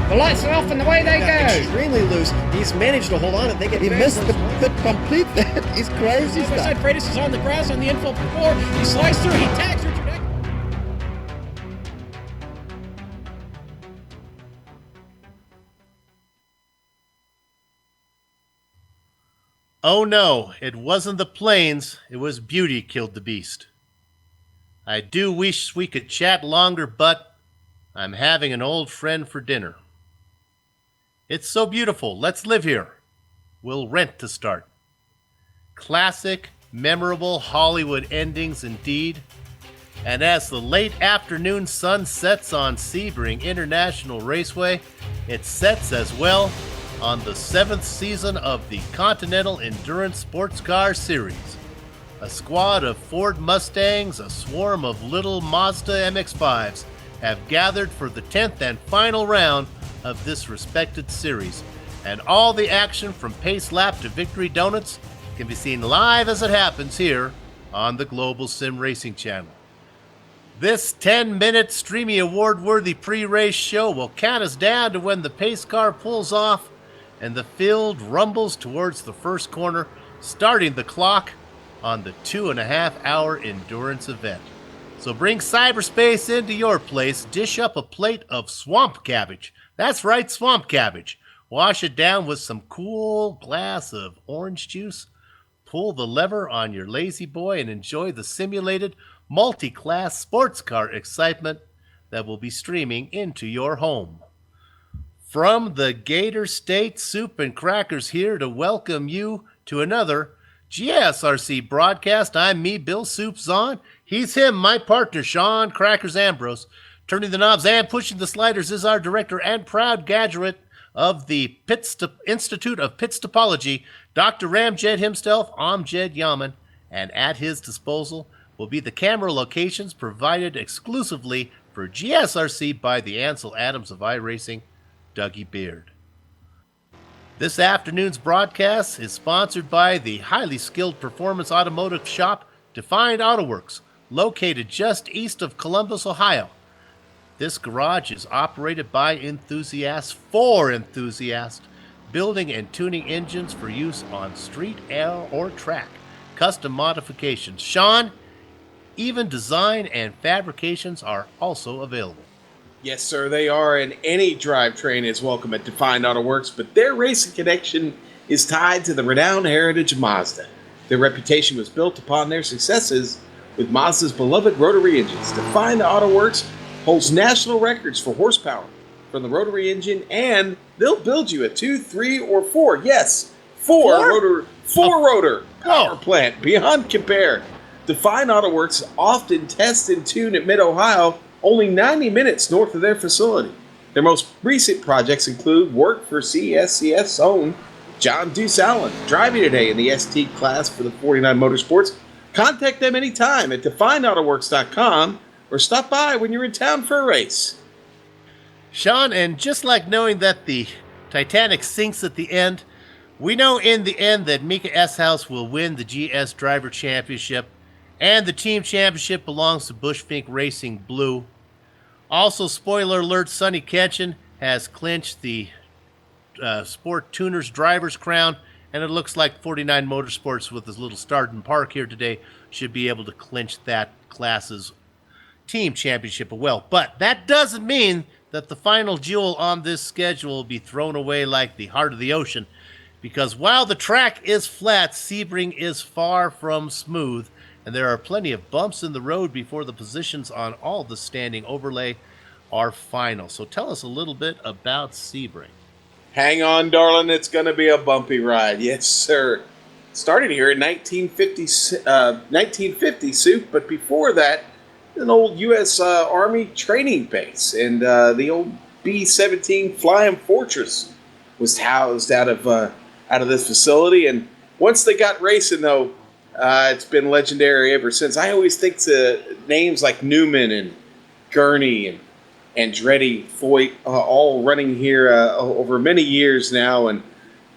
The lights are off and away they go. Extremely loose. He's managed to hold on and they get. He missed the complete. That is crazy stuff. Side Freitas is on the grass on the infield before. He slides through. He tags Richard Eck. Oh no, it wasn't the planes. It was Beauty killed the beast. I do wish we could chat longer, but I'm having an old friend for dinner. It's so beautiful. Let's live here. We'll rent to start. Classic, memorable Hollywood endings indeed. And as the late afternoon sun sets on Sebring International Raceway, it sets as well on the 7th season of the Continental Endurance Sports Car Series. A squad of Ford Mustangs, a swarm of little Mazda MX-5s have gathered for the 10th and final round of this respected series, and all the action from pace lap to victory donuts can be seen live as it happens here on the Global Sim Racing Channel. This 10-minute Streamy Award-worthy pre-race show will count us down to when the pace car pulls off and the field rumbles towards the first corner, starting the clock on the 2.5-hour endurance event. So bring cyberspace into your place, dish up a plate of swamp cabbage. That's right, swamp cabbage. Wash it down with some cool glass of orange juice. Pull the lever on your lazy boy and enjoy the simulated multi-class sports car excitement that will be streaming into your home. From the Gator State Soup and Crackers here to welcome you to another GSRC broadcast. I'm me, Bill Soups on. He's him, my partner, Sean Crackers Ambrose. Turning the knobs and pushing the sliders is our director and proud graduate of the Institute of Pits Topology, Dr. Ramjed himself, Amjed Yaman, and at his disposal will be the camera locations provided exclusively for GSRC by the Ansel Adams of iRacing, Dougie Beard. This afternoon's broadcast is sponsored by the highly skilled performance automotive shop Defined AutoWorks, located just east of Columbus, Ohio. This garage is operated by enthusiasts for enthusiasts, building and tuning engines for use on street, air, or track. custom modifications. Sean, even design and fabrications are also available. Yes, sir, they are, and any drivetrain is welcome at Defined Auto Works, but their racing connection is tied to the renowned heritage of Mazda. Their reputation was built upon their successes with Mazda's beloved rotary engines. Defined Auto Works holds national records for horsepower from the rotary engine, and they'll build you a 2, 3, or 4, yes, 4 rotor power plant beyond compare. Defined Auto Works often test and tune at Mid-Ohio, only 90 minutes north of their facility. Their most recent projects include work for CESCS own John Deuce Allen, driving today in the ST class for the 49 Motorsports. Contact them anytime at definedautoworks.com or stop by when you're in town for a race. Sean, and just like knowing that the Titanic sinks at the end, we know in the end that Mika Eshouse will win the GS Driver Championship, and the team championship belongs to Bushfink Racing Blue. Also, spoiler alert, Sonny Ketchen has clinched the Sport Tuners Driver's Crown, and it looks like 49 Motorsports with his little start and park here today should be able to clinch that class's team championship as well. But that doesn't mean that the final jewel on this schedule will be thrown away like the heart of the ocean, because while the track is flat, Sebring is far from smooth, and there are plenty of bumps in the road before the positions on all the standing overlay are final. So tell us a little bit about Sebring. Hang on, darling, it's going to be a bumpy ride. Yes, sir. Started here in 1950, Soup, but before that, an old U.S. Army training base, and the old B-17 Flying Fortress was housed out of this facility. And once they got racing, though, it's been legendary ever since. I always think to names like Newman and Gurney and Andretti, Foyt, all running here over many years now. And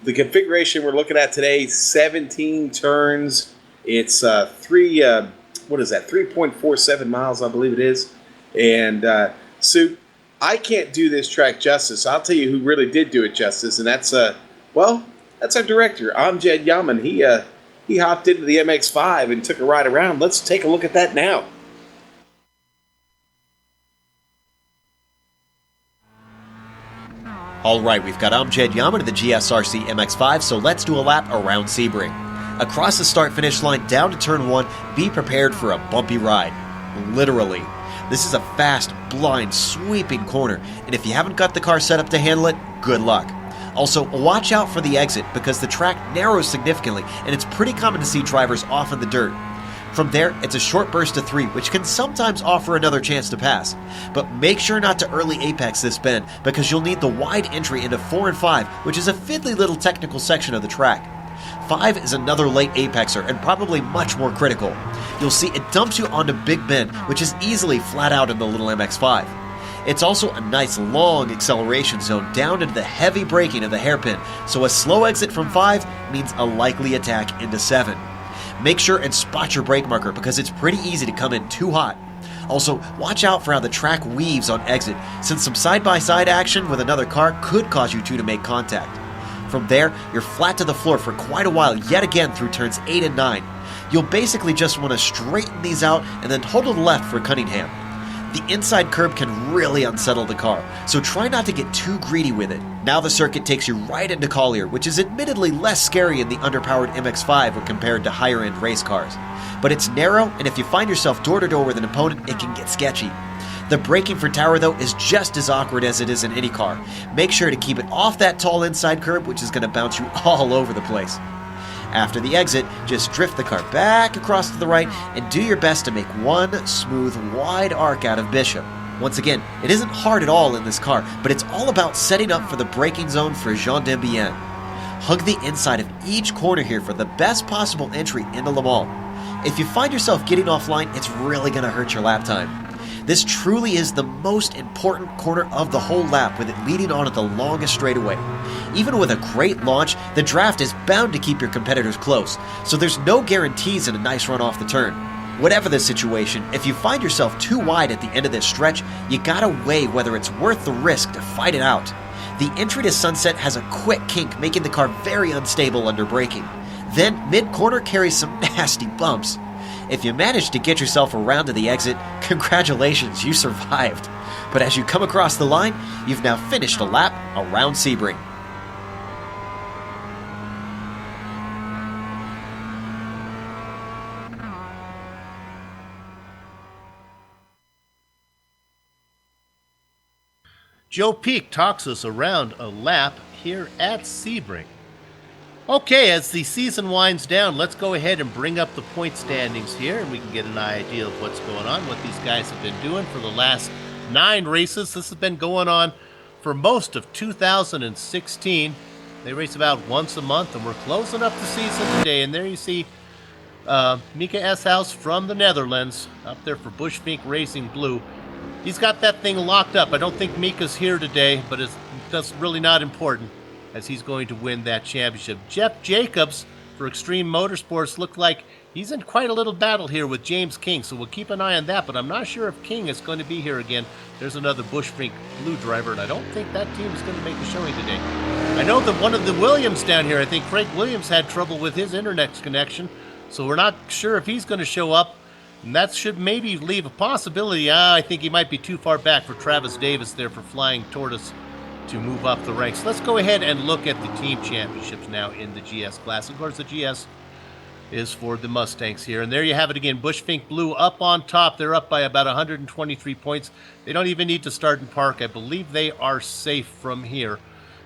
the configuration we're looking at today, 17 turns. It's 3.47 miles, I believe it is. And Sue, I can't do this track justice. I'll tell you who really did do it justice, and that's our director, Amjad Yaman. He hopped into the MX-5 and took a ride around. Let's take a look at that now. All right, we've got Amjad Yaman in the GSRC MX-5, so let's do a lap around Sebring. Across the start-finish line down to turn 1, be prepared for a bumpy ride. Literally. This is a fast, blind, sweeping corner, and if you haven't got the car set up to handle it, good luck. Also, watch out for the exit because the track narrows significantly, and it's pretty common to see drivers off in the dirt. From there, it's a short burst to 3, which can sometimes offer another chance to pass. But make sure not to early apex this bend, because you'll need the wide entry into 4 and 5, which is a fiddly little technical section of the track. 5 is another late apexer, and probably much more critical. You'll see it dumps you onto Big Bend, which is easily flat out in the little MX-5. It's also a nice long acceleration zone down into the heavy braking of the hairpin, so a slow exit from 5 means a likely attack into 7. Make sure and spot your brake marker because it's pretty easy to come in too hot. Also, watch out for how the track weaves on exit, since some side-by-side action with another car could cause you two to make contact. From there, you're flat to the floor for quite a while yet again through turns 8 and 9. You'll basically just want to straighten these out and then hold to the left for Cunningham. The inside curb can really unsettle the car, so try not to get too greedy with it. Now the circuit takes you right into Collier, which is admittedly less scary in the underpowered MX-5 when compared to higher-end race cars. But it's narrow, and if you find yourself door-to-door with an opponent, it can get sketchy. The braking for Tower, though, is just as awkward as it is in any car. Make sure to keep it off that tall inside curb, which is going to bounce you all over the place. After the exit, just drift the car back across to the right and do your best to make one smooth, wide arc out of Bishop. Once again, it isn't hard at all in this car, but it's all about setting up for the braking zone for Jean Dembien. Hug the inside of each corner here for the best possible entry into Le Mans. If you find yourself getting offline, it's really going to hurt your lap time. This truly is the most important corner of the whole lap, with it leading on at the longest straightaway. Even with a great launch, the draft is bound to keep your competitors close, so there's no guarantees in a nice run off the turn. Whatever the situation, if you find yourself too wide at the end of this stretch, you gotta weigh whether it's worth the risk to fight it out. The entry to Sunset has a quick kink, making the car very unstable under braking. Then mid-corner carries some nasty bumps. If you manage to get yourself around to the exit, congratulations, you survived. But as you come across the line, you've now finished a lap around Sebring. Joe Peak talks us around a lap here at Sebring. Okay, as the season winds down, let's go ahead and bring up the point standings here, and we can get an idea of what's going on, what these guys have been doing for the last 9 races. This has been going on for most of 2016. They race about once a month, and we're closing up the season today. And there you see Mika Eshouse from the Netherlands up there for Bushmink Racing Blue. He's got that thing locked up. I don't think Mika's here today, but that's really not important, as he's going to win that championship. Jeff Jacobs for Extreme Motorsports looked like he's in quite a little battle here with James King, so we'll keep an eye on that, but I'm not sure if King is going to be here again. There's another Bushmink Blue driver, and I don't think that team is going to make a showing today. I know that one of the Williams down here, I think Craig Williams, had trouble with his internet connection, so we're not sure if he's going to show up. And that should maybe leave a possibility. I think he might be too far back for Travis Davis there for Flying Tortoise to move up the ranks. Let's go ahead and look at the team championships now in the GS class. Of course, the GS is for the Mustangs here. And there you have it again. Bushmink Blue up on top. They're up by about 123 points. They don't even need to start in park. I believe they are safe from here.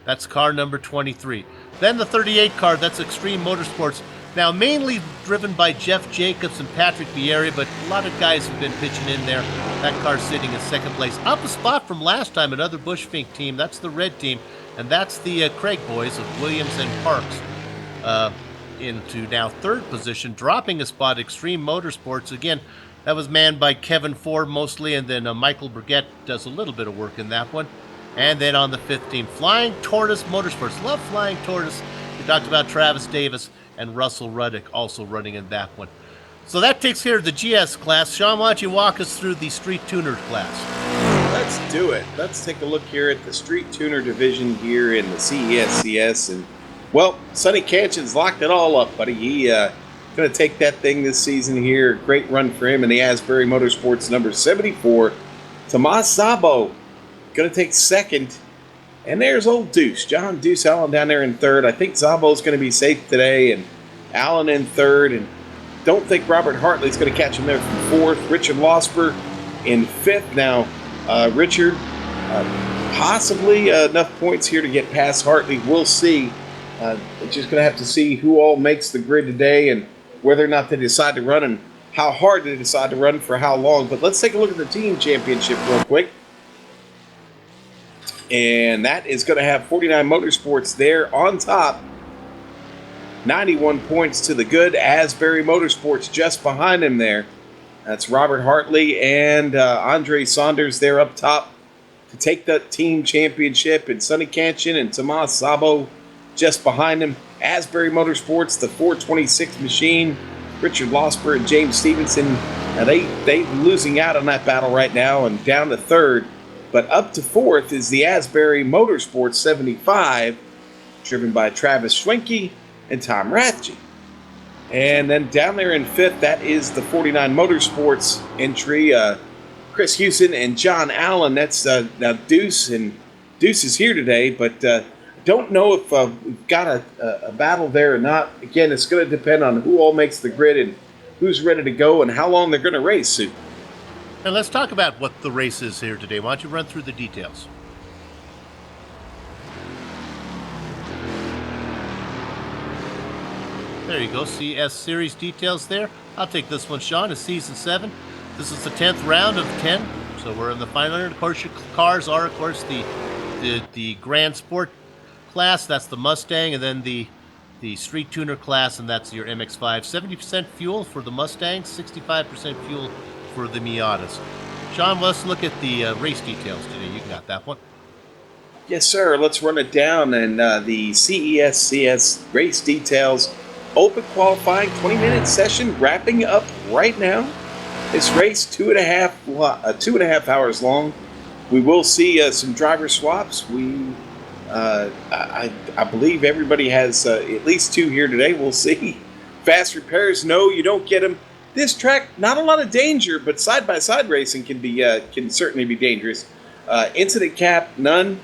That's car number 23. Then the 38 car, that's Extreme Motorsports. Now, mainly driven by Jeff Jacobs and Patrick Vieri, but a lot of guys have been pitching in there. That car's sitting in second place. Up a spot from last time, another Bushmink team. That's the red team, and that's the Craig boys of Williams and Parks into now third position, dropping a spot, Extreme Motorsports. Again, that was manned by Kevin Ford mostly, and then Michael Burgett does a little bit of work in that one. And then on the fifth team, Flying Tortoise Motorsports. Love Flying Tortoise. We talked about Travis Davis and Russell Ruddick also running in that one. So that takes care of the GS class. Sean, why don't you walk us through the Street Tuner class? Let's do it. Let's take a look here at the Street Tuner division here in the CESCS. And, well, Sonny Canchin's locked it all up, buddy. He going to take that thing this season here. Great run for him in the Asbury Motorsports number 74. Tomas Szabo going to take second. And there's old Deuce, John Deuce Allen down there in third. I think Szabo's going to be safe today, and Allen in third. And don't think Robert Hartley's going to catch him there from fourth. Richard Losper in fifth. Now, Richard, possibly enough points here to get past Hartley. We'll see. Just going to have to see who all makes the grid today and whether or not they decide to run and how hard they decide to run for how long. But let's take a look at the team championship real quick. And that is going to have 49 Motorsports there on top. 91 points to the good. Asbury Motorsports just behind him there. That's Robert Hartley and Andre Saunders there up top to take the team championship. And Sonny Canchin and Tomas Szabo just behind him. Asbury Motorsports, the 426 machine. Richard Losper and James Stevenson. Now they losing out on that battle right now and down to third. But up to fourth is the Asbury Motorsports 75, driven by Travis Schwenke and Tom Rathje. And then down there in fifth, that is the 49 Motorsports entry, Chris Hewson and John Allen. That's now Deuce, and Deuce is here today, but don't know if we've got a battle there or not. Again, it's going to depend on who all makes the grid and who's ready to go and how long they're going to race, Sue. And let's talk about what the race is here today. Why don't you run through the details? There you go, CS Series details there. I'll take this one, Sean. It's Season 7. This is the 10th round of 10, so we're in the final. Of course, your cars are, of course, the Grand Sport class. That's the Mustang, and then the Street Tuner class, and that's your MX-5. 70% fuel for the Mustang, 65% fuel for the Miatas. Sean, let's look at the race details today. You got that one. Yes, sir. Let's run it down. And the CESCS race details. Open qualifying, 20-minute session wrapping up right now. This race, 2.5 hours long. We will see some driver swaps. We I believe everybody has at least 2 here today. We'll see. Fast repairs, no, you don't get them. This track, not a lot of danger, but side-by-side racing can certainly be dangerous. Incident cap, none.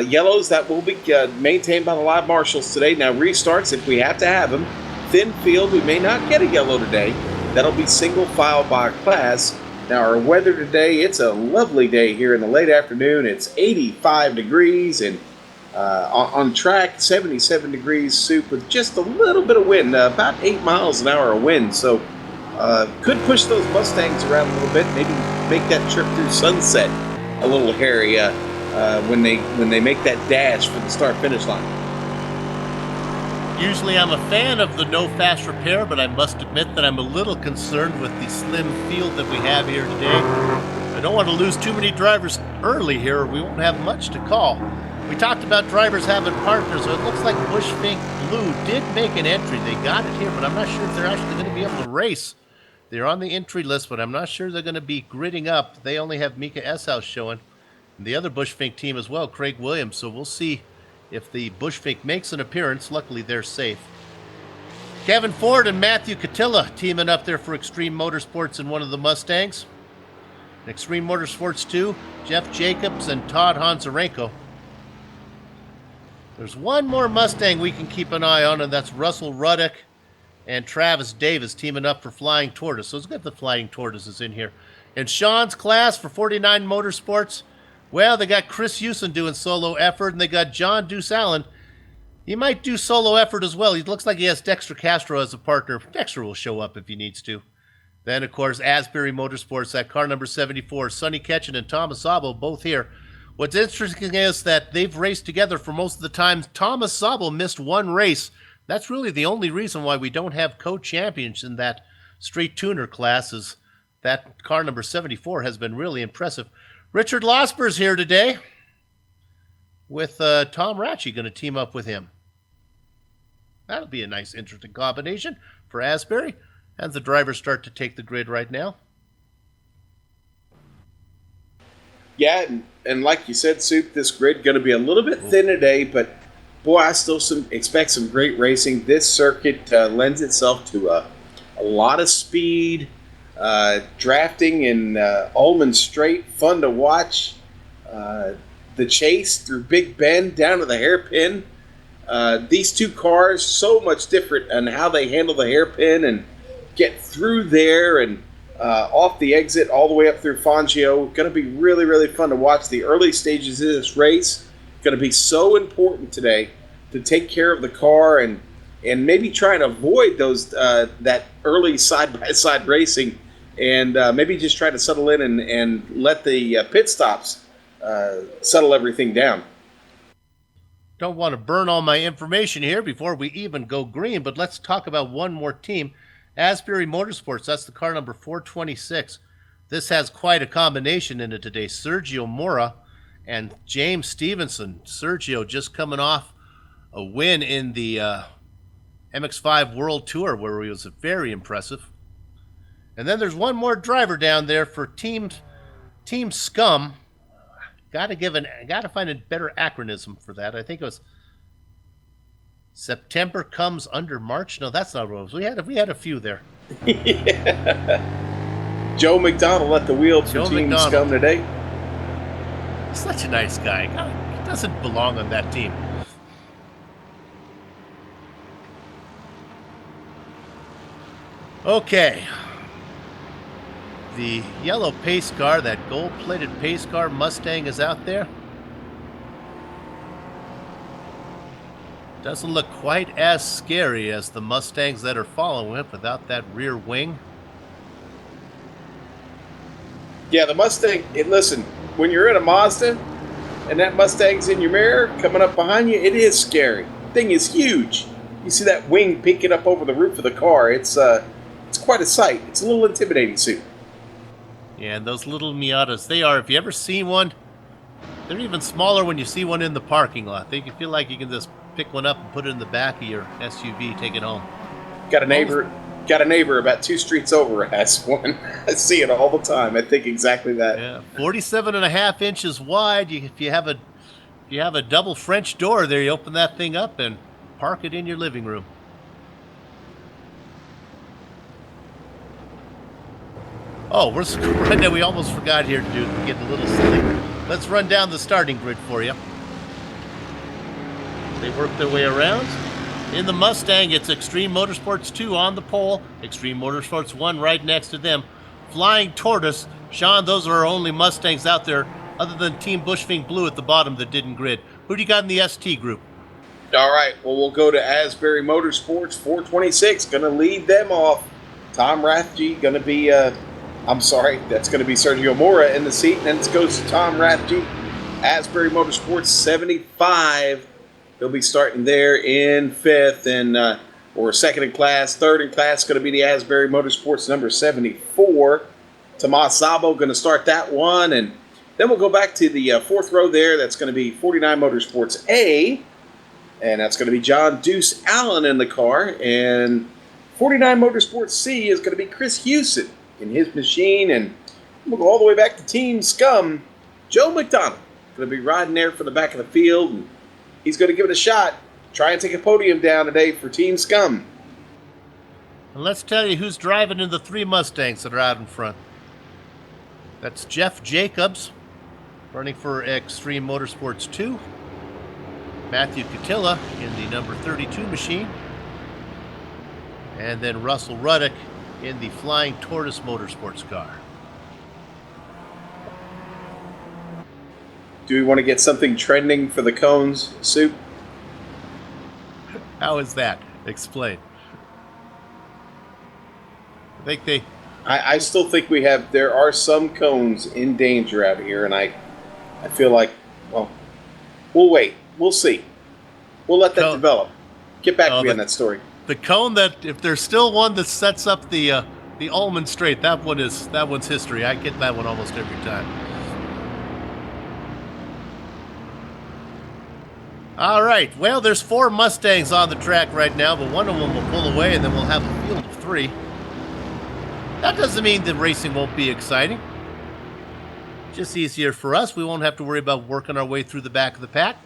Yellows, that will be maintained by the live marshals today. Now, restarts, if we have to have them. Thin field, we may not get a yellow today. That'll be single file by class. Now, our weather today, it's a lovely day here in the late afternoon. It's 85 degrees, and on track, 77 degrees, soup with just a little bit of wind, about 8 miles an hour of wind. So, could push those Mustangs around a little bit, maybe make that trip through Sunset a little hairy when they make that dash for the start-finish line. Usually I'm a fan of the no fast repair, but I must admit that I'm a little concerned with the slim field that we have here today. I don't want to lose too many drivers early here, or we won't have much to call. We talked about drivers having partners, so it looks like Bushfink Blue did make an entry. They got it here, but I'm not sure if they're actually going to be able to race. They're on the entry list, but I'm not sure they're going to be gridding up. They only have Mika Eshouse showing. And the other Bushfink team as well, Craig Williams, so we'll see if the Bushfink makes an appearance. Luckily, they're safe. Kevin Ford and Matthew Catilla teaming up there for Extreme Motorsports in one of the Mustangs. In Extreme Motorsports 2, Jeff Jacobs and Todd Honzarenko. There's one more Mustang we can keep an eye on, and that's Russell Ruddock and Travis Davis teaming up for Flying Tortoise. So it's good the Flying Tortoise is in here. In Sean's class for 49 Motorsports, well, they got Chris Houston doing solo effort, and they got John Deuce Allen. He might do solo effort as well. He looks like he has Dexter Castro as a partner. Dexter will show up if he needs to. Then, of course, Asbury Motorsports, that car number 74, Sonny Ketchen and Thomas Sabo, both here. What's interesting is that they've raced together for most of the time. Thomas Sabo missed one race. That's really the only reason why we don't have co-champions in that street tuner class, is that car number 74 has been really impressive. Richard Losper's here today with Tom Ratchey going to team up with him. That'll be a nice, interesting combination for Asbury. And the drivers start to take the grid right now. Yeah, and like you said, Soup, this grid going to be a little bit thin today, but boy, I still expect some great racing. This circuit lends itself to a lot of speed. Drafting in Ullman Straight, fun to watch. The chase through Big Bend down to the hairpin. These two cars, so much different on how they handle the hairpin and get through there and off the exit all the way up through Fangio. Going to be really, really fun to watch. The early stages of this race going to be so important today to take care of the car and maybe try and avoid those that early side-by-side racing, and maybe just try to settle in and let the pit stops settle everything down. Don't want to burn all my information here before we even go green, but let's talk about one more team. Asbury Motorsports, that's the car number 426. This has quite a combination in it today. Sergio Mora and James Stevenson. Sergio just coming off a win in the MX-5 World Tour, where he was very impressive. And then there's one more driver down there for Team Scum. Got to find a better acronym for that. I think it was September comes under March. No, that's not what it was. We had a few there. Yeah. Joe McDonald at the wheel for Team Scum today. Such a nice guy. He doesn't belong on that team. Okay. The yellow pace car, that gold-plated pace car Mustang is out there. Doesn't look quite as scary as the Mustangs that are following it without that rear wing. Yeah, the Mustang, listen, when you're in a Mazda and that Mustang's in your mirror coming up behind you, it is scary. The thing is huge. You see that wing peeking up over the roof of the car. It's quite a sight. It's a little intimidating, too. Yeah, and those little Miatas, they are, if you ever see one, they're even smaller when you see one in the parking lot. They can feel like you can just pick one up and put it in the back of your SUV, take it home. Got a neighbor about 2 streets over has one. I see it all the time. I think exactly that. Yeah, 47.5 inches wide. If you have a If you have a double French door there, you open that thing up and park it in your living room. Oh, we're right now. We almost forgot here, dude. We're getting a little silly. Let's run down the starting grid for you. They work their way around. In the Mustang, it's Extreme Motorsports 2 on the pole. Extreme Motorsports 1 right next to them. Flying Tortoise. Sean, those are our only Mustangs out there, other than Team Bushwing Blue at the bottom that didn't grid. Who do you got in the ST group? All right, well, we'll go to Asbury Motorsports 426. Going to lead them off. Tom Rathje going to be, that's going to be Sergio Mora in the seat. And then it goes to Tom Rathje. Asbury Motorsports 75. He'll be starting there in fifth and or second in class. Third in class going to be the Asbury Motorsports number 74. Tomas Sabo going to start that one. And then we'll go back to the fourth row there. That's going to be 49 Motorsports A. And that's going to be John Deuce Allen in the car. And 49 Motorsports C is going to be Chris Hewson in his machine. And we'll go all the way back to Team Scum. Joe McDonald going to be riding there for the back of the field. And he's going to give it a shot. Try and take a podium down today for Team Scum. And let's tell you who's driving in the 3 Mustangs that are out in front. That's Jeff Jacobs, running for Extreme Motorsports 2. Matthew Catilla in the number 32 machine. And then Russell Ruddock in the Flying Tortoise Motorsports car. Do we want to get something trending for the cones, Soup? How is that? Explain. I think they... I still think there are some cones in danger out here, and I feel like, well, we'll wait. We'll see. We'll let that develop. Get back to me on that story. The cone that, if there's still one that sets up the Ullman Straight, that one's history. I get that one almost every time. All right. Well, there's 4 Mustangs on the track right now, but one of them will pull away, and then we'll have a field of 3. That doesn't mean the racing won't be exciting. Just easier for us. We won't have to worry about working our way through the back of the pack.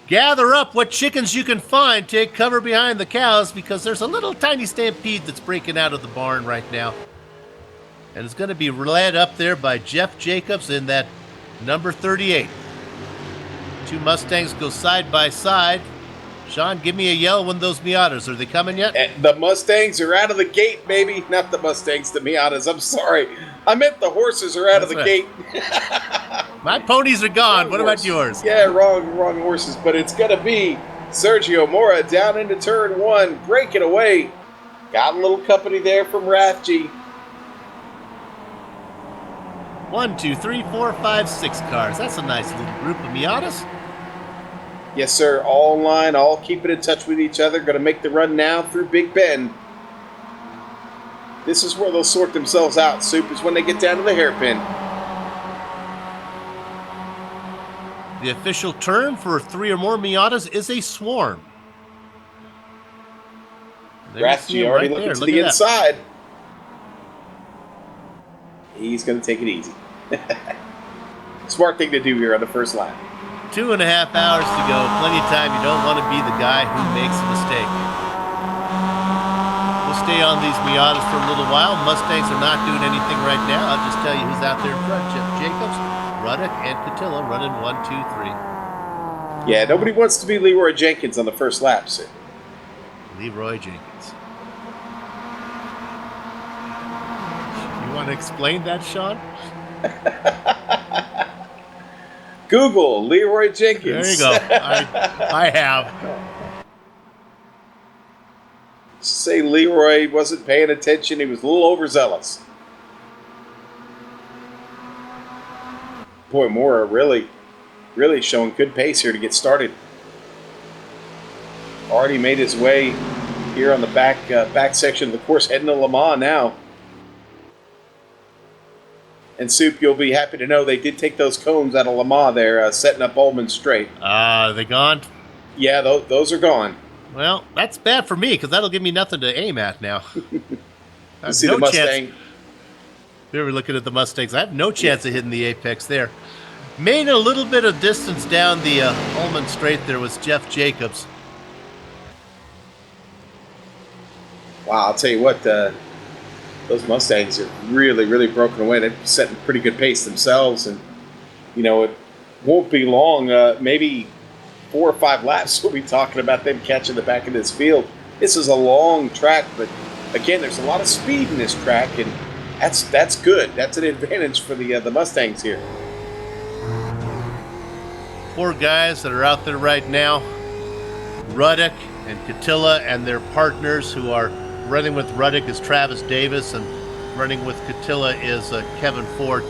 Gather up what chickens you can find. Take cover behind the cows because there's a little tiny stampede that's breaking out of the barn right now. And it's going to be led up there by Jeff Jacobs in that number 38. 2 Mustangs go side by side. Sean, give me a yell when those Miatas. Are they coming yet? And the Mustangs are out of the gate, baby. Not the Mustangs, the Miatas. I'm sorry. I meant the horses are out of the gate. My ponies are gone. Wrong what horse. About yours? Yeah, wrong horses. But it's going to be Sergio Mora down into turn 1, breaking away. Got a little company there from Rathje. 1, 2, 3, 4, 5, 6 cars. That's a nice little group of Miatas. Yes, sir. All in line, all keeping in touch with each other. Going to make the run now through Big Bend. This is where they'll sort themselves out, Soup, is when they get down to the hairpin. The official term for 3 or more Miatas is a swarm. Rathje already looking to the inside. He's going to take it easy. Smart thing to do here on the first lap. 2.5 hours to go. Plenty of time. You don't want to be the guy who makes a mistake. We'll stay on these Miatas for a little while. Mustangs are not doing anything right now. I'll just tell you who's out there in front. Jeff Jacobs, Ruddock, and Catilla running 1, 2, 3. Yeah, nobody wants to be Leroy Jenkins on the first lap, sir. Leroy Jenkins. You want to explain that, Sean? Google Leroy Jenkins. There you go. I have. Say Leroy wasn't paying attention. He was a little overzealous. Boy, Mora really showing good pace here to get started. Already made his way here on the back section of the course, heading to Le Mans now. And Soup, you'll be happy to know they did take those cones out of Le Mans there, setting up Ullman Straight. Are they gone? Yeah, those are gone. Well, that's bad for me because that'll give me nothing to aim at now. You see the Mustang? We were looking at the Mustangs. I have no chance of hitting the apex there. Made a little bit of distance down the Ullman Straight there was Jeff Jacobs. Wow, I'll tell you what, those Mustangs have really, really broken away. They're setting a pretty good pace themselves, and it won't be long. Maybe 4 or 5 laps we'll be talking about them catching the back of this field. This is a long track, but again, there's a lot of speed in this track, and that's good. That's an advantage for the Mustangs here. 4 guys that are out there right now, Ruddock and Catilla and their partners who are running with Ruddock is Travis Davis, and running with Catilla is Kevin Ford.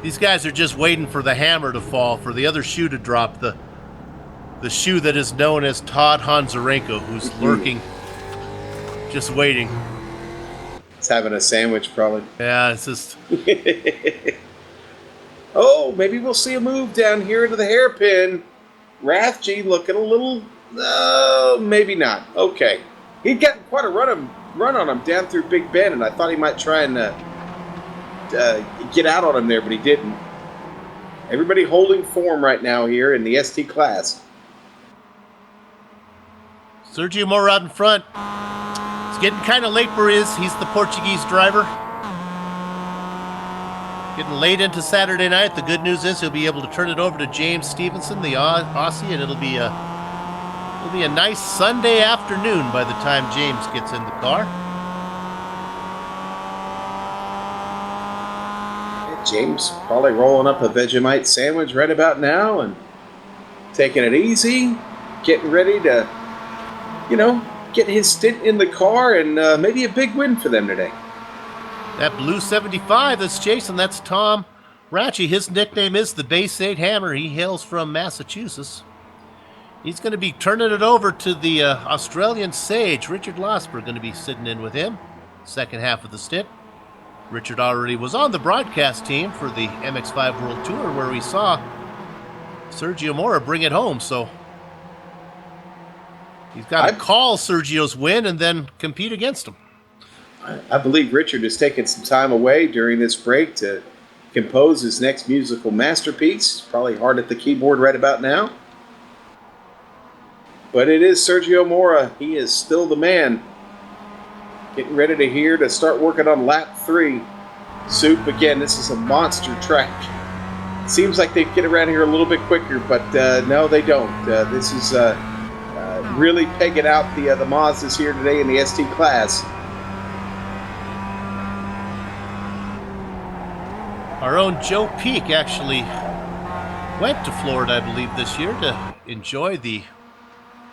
These guys are just waiting for the hammer to fall, for the other shoe to drop, the shoe that is known as Todd Honzarenko, who's lurking, just waiting. It's having a sandwich, probably. Yeah, it's just... Oh, maybe we'll see a move down here into the hairpin. Rathje looking a little... maybe not. Okay. He'd gotten quite a run on him down through Big Bend, and I thought he might try and get out on him there, but he didn't. Everybody holding form right now here in the ST class. Sergio Mora out in front. It's getting kind of late for he's the Portuguese driver. Getting late into Saturday night. The good news is he'll be able to turn it over to James Stevenson, the Aussie, and it'll be a nice Sunday afternoon by the time James gets in the car. James probably rolling up a Vegemite sandwich right about now and taking it easy, getting ready to, get his stint in the car and maybe a big win for them today. That blue 75 that's chasing, that's Tom Ratchie. His nickname is the Base 8 Hammer. He hails from Massachusetts. He's going to be turning it over to the Australian Sage. Richard Losper going to be sitting in with him second half of the stint. Richard already was on the broadcast team for the MX5 World Tour, where we saw Sergio Mora bring it home. So he's got to call Sergio's win and then compete against him. I believe Richard has taken some time away during this break to compose his next musical masterpiece. Probably hard at the keyboard right about now. But it is Sergio Mora. He is still the man. Getting ready to start working on lap 3. Soup, again, this is a monster track. Seems like they get around here a little bit quicker, but no, they don't. This is really pegging out the Mazdas here today in the ST class. Our own Joe Peak actually went to Florida, I believe, this year to enjoy the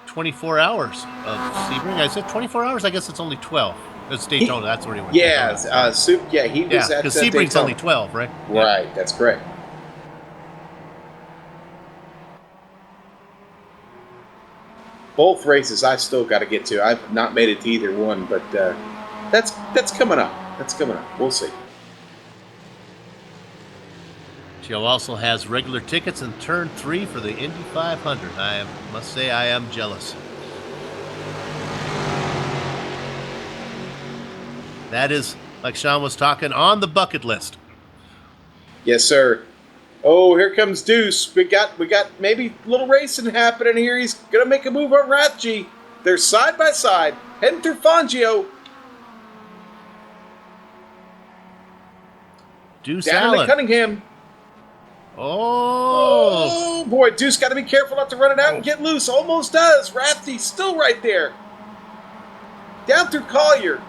24 hours of Sebring. I said 24 hours? I guess it's only 12. It's Daytona, that's where he went. Yeah, Soup, he was at because Sebring's Daytona. only 12, right? Right, that's correct. Both races I've still got to get to. I've not made it to either one, but that's coming up. That's coming up. We'll see. Joe also has regular tickets in Turn 3 for the Indy 500. I must say I am jealous. That is, like Sean was talking, on the bucket list. Yes, sir. Oh, here comes Deuce. We got maybe a little racing happening here. He's gonna make a move on Rathje. They're side by side, heading through Fangio. Deuce down Allen. into Cunningham. Oh boy, Deuce got to be careful not to run it out and get loose. Almost does. Rathje still right there. Down through Collier.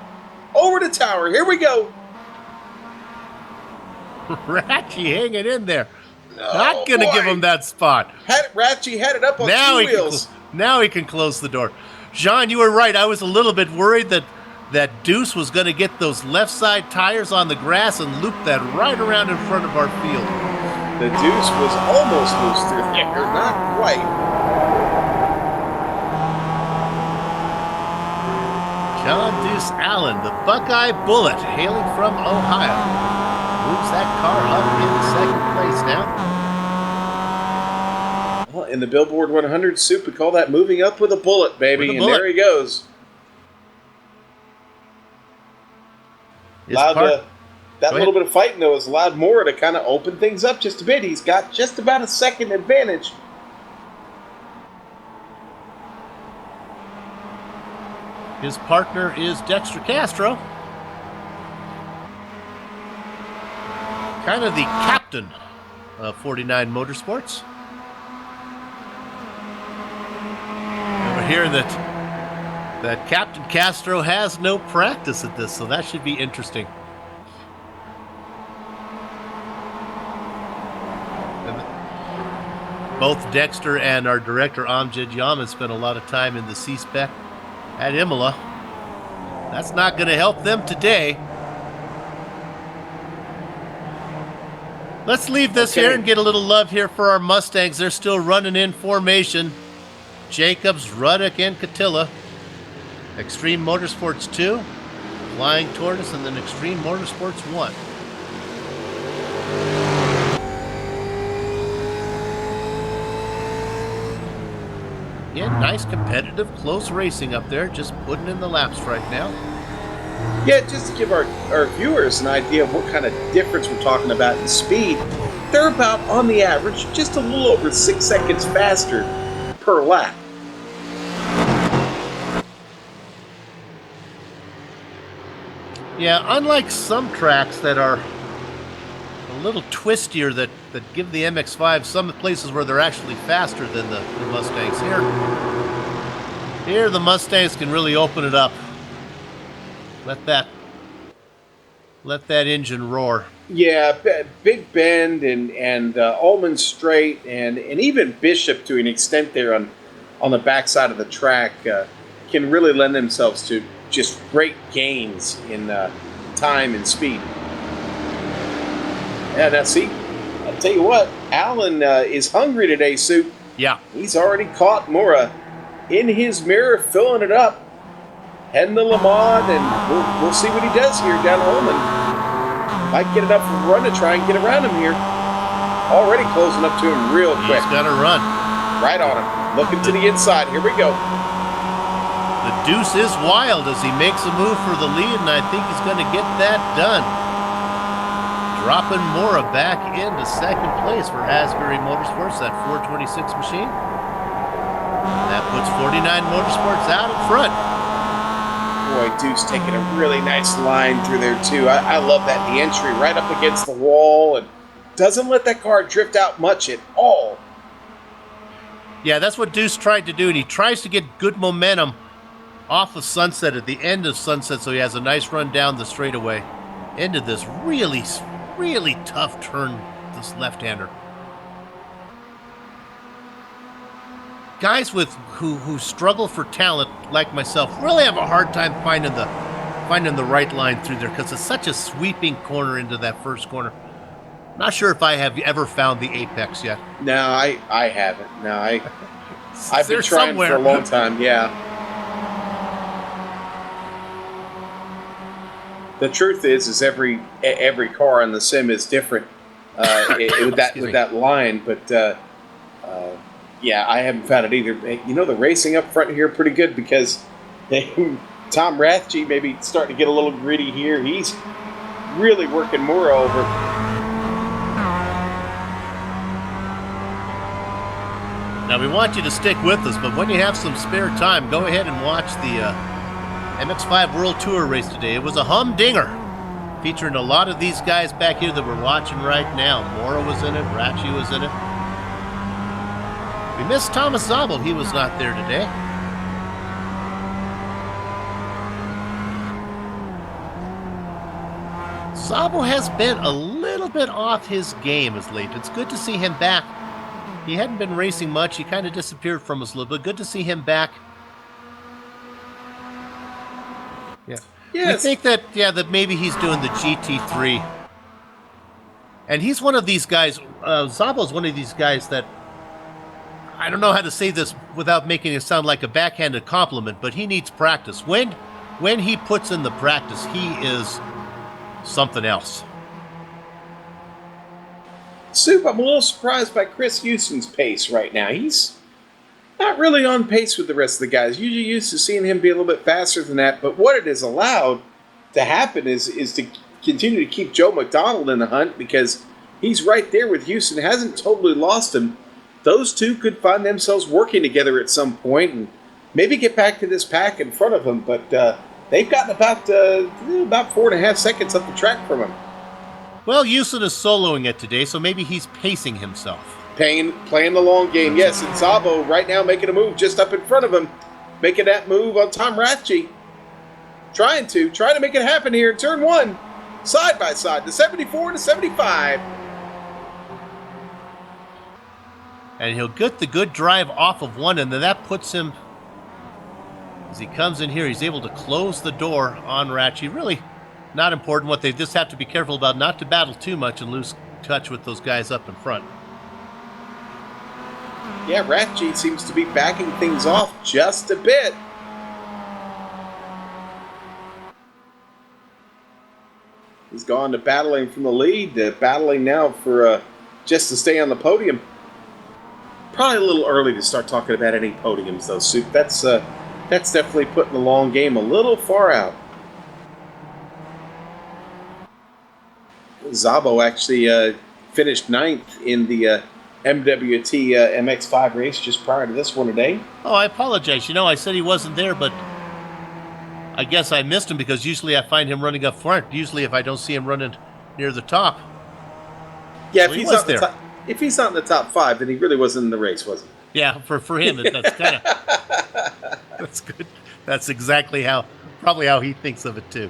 Over to Tower. Here we go. Rathje hanging in there. Not going to give him that spot. Rathje had it up on now two wheels. Now he can close the door. Jean, you were right. I was a little bit worried that Deuce was going to get those left side tires on the grass and loop that right around in front of our field. The Deuce was almost loose through there. Not quite. John Deuce Allen, the Buckeye Bullet, hailing from Ohio, moves that car up in second place now. Well, in the Billboard 100 Soup, we call that moving up with a bullet, baby. With a bullet. And there he goes. Allowed That Go little ahead. bit of fighting, though, has allowed Mora to kind of open things up just a bit. He's got just about a second advantage. His partner is Dexter Castro. Kind of the captain of 49 Motorsports. And we're hearing that Captain Castro has no practice at this, so that should be interesting. And both Dexter and our director Amjad Yaman spent a lot of time in the C-Spec at Imola. That's not going to help them today. Let's leave this here and get a little love here for our Mustangs. They're still running in formation. Jacobs, Ruddock, and Catilla. Extreme Motorsports 2, Flying Tortoise, and then Extreme Motorsports 1. Yeah, nice competitive, close racing up there. Just putting in the laps right now. Yeah, just to give our viewers an idea of what kind of difference we're talking about in speed, they're about, on the average, just a little over 6 seconds faster per lap. Yeah, unlike some tracks that are a little twistier that give the MX-5 some places where they're actually faster than the Mustangs. Here the Mustangs can really open it up. Let that engine roar. Yeah, Big Bend and Ullman Straight and even Bishop to an extent there on the backside of the track can really lend themselves to just great gains in time and speed. Yeah, now see, I'll tell you what, Alan is hungry today, Sue. Yeah. He's already caught Mora in his mirror, filling it up, heading to Le Mans, and we'll see what he does here down at Ullman. Might get enough of a run to try and get around him here. Already closing up to him real quick. He's got to run. Right on him. Looking to the inside. Here we go. The deuce is wild as he makes a move for the lead, and I think he's going to get that done. Dropping Mora back into second place for Asbury Motorsports, that 426 machine. That puts 49 Motorsports out in front. Boy, Deuce taking a really nice line through there, too. I love that. The entry right up against the wall and doesn't let that car drift out much at all. Yeah, that's what Deuce tried to do, and he tries to get good momentum off of Sunset at the end of Sunset, so he has a nice run down the straightaway into this really, really tough turn, this left-hander. Guys who struggle for talent like myself really have a hard time finding the right line through there because it's such a sweeping corner into that first corner. Not sure if I have ever found the apex yet. No, I haven't. No, I've been There trying somewhere. for a long time. Yeah. The truth is every car in the sim is different with that line, but. Yeah, I haven't found it either. You know, the racing up front here pretty good because Tom Rathje maybe starting to get a little gritty here. He's really working more over. Now, we want you to stick with us, but when you have some spare time, go ahead and watch the MX-5 World Tour race today. It was a humdinger, featuring a lot of these guys back here that we're watching right now. Mora was in it, Rathje was in it. We missed Thomas Zabel. He was not there today. Zabel has been a little bit off his game as late. It's good to see him back. He hadn't been racing much. He kind of disappeared from us a little bit. Good to see him back. Yeah. Yes. We think that maybe he's doing the GT3. And he's one of these guys. Zabel's one of these guys that I don't know how to say this without making it sound like a backhanded compliment, but he needs practice. When he puts in the practice, he is something else. Soup, I'm a little surprised by Chris Houston's pace right now. He's not really on pace with the rest of the guys. Usually used to seeing him be a little bit faster than that, but what it has allowed to happen is to continue to keep Joe McDonald in the hunt because he's right there with Houston, hasn't totally lost him. Those two could find themselves working together at some point and maybe get back to this pack in front of them, but they've gotten about 4.5 seconds up the track from him. Well, Houston is soloing it today, so maybe he's pacing himself. Playing the long game, yes. And Szabo right now making a move just up in front of him, making that move on Tom Rathje. Trying to make it happen here in turn one, side by side, the 74 to 75. And he'll get the good drive off of one, and then that puts him, as he comes in here, he's able to close the door on Rathje. Really not important. What they just have to be careful about, not to battle too much and lose touch with those guys up in front. Yeah, Rathje seems to be backing things off just a bit. He's gone to battling from the lead, battling now for just to stay on the podium. Probably a little early to start talking about any podiums, though, Soup. That's definitely putting the long game a little far out. Szabo actually finished 9th in the MWT MX5 race just prior to this one today. Oh, I apologize. I said he wasn't there, but I guess I missed him because usually I find him running up front. Usually if I don't see him running near the top. Yeah, so if he's not in the top 5, then he really wasn't in the race, was he? Yeah, for him, that's kind of... That's good. That's exactly probably how he thinks of it, too.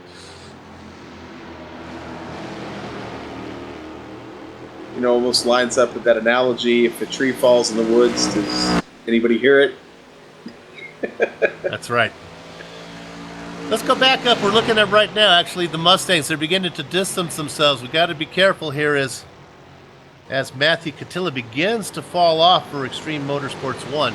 Almost lines up with that analogy. If a tree falls in the woods, does anybody hear it? That's right. Let's go back up. We're looking at right now, actually, the Mustangs. They're beginning to distance themselves. We've got to be careful here as Matthew Catilla begins to fall off for Extreme Motorsports 1.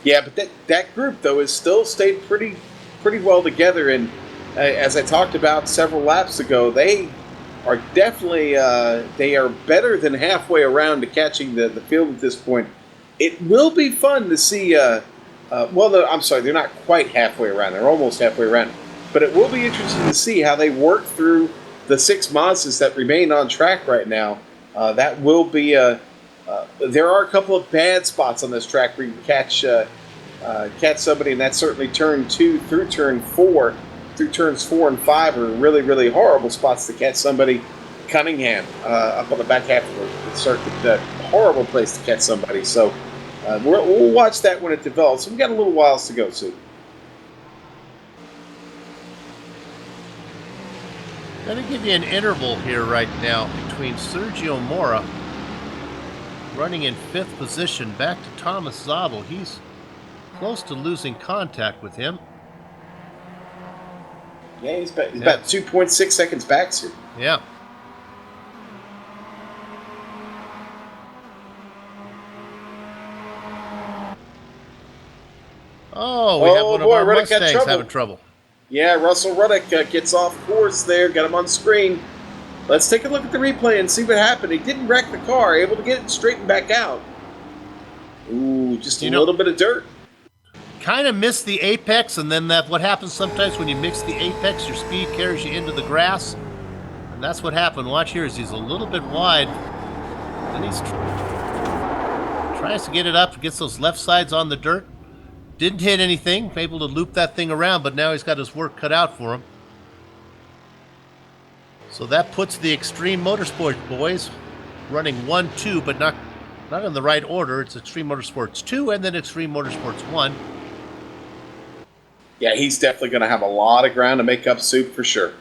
Yeah, but that group, though, has still stayed pretty well together. And as I talked about several laps ago, they are definitely they are better than halfway around to catching the field at this point. It will be fun to see... I'm sorry, they're not quite halfway around. They're almost halfway around. But it will be interesting to see how they work through the 6 Mazdas that remain on track right now. That will be there are a couple of bad spots on this track where you can catch somebody, and that's certainly turn 2 through turn 4. Through turns 4 and 5 are really, really horrible spots to catch somebody. Cunningham up on the back half of the circuit, a horrible place to catch somebody. So we'll watch that when it develops. We've got a little while to go, Sue. Let me give you an interval here right now between Sergio Mora running in 5th position back to Thomas Szabo. He's close to losing contact with him. Yeah, he's about 2.6 seconds back, Sue. Yeah. Oh, we have one of our Mustangs having trouble. Yeah, Russell Ruddock gets off course there. Got him on screen. Let's take a look at the replay and see what happened. He didn't wreck the car, able to get it straightened back out. Ooh, just a little bit of dirt. Kind of missed the apex, and then what happens sometimes when you mix the apex, your speed carries you into the grass. And that's what happened. Watch here as he's a little bit wide. Then he's tries to get it up, gets those left sides on the dirt. Didn't hit anything, able to loop that thing around, but now he's got his work cut out for him. So that puts the Extreme Motorsports boys running 1-2, but not in the right order. It's Extreme Motorsports 2 and then Extreme Motorsports 1. Yeah, he's definitely going to have a lot of ground to make up, Soup, for sure.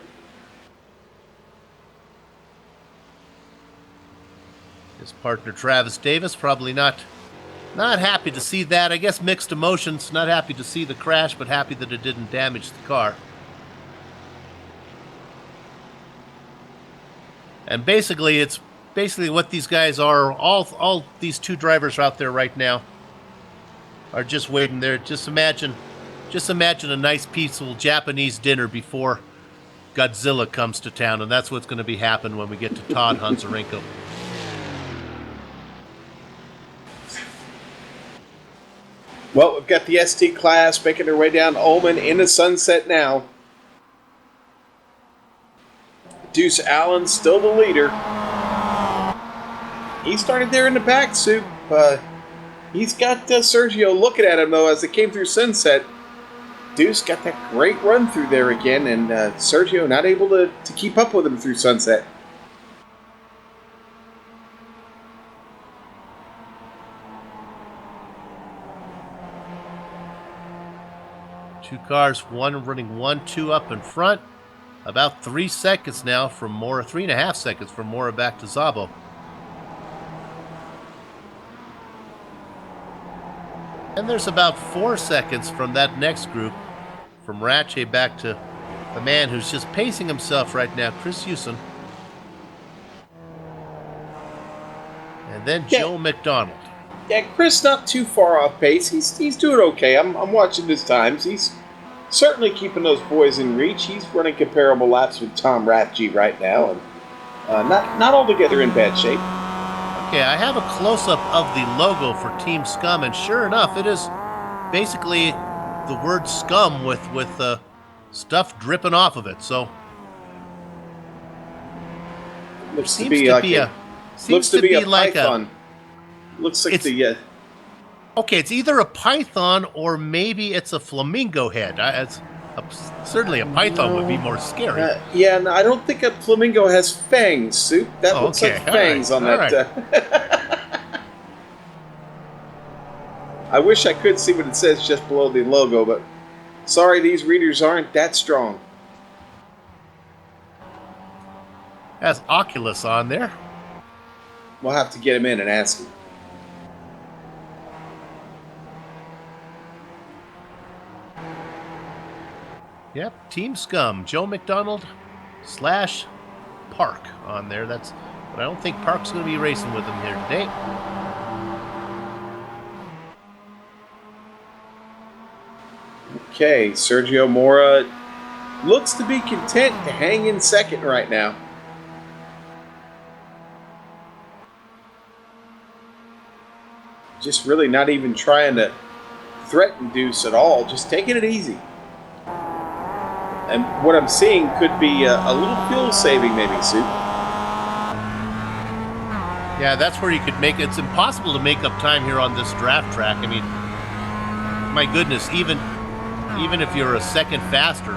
His partner Travis Davis probably not happy to see that. I guess mixed emotions. Not happy to see the crash, but happy that it didn't damage the car. And basically, what these guys are. All these 2 drivers out there right now are just waiting there. Just imagine a nice, peaceful Japanese dinner before Godzilla comes to town, and that's what's going to be happening when we get to Todd Hunsarenko. Well, we've got the ST class making their way down Ullman into Sunset now. Deuce Allen still the leader. He started there in the back, Soup. He's got Sergio looking at him, though, as they came through Sunset. Deuce got that great run through there again, and Sergio not able to keep up with him through Sunset. Two cars, one running 1-2 up in front. About 3 seconds now from Mora, 3.5 seconds from Mora back to Szabo. And there's about 4 seconds from that next group, from Ratche back to the man who's just pacing himself right now, Chris Hewson. And then Joe McDonald. Yeah, Chris not too far off pace. He's doing okay. I'm watching his times. He's certainly keeping those boys in reach. He's running comparable laps with Tom Rathje right now, and not altogether in bad shape. Okay, I have a close-up of the logo for Team Scum, and sure enough, it is basically the word scum with stuff dripping off of it. So Looks to be like a python. Looks like okay, it's either a python or maybe it's a flamingo head. Certainly a python would be more scary. Yeah, no, I don't think a flamingo has fangs, Soup. That looks like fangs on that. Right. I wish I could see what it says just below the logo, but sorry, these readers aren't that strong. Has Oculus on there. We'll have to get him in and ask him. Yep, Team Scum, Joe McDonald / Park on there. But I don't think Park's going to be racing with him here today. Okay, Sergio Mora looks to be content to hang in second right now. Just really not even trying to threaten Deuce at all, just taking it easy. And what I'm seeing could be a little fuel saving, maybe, Soup. Yeah, that's where you could make it. It's impossible to make up time here on this draft track. I mean, my goodness, even if you're a second faster,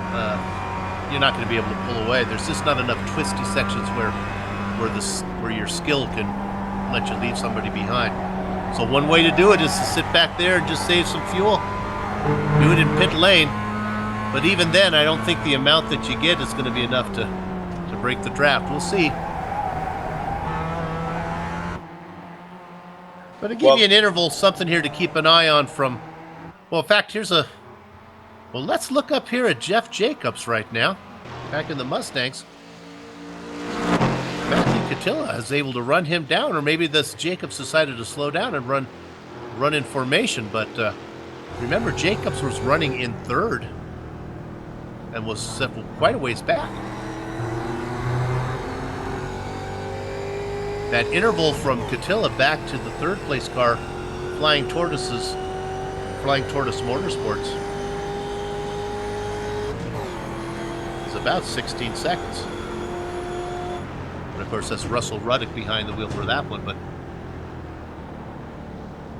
you're not going to be able to pull away. There's just not enough twisty sections where your skill can let you leave somebody behind. So one way to do it is to sit back there and just save some fuel. Do it in pit lane. But even then, I don't think the amount that you get is going to be enough to break the draft. We'll see. But to give you an interval, something here to keep an eye on from... Well, in fact, Well, let's look up here at Jeff Jacobs right now, back in the Mustangs. Matthew Catilla is able to run him down, or maybe this Jacobs decided to slow down and run in formation. But remember, Jacobs was running in third and was quite a ways back. That interval from Catilla back to the third place car, Flying Tortoise Motorsports, is about 16 seconds. And of course, that's Russell Ruddock behind the wheel for that one. But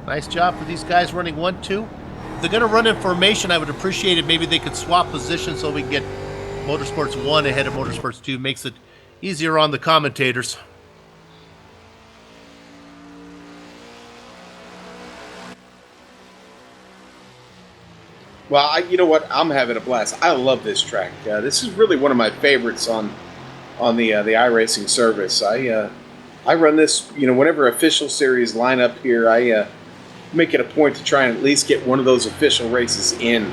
nice job for these guys running 1-2. If they're going to run in formation, I would appreciate it. Maybe they could swap positions so we can get Motorsports 1 ahead of Motorsports 2. Makes it easier on the commentators. Well, you know what? I'm having a blast. I love this track. This is really one of my favorites on the iRacing service. I run this, whenever official series line up here, I make it a point to try and at least get one of those official races in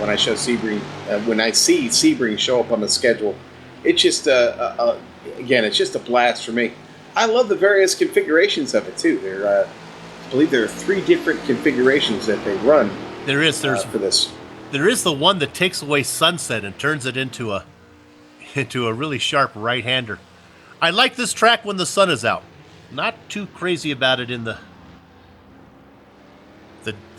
when I show Sebring. When I see Sebring show up on the schedule, it's just again, it's just a blast for me. I love the various configurations of it too. I believe there are 3 different configurations that they run. There's for this. There is the one that takes away Sunset and turns it into a really sharp right-hander. I like this track when the sun is out. Not too crazy about it in the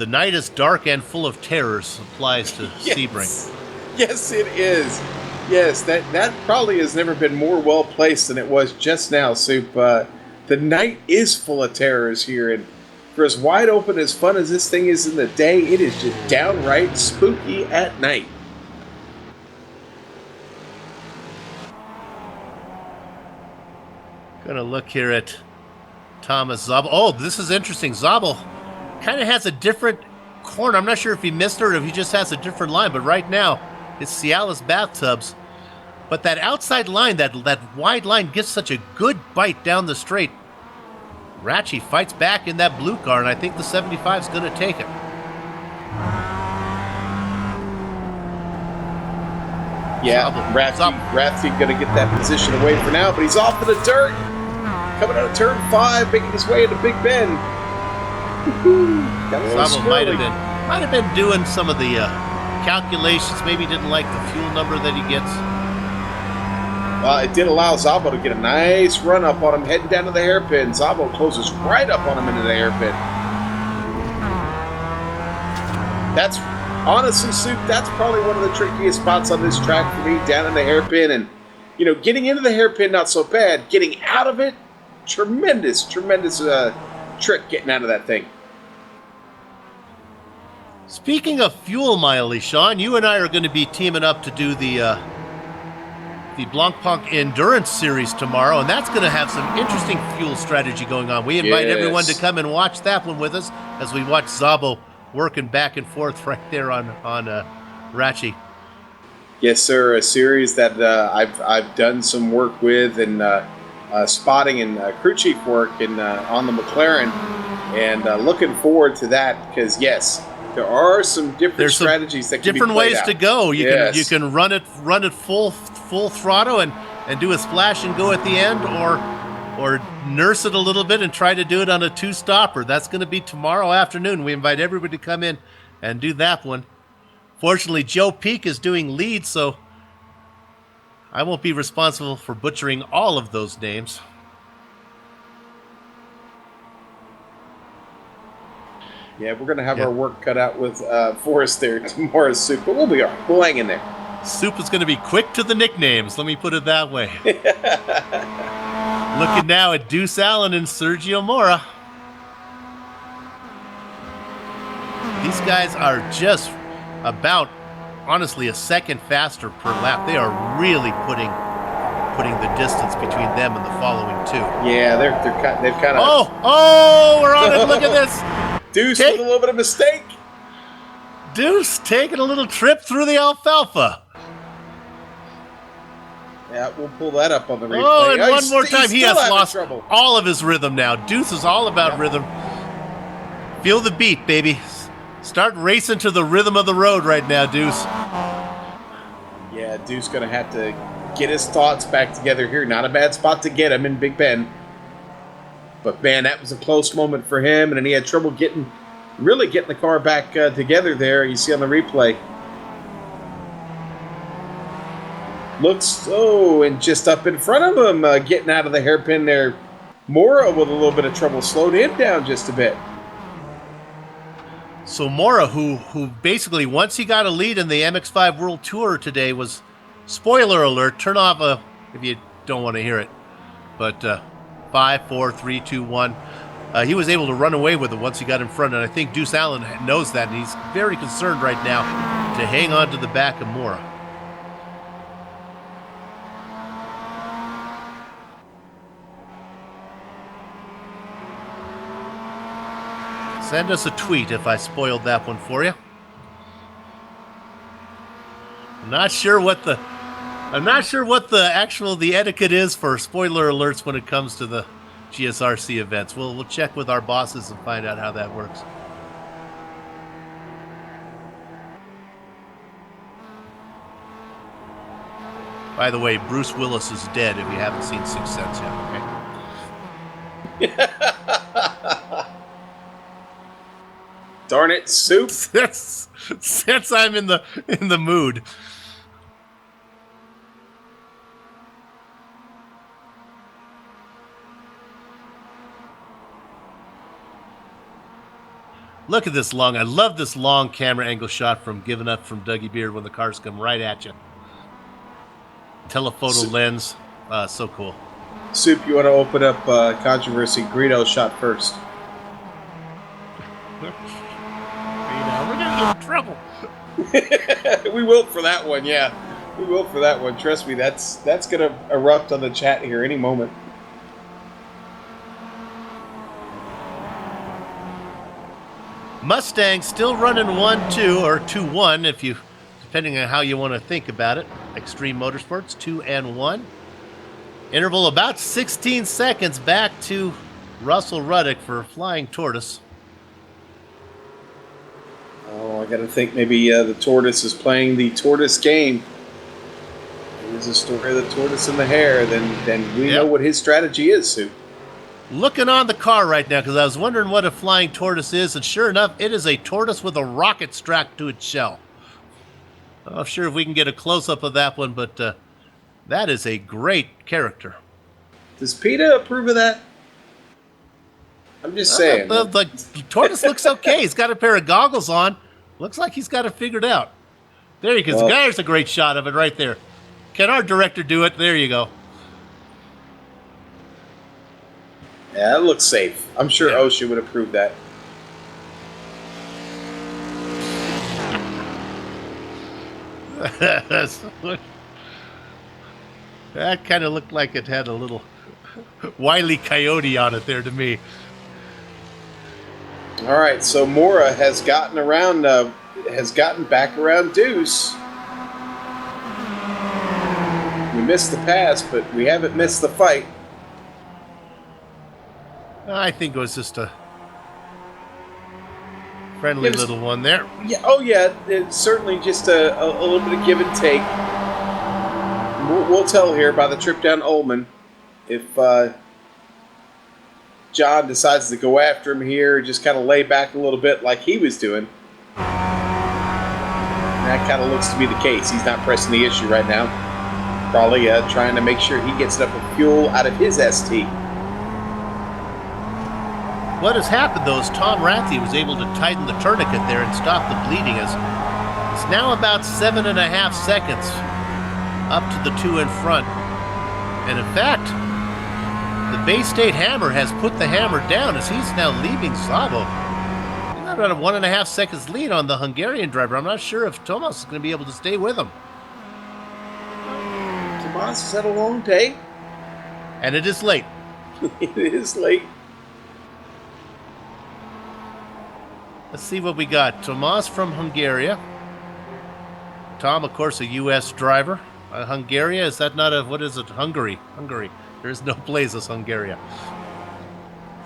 night is dark and full of terrors applies to Sebring. Yes, it is. Yes, that probably has never been more well placed than it was just now, Soup. The night is full of terrors here, and for as wide open as fun as this thing is in the day, it is just downright spooky at night. Gonna look here at Thomas Zabel. Oh, this is interesting. Zabel kind of has a different corner. I'm not sure if he missed her or if he just has a different line, but right now it's Cialis Bathtubs. But that outside line, that wide line, gets such a good bite down the straight. Ratchy fights back in that blue car, and I think the 75 is going to take it. Yeah, Ratsy going to get that position away for now, but he's off to the dirt. Coming out of turn 5, making his way into Big Ben. Zabel might have been doing some of the calculations. Maybe didn't like the fuel number that he gets. Well, it did allow Zabel to get a nice run up on him, heading down to the hairpin. Zabel closes right up on him into the hairpin. That's honestly, Soup, that's probably one of the trickiest spots on this track for me, down in the hairpin. And, you know, getting into the hairpin, not so bad. Getting out of it, tremendous trick getting out of that thing. Speaking of fuel mileage, Sean, you and I are going to be teaming up to do the Blancpain Endurance Series tomorrow, and that's going to have some interesting fuel strategy going on. We invite everyone to come and watch that one with us as we watch Zabel working back and forth right there on Ratchy. Yes, sir. A series that I've done some work with, and spotting and crew chief work on the McLaren, and looking forward to that because yes, there are some different strategies that can be different played ways out. to go. You Yes. can run it full throttle and do a splash and go at the end, or nurse it a little bit and try to do it on a 2-stopper. That's going to be tomorrow afternoon. We invite everybody to come in and do that one. Fortunately, Joe Peak is doing lead, so I won't be responsible for butchering all of those names. Yeah, we're going to have our work cut out with Forrest there tomorrow, Soup, but we'll be all right. We'll hang in there. Soup is going to be quick to the nicknames. Let me put it that way. Looking now at Deuce Allen and Sergio Mora. These guys are just about, honestly, a second faster per lap. They are really putting the distance between them and the following two. Yeah, they've kind of. Oh, we're on it. Look at this. Deuce with a little bit of mistake. Deuce taking a little trip through the alfalfa. Yeah, we'll pull that up on the replay. Oh, and one more time. He has lost trouble. all of his rhythm now. Deuce is all about rhythm. Feel the beat, baby. Start racing to the rhythm of the road right now, Deuce. Yeah, Deuce going to have to get his thoughts back together here. Not a bad spot to get him in Big Ben. But, man, that was a close moment for him, and then he had trouble getting the car back together there. You see on the replay. Looks, and just up in front of him, getting out of the hairpin there. Mora with a little bit of trouble slowed him down just a bit. So Mora, who basically, once he got a lead in the MX-5 World Tour today, was, spoiler alert, turn off if you don't want to hear it, but 5, 4, 3, 2, 1. He was able to run away with it once he got in front, and I think Deuce Allen knows that, and he's very concerned right now to hang on to the back of Mora. Send us a tweet if I spoiled that one for you. I'm not sure what the etiquette is for spoiler alerts when it comes to the GSRC events. We'll check with our bosses and find out how that works. By the way, Bruce Willis is dead if you haven't seen Sixth Sense yet, okay? Darn it, Soup. Since I'm in the mood. Look at this long. I love this long camera angle shot from Giving Up from Dougie Beard when the cars come right at you. telephoto lens. So cool. Soup, you want to open up controversy? Greedo shot first. We're gonna get in trouble. We will for that one, yeah. We will for that one. Trust me, that's going to erupt on the chat here any moment. Mustang still running 1-2 or 2-1 if you, depending on how you want to think about it. Extreme Motorsports 2-1. Interval about 16 seconds back to Russell Ruddock for Flying Tortoise. Oh, I got to think maybe the tortoise is playing the tortoise game. There's a story of the tortoise and the hare. Then we know what his strategy is, Soup. Looking on the car right now because I was wondering what a Flying Tortoise is, and sure enough, it is a tortoise with a rocket strapped to its shell. I'm not sure if we can get a close-up of that one, but that is a great character. Does PETA approve of that? I'm just saying. The tortoise looks okay. He's got a pair of goggles on. Looks like he's got it figured out. There you go. Well, There's a great shot of it right there. Can our director do it? There you go. Yeah, that looks safe. I'm sure OSHA would approve that. That kind of looked like it had a little Wile E. Coyote on it there to me. All right, so Mora has gotten back around Deuce. We missed the pass, but we haven't missed the fight. I think it was just a friendly little one there. Yeah. Oh, yeah. It's certainly just a little bit of give and take. We'll tell here by the trip down Ullman if John decides to go after him here, just kind of lay back a little bit like he was doing. And that kind of looks to be the case. He's not pressing the issue right now. Probably trying to make sure he gets enough fuel out of his ST. What has happened, though, is Tom Rathie was able to tighten the tourniquet there and stop the bleeding. It's now about 7.5 seconds up to the two in front. And in fact, the Bay State Hammer has put the hammer down as he's now leaving Sabo. He's got about a 1.5 seconds lead on the Hungarian driver. I'm not sure if Tomas is going to be able to stay with him. Tomas has had a long day. And it is late. It is late. Let's see what we got. Tomas from Hungary. Tom, of course, a U.S. driver. Hungary, is that not a, what is it? Hungary. There is no place as Hungary.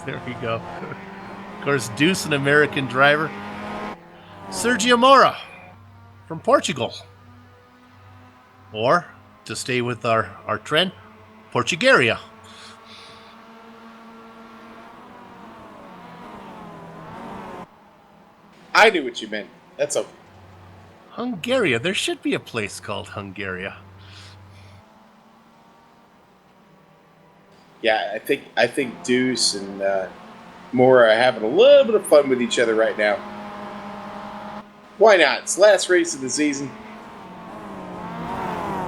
There we go. Of course, Deuce, an American driver. Sergio Mora from Portugal. Or, to stay with our trend, Portugaria. I knew what you meant. That's okay. Hungary. There should be a place called Hungary. Yeah, I think Deuce and Mora are having a little bit of fun with each other right now. Why not? It's the last race of the season.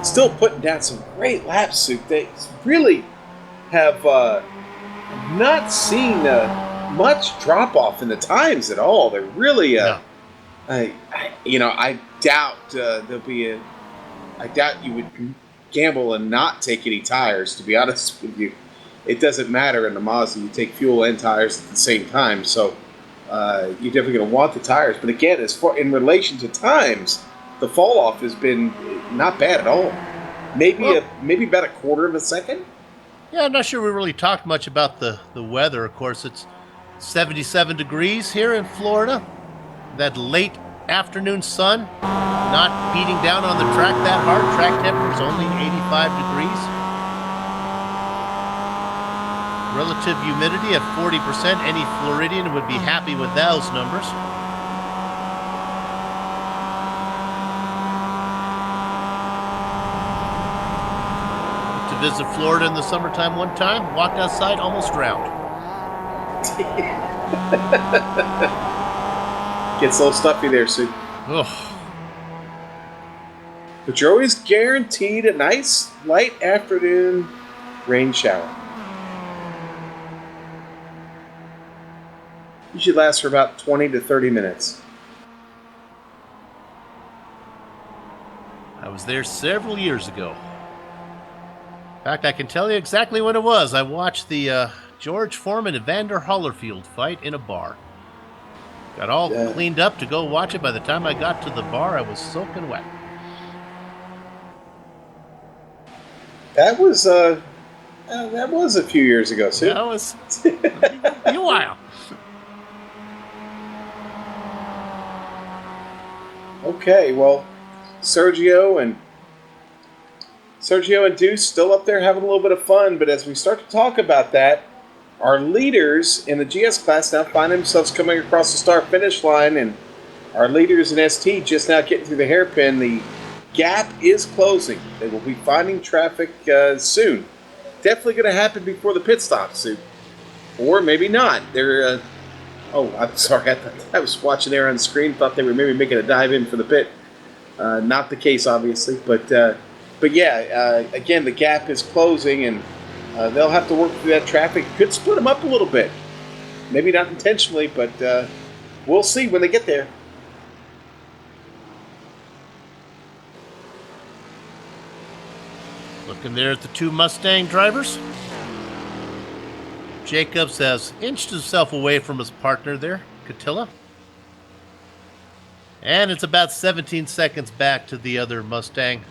Still putting down some great laps, Soup. They really have not seen much drop off in the times at all. They're really, No. I doubt there'll be I doubt you would gamble and not take any tires. To be honest with you, it doesn't matter in the Mazda. You take fuel and tires at the same time, so you're definitely going to want the tires. But again, as far in relation to times, the fall off has been not bad at all. Maybe about a quarter of a second. Yeah, I'm not sure we really talked much about the weather. Of course, it's 77 degrees here in Florida. That late afternoon sun not beating down on the track that hard. Track temperature is only 85 degrees. Relative humidity at 40%. Any Floridian would be happy with those numbers. To visit Florida in the summertime one time, walked outside, almost drowned. Gets a little stuffy there, Sue. Oh. But you're always guaranteed a nice light afternoon rain shower. Usually lasts for about 20 to 30 minutes. I was there several years ago. In fact, I can tell you exactly when it was. I watched the George Foreman and Vander Hollerfield fight in a bar. Got all cleaned up to go watch it. By the time I got to the bar, I was soaking wet. That was a few years ago, Sue. That was a while. Okay, well, Sergio and Deuce still up there having a little bit of fun, but as we start to talk about that, our leaders in the GS class now find themselves coming across the start-finish line, and our leaders in ST just now getting through the hairpin. The gap is closing. They will be finding traffic soon. Definitely going to happen before the pit stop, Sue. Or maybe not. They're... oh, I'm sorry. I was watching there on the screen. Thought they were maybe making a dive in for the pit. Not the case, obviously. But yeah, again, the gap is closing, and they'll have to work through that traffic. Could split them up a little bit. Maybe not intentionally, but we'll see when they get there. Looking there at the two Mustang drivers. Jacobs has inched himself away from his partner there, Catilla. And it's about 17 seconds back to the other Mustang.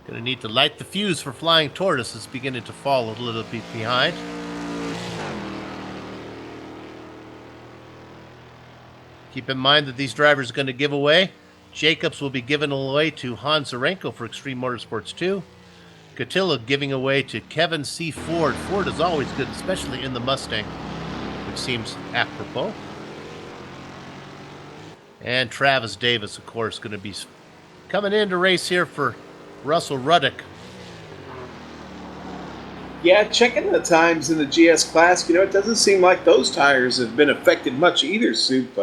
Gonna need to light the fuse for Flying Tortoise. It's beginning to fall a little bit behind. Keep in mind that these drivers are going to give away. Jacobs will be given away to Hans Zarenko for Extreme Motorsports 2. Catilla giving away to Kevin C. Ford. Ford is always good, especially in the Mustang, which seems apropos. And Travis Davis, of course, going to be coming in to race here for Russell Ruddock. Yeah, checking the times in the GS class, it doesn't seem like those tires have been affected much either, Soup.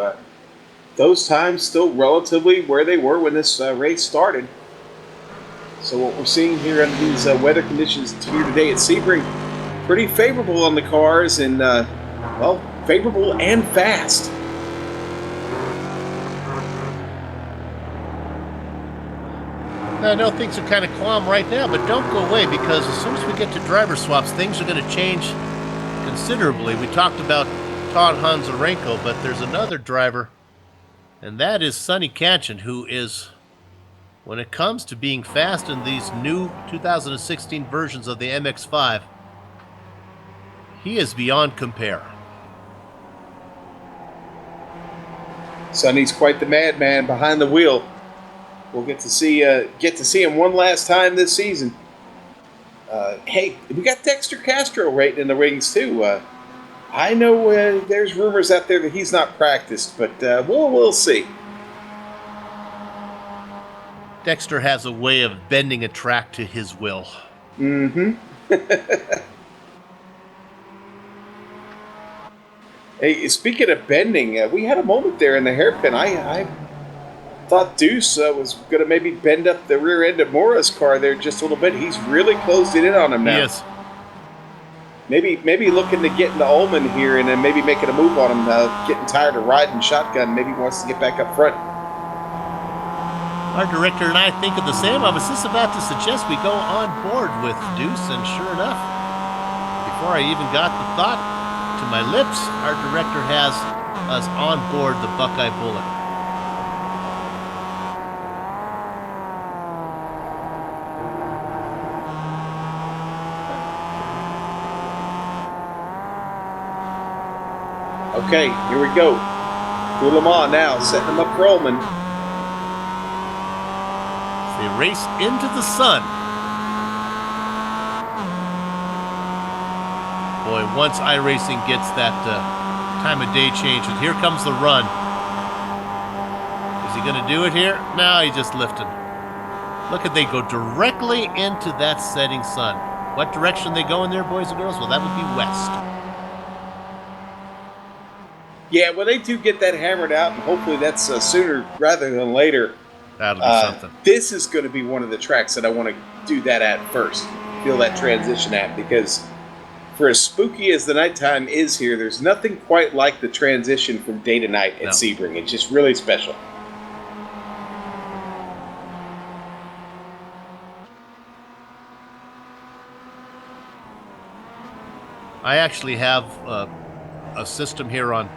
Those times still relatively where they were when this race started. So what we're seeing here under these weather conditions here today at Sebring, pretty favorable on the cars, and, well, favorable and fast. I know things are kind of calm right now, but don't go away, because as soon as we get to driver swaps, things are going to change considerably. We talked about Todd Hanzarenko, but there's another driver, and that is Sonny Kanchan, who is, when it comes to being fast in these new 2016 versions of the MX-5, he is beyond compare. Sonny's quite the madman behind the wheel. We'll get to see him one last time this season. Hey, we got Dexter Castro right in the rings too. I know there's rumors out there that he's not practiced, but we'll see. Dexter has a way of bending a track to his will. Mm-hmm. Hey, speaking of bending, we had a moment there in the hairpin. I thought Deuce was going to maybe bend up the rear end of Mora's car there just a little bit. He's really closed it in on him now. Yes. Maybe looking to get into Ullman here and then maybe making a move on him, getting tired of riding shotgun. Maybe wants to get back up front. Our director and I think of the same. I was just about to suggest we go on board with Deuce, and sure enough, before I even got the thought to my lips, our director has us on board the Buckeye Bullet. Okay, here we go. Through Le Mans now, setting them up for Ullman. They race into the sun. Boy, once iRacing gets that time of day change, and here comes the run. Is he going to do it here? No, he's just lifting. Look at, they go directly into that setting sun. What direction they go in there, boys and girls? Well, that would be west. Yeah, well, they do get that hammered out, and hopefully that's sooner rather than later. That'll be something. This is going to be one of the tracks that I want to do that at first. Feel that transition at, because for as spooky as the nighttime is here, there's nothing quite like the transition from day to night at Sebring. It's just really special. I actually have a system here on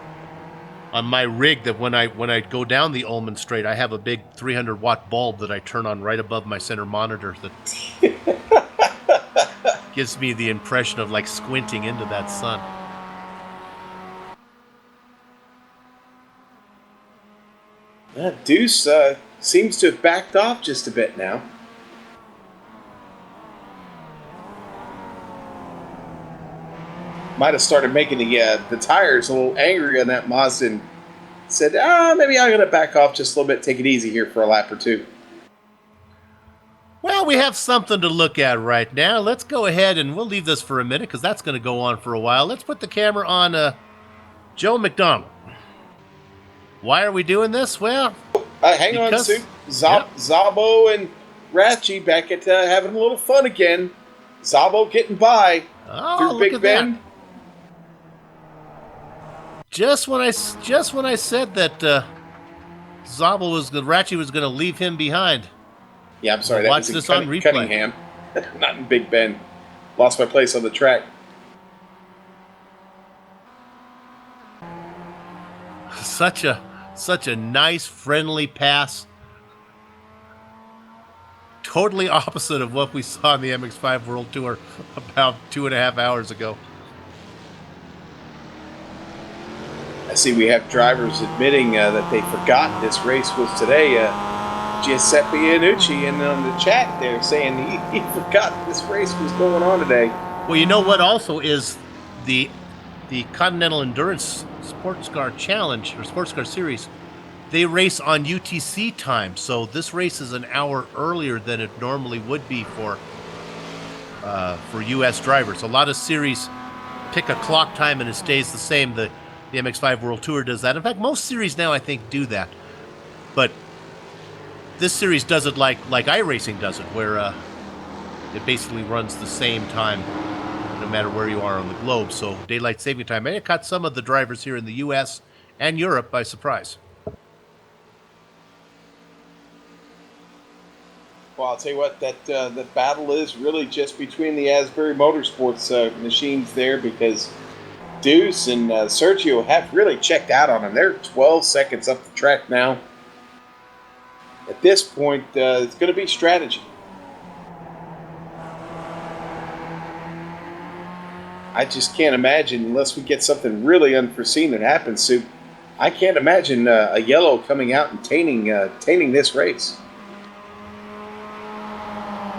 my rig that when I go down the Ullman Strait, I have a big 300-watt bulb that I turn on right above my center monitor that gives me the impression of like squinting into that sun. Deuce seems to have backed off just a bit now. Might have started making the tires a little angry on that Mazda and said, maybe I'm going to back off just a little bit, take it easy here for a lap or two. Well, we have something to look at right now. Let's go ahead and we'll leave this for a minute because that's going to go on for a while. Let's put the camera on Joe McDonald. Why are we doing this? Well, hang on, Sue. Zabo and Ratchi back at having a little fun again. Zabo getting by through Big Bend. Just when I said that Ratchi was going to leave him behind. Yeah, I'm sorry. Watch this on replay. Cunningham, not in Big Bend. Lost my place on the track. Such a nice, friendly pass. Totally opposite of what we saw in the MX-5 World Tour about 2.5 hours ago. I see we have drivers admitting that they forgot this race was today. Giuseppe Iannucci, and on the chat they're saying he forgot this race was going on today. Well, you know what also is the Continental Endurance Sports Car Challenge, or Sports Car Series, they race on UTC time, so this race is an hour earlier than it normally would be for U.S. drivers. A lot of series pick a clock time and it stays the same. The MX-5 World Tour does that. In fact, most series now, I think, do that. But this series does it like iRacing does it, where it basically runs the same time no matter where you are on the globe. So daylight saving time may have caught some of the drivers here in the U.S. and Europe by surprise. Well, I'll tell you what, that battle is really just between the Asbury Motorsports machines there, because Deuce and Sergio have really checked out on him. They're 12 seconds up the track now. At this point, it's going to be strategy. I just can't imagine, unless we get something really unforeseen that happens, Sue, I can't imagine a yellow coming out and tainting this race.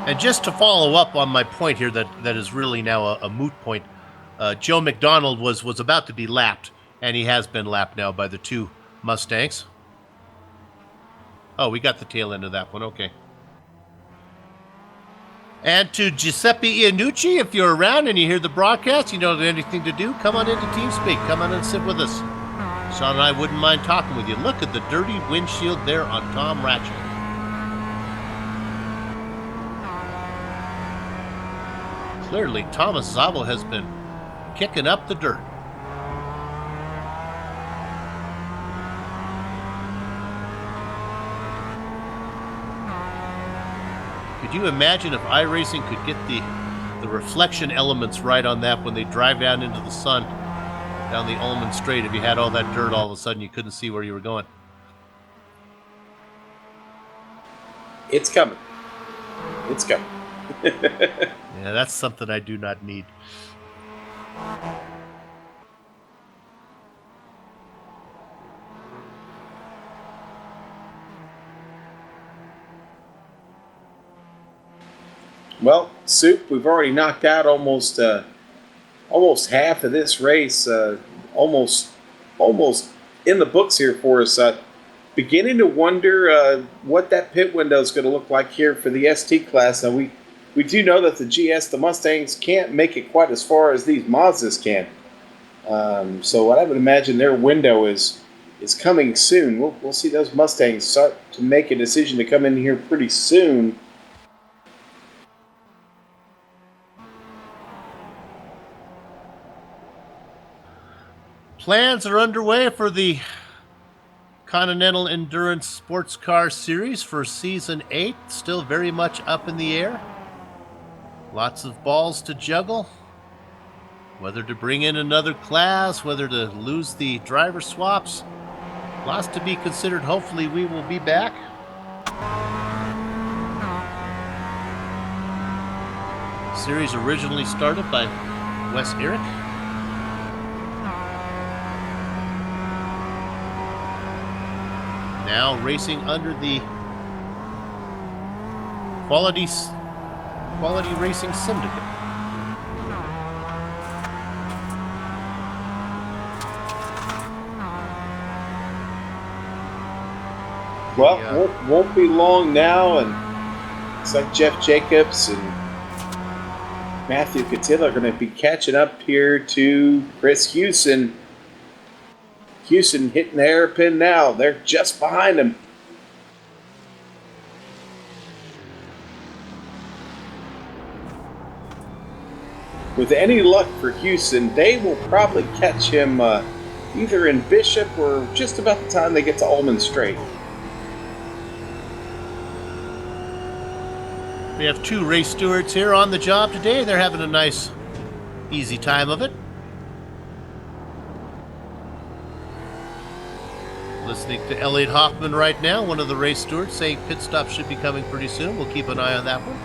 And just to follow up on my point here that is really now a moot point, Joe McDonald was about to be lapped, and he has been lapped now by the two Mustangs. Oh, we got the tail end of that one. Okay. And to Giuseppe Iannucci, if you're around and you hear the broadcast, you don't have anything to do, come on into TeamSpeak. Come on and sit with us. Sean and I wouldn't mind talking with you. Look at the dirty windshield there on Tom Ratchet. Clearly, Thomas Zabo has been kicking up the dirt. Could you imagine if iRacing could get the reflection elements right on that when they drive down into the sun down the Ullman Strait? If you had all that dirt, all of a sudden you couldn't see where you were going. It's coming. It's coming. Yeah, that's something I do not need. Well, Soup, we've already knocked out almost half of this race. Almost in the books here for us. Beginning to wonder what that pit window is going to look like here for the ST class. Now, we do know that the GS, the Mustangs, can't make it quite as far as these Mazdas can. So what I would imagine their window is is coming soon. We'll see those Mustangs start to make a decision to come in here pretty soon. Plans are underway for the Continental Endurance Sports Car Series for Season 8. Still very much up in the air. Lots of balls to juggle. Whether to bring in another class, whether to lose the driver swaps. Lots to be considered. Hopefully we will be back. Series originally started by Wes Eric. Now racing under the Quality Racing Syndicate. Well, won't be long now, and it's like Jeff Jacobs and Matthew Catilla are going to be catching up here to Chris Hewson. Hewson hitting the hairpin now. They're just behind him. With any luck for Hewson, they will probably catch him either in Bishop or just about the time they get to Ullman Straight. We have 2 race stewards here on the job today. They're having a nice, easy time of it. Listening to Elliot Hoffman right now, one of the race stewards, saying pit stop should be coming pretty soon. We'll keep an eye on that one.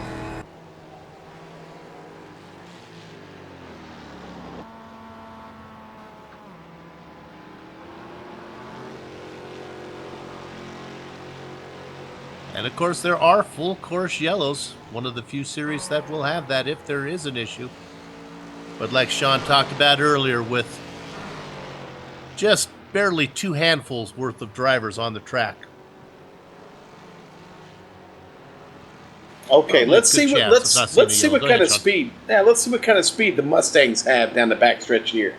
And of course there are full course yellows, one of the few series that will have that if there is an issue. But like Sean talked about earlier, with just barely 2 handfuls worth of drivers on the track. Okay, let's see what kind of speed. let's see what kind of speed the Mustangs have down the backstretch here.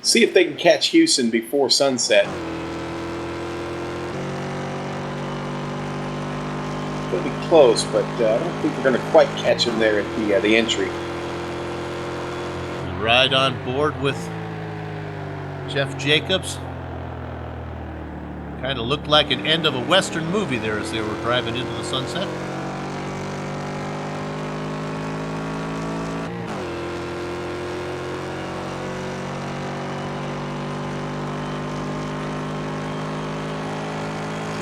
See if they can catch Hewson before sunset. It'll be close, but I don't think we're going to quite catch him there at the entry. Ride on board with Jeff Jacobs. Kind of looked like an end of a Western movie there as they were driving into the sunset.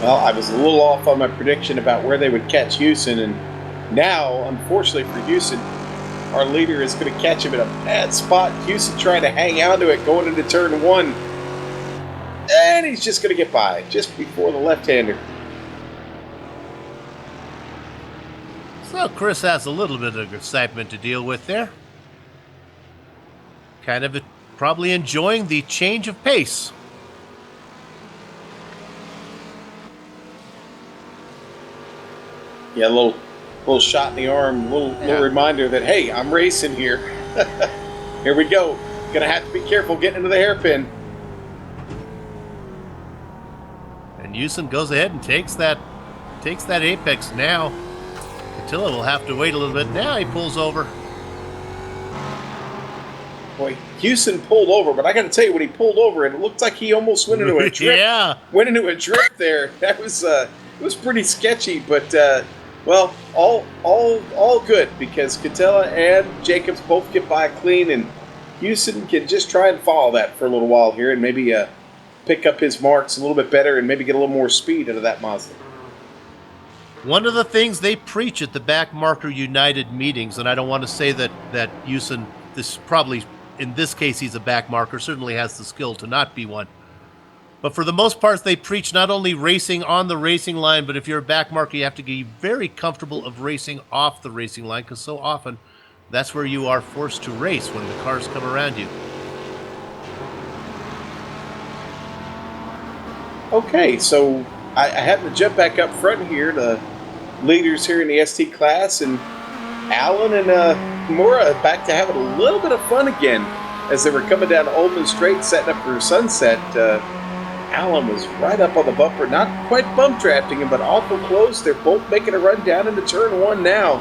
Well, I was a little off on my prediction about where they would catch Hewson, and now, unfortunately for Hewson, our leader is going to catch him in a bad spot. Hewson trying to hang on to it going into turn 1. And he's just going to get by just before the left-hander. So Chris has a little bit of excitement to deal with there. Kind of probably enjoying the change of pace. Yeah, a little shot in the arm, little reminder that, hey, I'm racing here. Here we go. Gonna have to be careful getting into the hairpin. And Hewson goes ahead and takes that apex now. Catilla will have to wait a little bit. Now he pulls over. Boy, Hewson pulled over, but I got to tell you, when he pulled over, it looked like he almost went into a drift. Yeah, went into a drift there. That was it was pretty sketchy, but well, all good because Catilla and Jacobs both get by clean, and Hewson can just try and follow that for a little while here, and maybe pick up his marks a little bit better, and maybe get a little more speed out of that Mazda. One of the things they preach at the Backmarker United meetings, and I don't want to say that Hewson, this probably in this case he's a backmarker, certainly has the skill to not be one. But for the most part, they preach not only racing on the racing line, but if you're a backmarker, you have to be very comfortable of racing off the racing line, because so often that's where you are forced to race when the cars come around you. Okay, so I happen to jump back up front here to leaders here in the ST class, and Allen and Mora back to having a little bit of fun again as they were coming down Ullman Straight, setting up for sunset. Allen was right up on the bumper, not quite bump drafting him, but awful close. They're both making a run down into turn 1 now.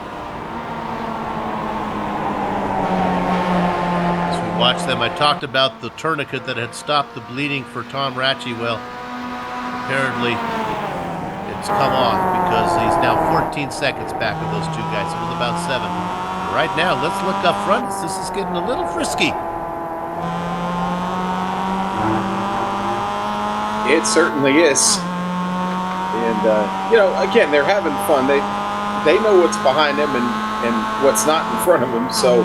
As we watch them, I talked about the tourniquet that had stopped the bleeding for Tom Ratchey. Well, apparently it's come off because he's now 14 seconds back of those two guys. It was about 7. Right now, let's look up front. This is getting a little frisky. It certainly is. And, again, they're having fun. They know what's behind them and what's not in front of them. So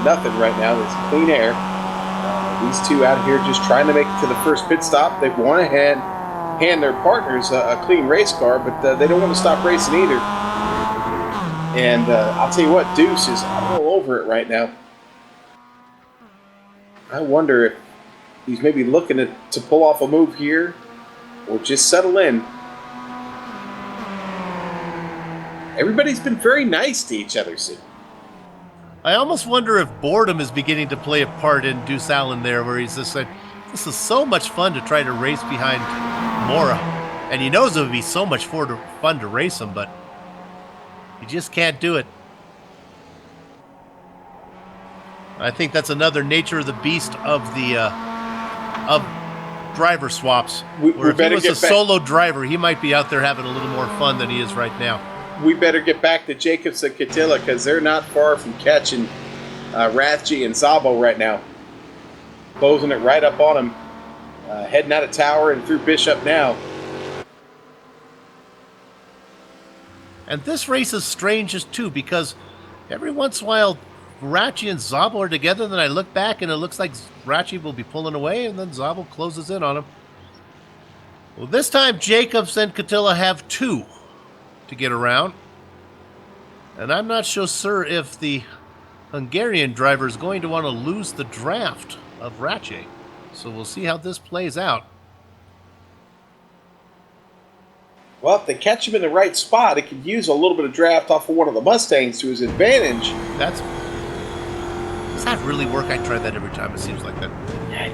nothing right now. There's clean air. These two out here just trying to make it to the first pit stop. They want to hand their partners a clean race car, but they don't want to stop racing either. And I'll tell you what, Deuce is all over it right now. I wonder if he's maybe looking to pull off a move here or just settle in. Everybody's been very nice to each other, Sid. I almost wonder if boredom is beginning to play a part in Deuce Allen there, where he's just like, this is so much fun to try to race behind Mora. And he knows it would be so much fun to race him, but he just can't do it. I think that's another nature of the beast of the of driver swaps. Where if he was a solo driver, he might be out there having a little more fun than he is right now. We better get back to Jacobs and Catilla because they're not far from catching Rathje and Szabo right now. Closing it right up on him. Heading out of Tower and through Bishop now. And this race is strange too, because every once in a while Rathje and Szabo are together, then I look back and it looks like Rathje will be pulling away and then Szabo closes in on him. Well, this time Jacobs and Catilla have 2 to get around. And I'm not so sure if the Hungarian driver is going to want to lose the draft of Rathje. So we'll see how this plays out. Well, if they catch him in the right spot, it could use a little bit of draft off of one of the Mustangs to his advantage. Does that really work? I try that every time. It seems like that.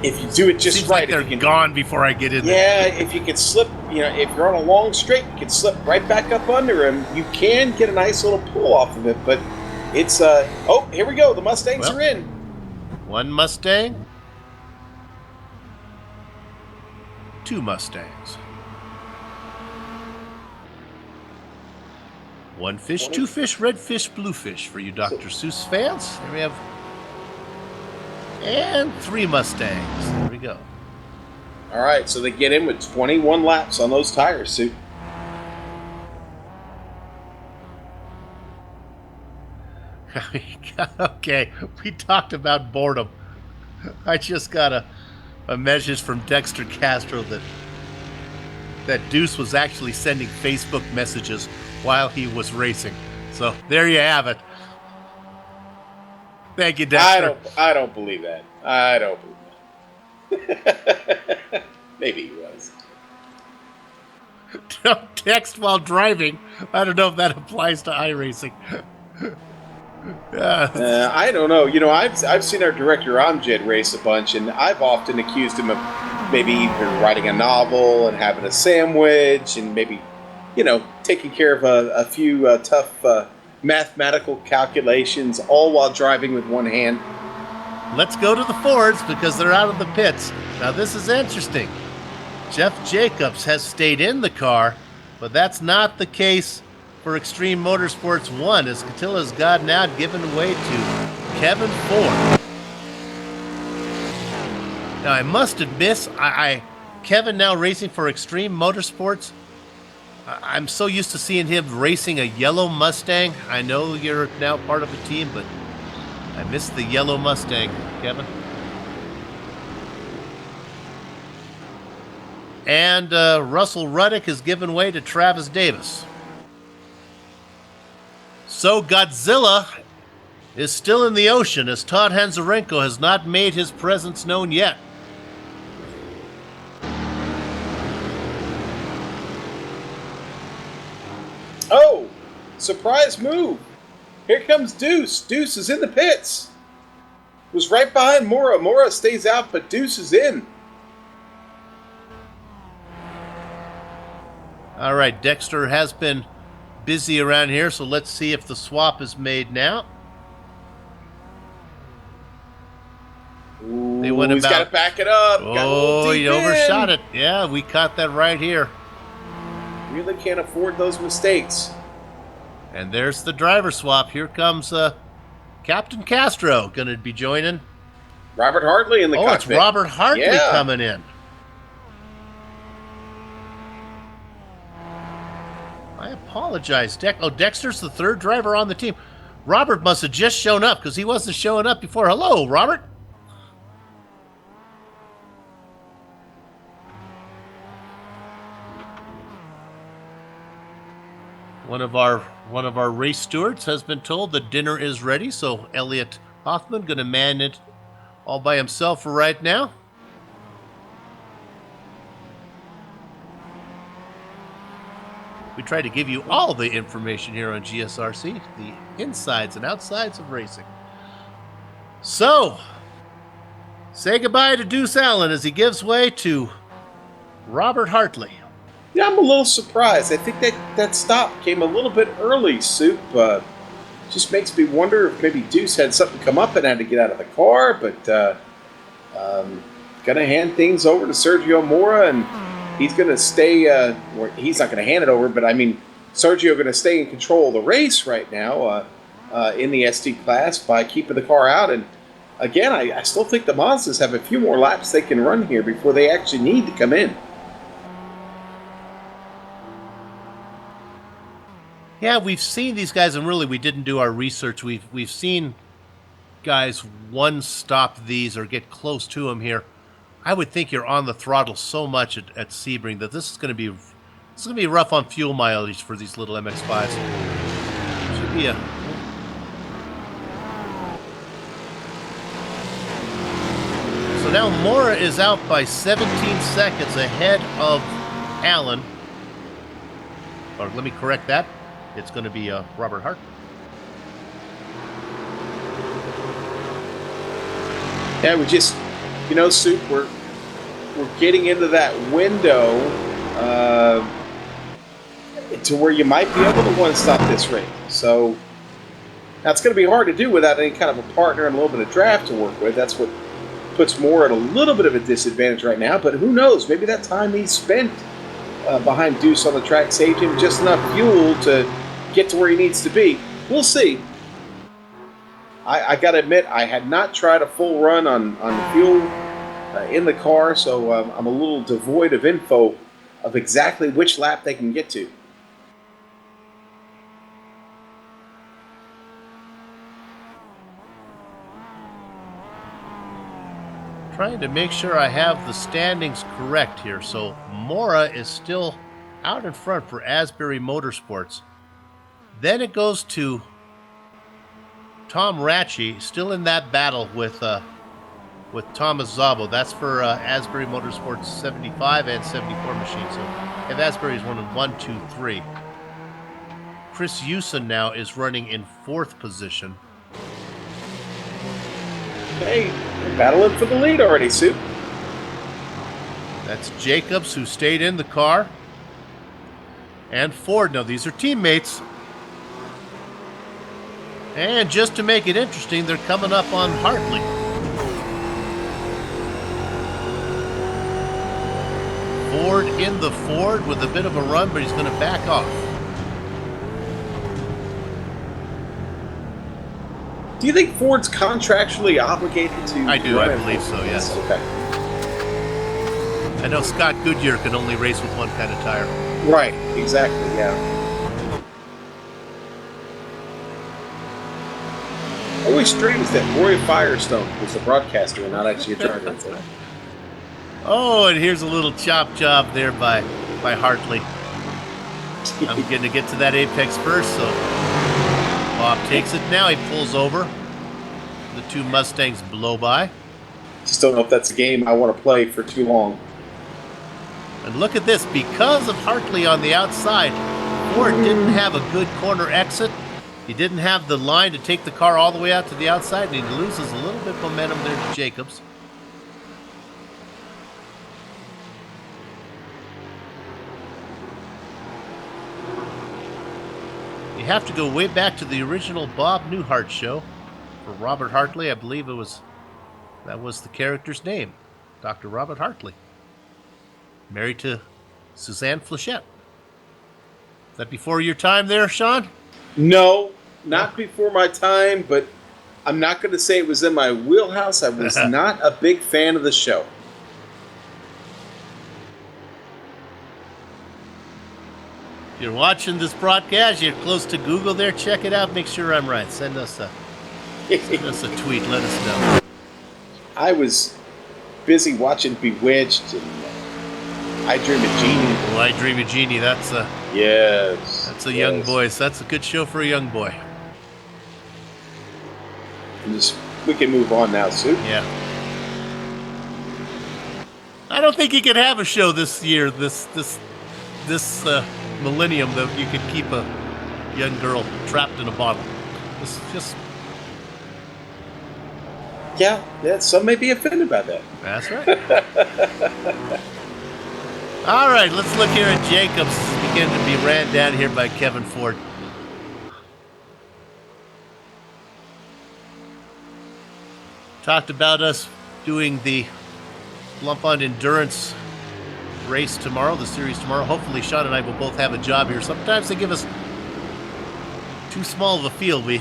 If you do it just seems right, like they're gone before I get in there. Yeah, if you could slip, if you're on a long straight, you can slip right back up under him. You can get a nice little pull off of it, but it's oh, here we go. The Mustangs are in. 1 Mustang, 2 Mustangs. 1 fish, 2 fish, red fish, blue fish for you Dr. Seuss fans. Here we have. And 3 Mustangs. There we go. All right, so they get in with 21 laps on those tires, Sue. Okay, we talked about boredom. I just got a message from Dexter Castro that Deuce was actually sending Facebook messages while he was racing. So there you have it. Thank you, Dexter. I don't believe that. I don't believe that. Maybe he was. Don't text while driving. I don't know if that applies to iRacing. I don't know. I've seen our director Amjad race a bunch, and I've often accused him of maybe even writing a novel and having a sandwich and maybe, taking care of a few tough mathematical calculations, all while driving with one hand. Let's go to the Fords because they're out of the pits. Now this is interesting. Jeff Jacobs has stayed in the car, but that's not the case for Extreme Motorsports 1 as Catilla's gotten out, given way to Kevin Ford. Now I must admit, Kevin now racing for Extreme Motorsports, I'm so used to seeing him racing a yellow Mustang. I know you're now part of a team, but I miss the yellow Mustang, Kevin. And Russell Ruddick has given way to Travis Davis. So Godzilla is still in the ocean as Todd Hanzarenko has not made his presence known yet. Oh, surprise move. Here comes Deuce. Deuce is in the pits. Was right behind Mora. Mora stays out, but Deuce is in. All right, Dexter has been busy around here, so let's see if the swap is made now. Ooh, They went he's got about- to back it up. Got a little Oh, deep he overshot in. it. Yeah, we caught that right here. Really can't afford those mistakes. And there's the driver swap. Here comes Captain Castro going to be joining. Robert Hartley in the cockpit. It's Robert Hartley Yeah. coming in. I apologize, Dexter's the third driver on the team. Robert must have just shown up because he wasn't showing up before. Hello, Robert. One of our race stewards has been told that dinner is ready, so Elliot Hoffman going to man it all by himself for right now. We try to give you all the information here on GSRC, the insides and outsides of racing. So, say goodbye to Deuce Allen as he gives way to Robert Hartley. Yeah, I'm a little surprised. I think that stop came a little bit early, Soup. Just makes me wonder if maybe Deuce had something come up and had to get out of the car, but going to hand things over to Sergio Mora, and he's going to stay, or he's not going to hand it over, but I mean, Sergio going to stay in control of the race right now in the SD class by keeping the car out. And again, I still think the Mazdas have a few more laps they can run here before they actually need to come in. Yeah, we've seen these guys, and really we didn't do our research. We've seen guys one stop these or get close to them here. I would think you're on the throttle so much at Sebring that this is going to be rough on fuel mileage for these little MX-5s. Should be a So now Mora is out by 17 seconds ahead of Allen. Or let me correct that. It's going to be Robert Hart. Yeah, we just, Soup, we're getting into that window to where you might be able to one-stop this race. So that's going to be hard to do without any kind of a partner and a little bit of draft to work with. That's what puts Moore at a little bit of a disadvantage right now. But who knows? Maybe that time he spent behind Deuce on the track saved him just enough fuel to get to where he needs to be. We'll see. I got to admit, I had not tried a full run on fuel in the car, so I'm a little devoid of info of exactly which lap they can get to. Trying to make sure I have the standings correct here. So Mora is still out in front for Asbury Motorsports. Then it goes to Tom Ratchey, still in that battle with Thomas Zabo. That's for Asbury Motorsports 75 and 74 machines. So if Asbury's running 1, 2, 3. Chris Hewson now is running in 4th position. Hey, they're battling for the lead already, Soup. That's Jacobs, who stayed in the car. And Ford. Now, these are teammates. And just to make it interesting, they're coming up on Hartley. Ford in the Ford with a bit of a run, but he's going to back off. Do you think Ford's contractually obligated to? I do, run I it? believe so, yes. Okay. I know Scott Goodyear can only race with one kind of tire. Right, exactly, yeah. Always strange that Roy Firestone was the broadcaster and not actually a driver. Oh, and here's a little chop job there by Hartley. I'm going to get to that apex first, so Bob takes it now. He pulls over. The two Mustangs blow by. Just don't know if that's a game I want to play for too long. And look at this. Because of Hartley on the outside, Ford didn't have a good corner exit. He didn't have the line to take the car all the way out to the outside, and he loses a little bit of momentum there to Jacobs. You have to go way back to the original Bob Newhart show for Robert Hartley. I believe that was the character's name, Dr. Robert Hartley. Married to Suzanne Flechette. Is that before your time there, Sean? No, not before my time, but I'm not going to say it was in my wheelhouse. I was not a big fan of the show. If you're watching this broadcast, you're close to Google there, check it out, make sure I'm right. Send us a tweet, let us know. I was busy watching Bewitched and I Dream of Jeannie. Oh, I Dream of Jeannie, that's a young boy. So that's a good show for a young boy. We can move on now, Sue. Yeah. I don't think you could have a show this year, this millennium, that you could keep a young girl trapped in a bottle. This is just... Yeah, some may be offended by that. That's right. All right, let's look here at Jacobs. Beginning to be ran down here by Kevin Ford. Talked about us doing the Lump on Endurance race tomorrow, the series tomorrow. Hopefully Sean and I will both have a job here. Sometimes they give us too small of a field. We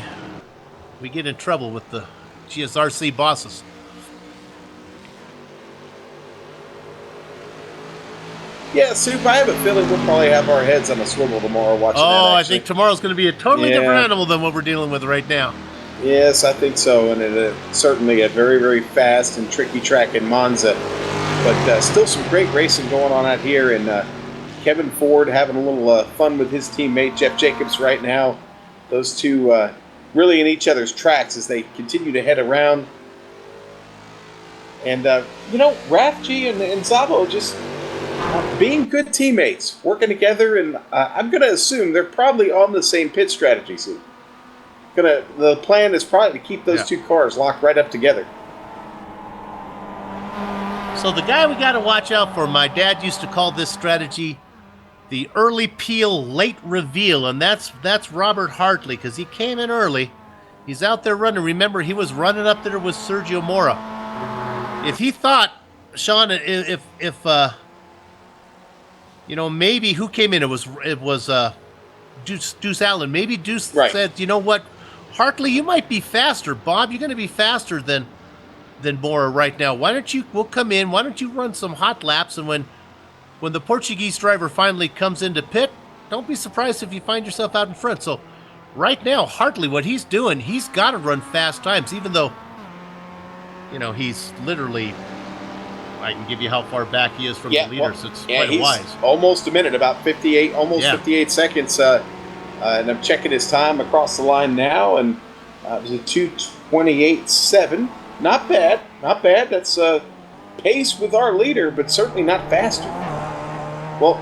get in trouble with the CSRC bosses. Yeah, Soup, I have a feeling we'll probably have our heads on a swivel tomorrow watching that. Oh, I think tomorrow's going to be a totally different animal than what we're dealing with right now. Yes, I think so, and it certainly a very, very fast and tricky track in Monza. But still some great racing going on out here, and Kevin Ford having a little fun with his teammate Jeff Jacobs right now. Those two really in each other's tracks as they continue to head around. And, Rafji and Zabo just being good teammates, working together, and I'm going to assume they're probably on the same pit strategy, Sue. The plan is probably to keep those two cars locked right up together. So the guy we got to watch out for, my dad used to call this strategy the early peel, late reveal, and that's Robert Hartley, because he came in early. He's out there running. Remember, he was running up there with Sergio Mora. If he thought, Sean, if maybe who came in? It was Deuce Allen. Maybe Deuce said, you know what, Hartley, you might be faster. Bob, you're going to be faster than Mora right now. We'll come in. Why don't you run some hot laps? And when the Portuguese driver finally comes into pit, don't be surprised if you find yourself out in front. So right now, Hartley, what he's doing, he's got to run fast times, even though, he's literally, I can give you how far back he is from the leader, so it's quite a wise. Almost a minute, about 58 seconds. And I'm checking his time across the line now, and it was a 2:28.7. Not bad. That's pace with our leader, but certainly not faster. Well,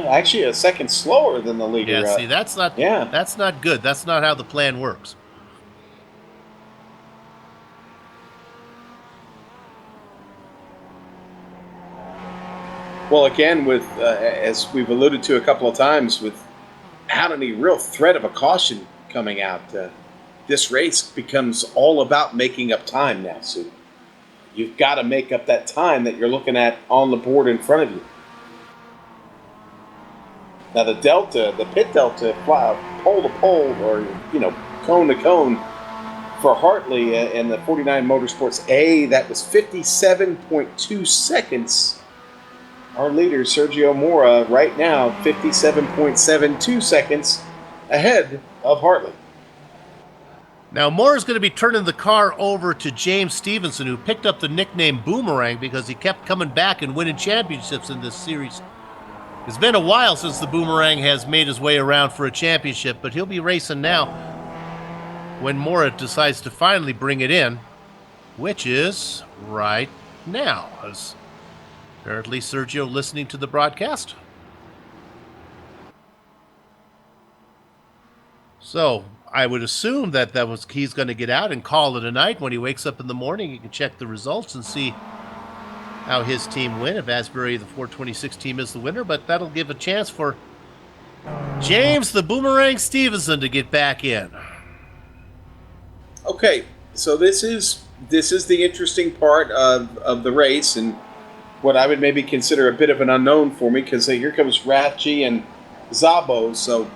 actually a second slower than the leader. Yeah, see, that's not good. That's not how the plan works. Well, again, with as we've alluded to a couple of times, with without any real threat of a caution coming out, this race becomes all about making up time now, Sue. You've got to make up that time that you're looking at on the board in front of you. Now the pit delta, pole to pole, or cone to cone, for Hartley in the 49 Motorsports A, that was 57.2 seconds. Our leader, Sergio Mora, right now, 57.72 seconds ahead of Hartley. Now, Mora's going to be turning the car over to James Stevenson, who picked up the nickname Boomerang because he kept coming back and winning championships in this series. It's been a while since the Boomerang has made his way around for a championship, but he'll be racing now when Mora decides to finally bring it in, which is right now. Apparently, Sergio listening to the broadcast. So I would assume that he's going to get out and call it a night. When he wakes up in the morning, he can check the results and see how his team win. If Asbury, the 426 team, is the winner, but that'll give a chance for James the Boomerang Stevenson to get back in. Okay, so this is the interesting part of the race, and what I would maybe consider a bit of an unknown for me, because here comes Ratchi and Zabo. So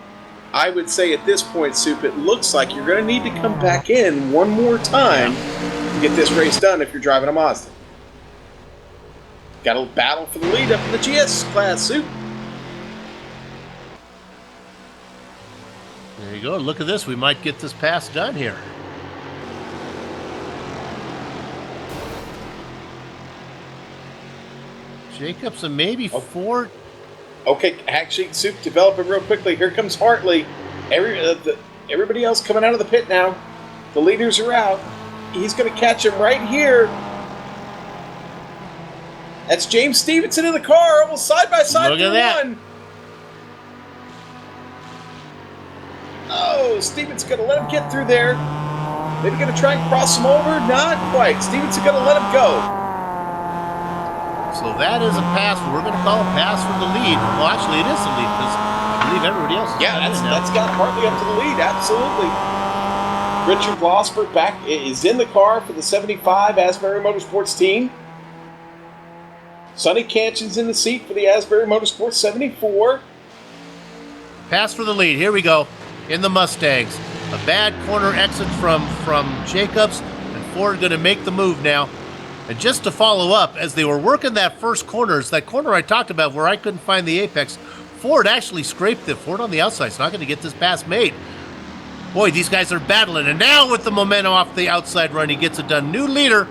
I would say at this point, Soup, it looks like you're going to need to come back in one more time to get this race done if you're driving a Mazda. Got a battle for the lead up in the GS class, Soup. There you go. Look at this. We might get this pass done here. Jacobs and maybe Ford. Okay, actually, Soup developing real quickly. Here comes Hartley. Everybody else coming out of the pit now. The leaders are out. He's going to catch him right here. That's James Stevenson in the car, almost side by side. Look at that. One. Oh, Stevenson's going to let him get through there. Maybe going to try and cross him over. Not quite. Stevenson's going to let him go. So that is a pass. We're going to call a pass for the lead. Well, actually, it is the lead because I believe everybody else is that's got Hartley up to the lead. Absolutely. Richard Losper is in the car for the 75 Asbury Motorsports team. Sonny Canchin's in the seat for the Asbury Motorsports 74. Pass for the lead. Here we go. In the Mustangs. A bad corner exit from Jacobs, and Ford going to make the move now. And just to follow up, as they were working that first corner, that corner I talked about where I couldn't find the apex, Ford actually scraped it. Ford on the outside is not going to get this pass made. Boy, these guys are battling. And now with the momentum off the outside run, he gets it done. New leader,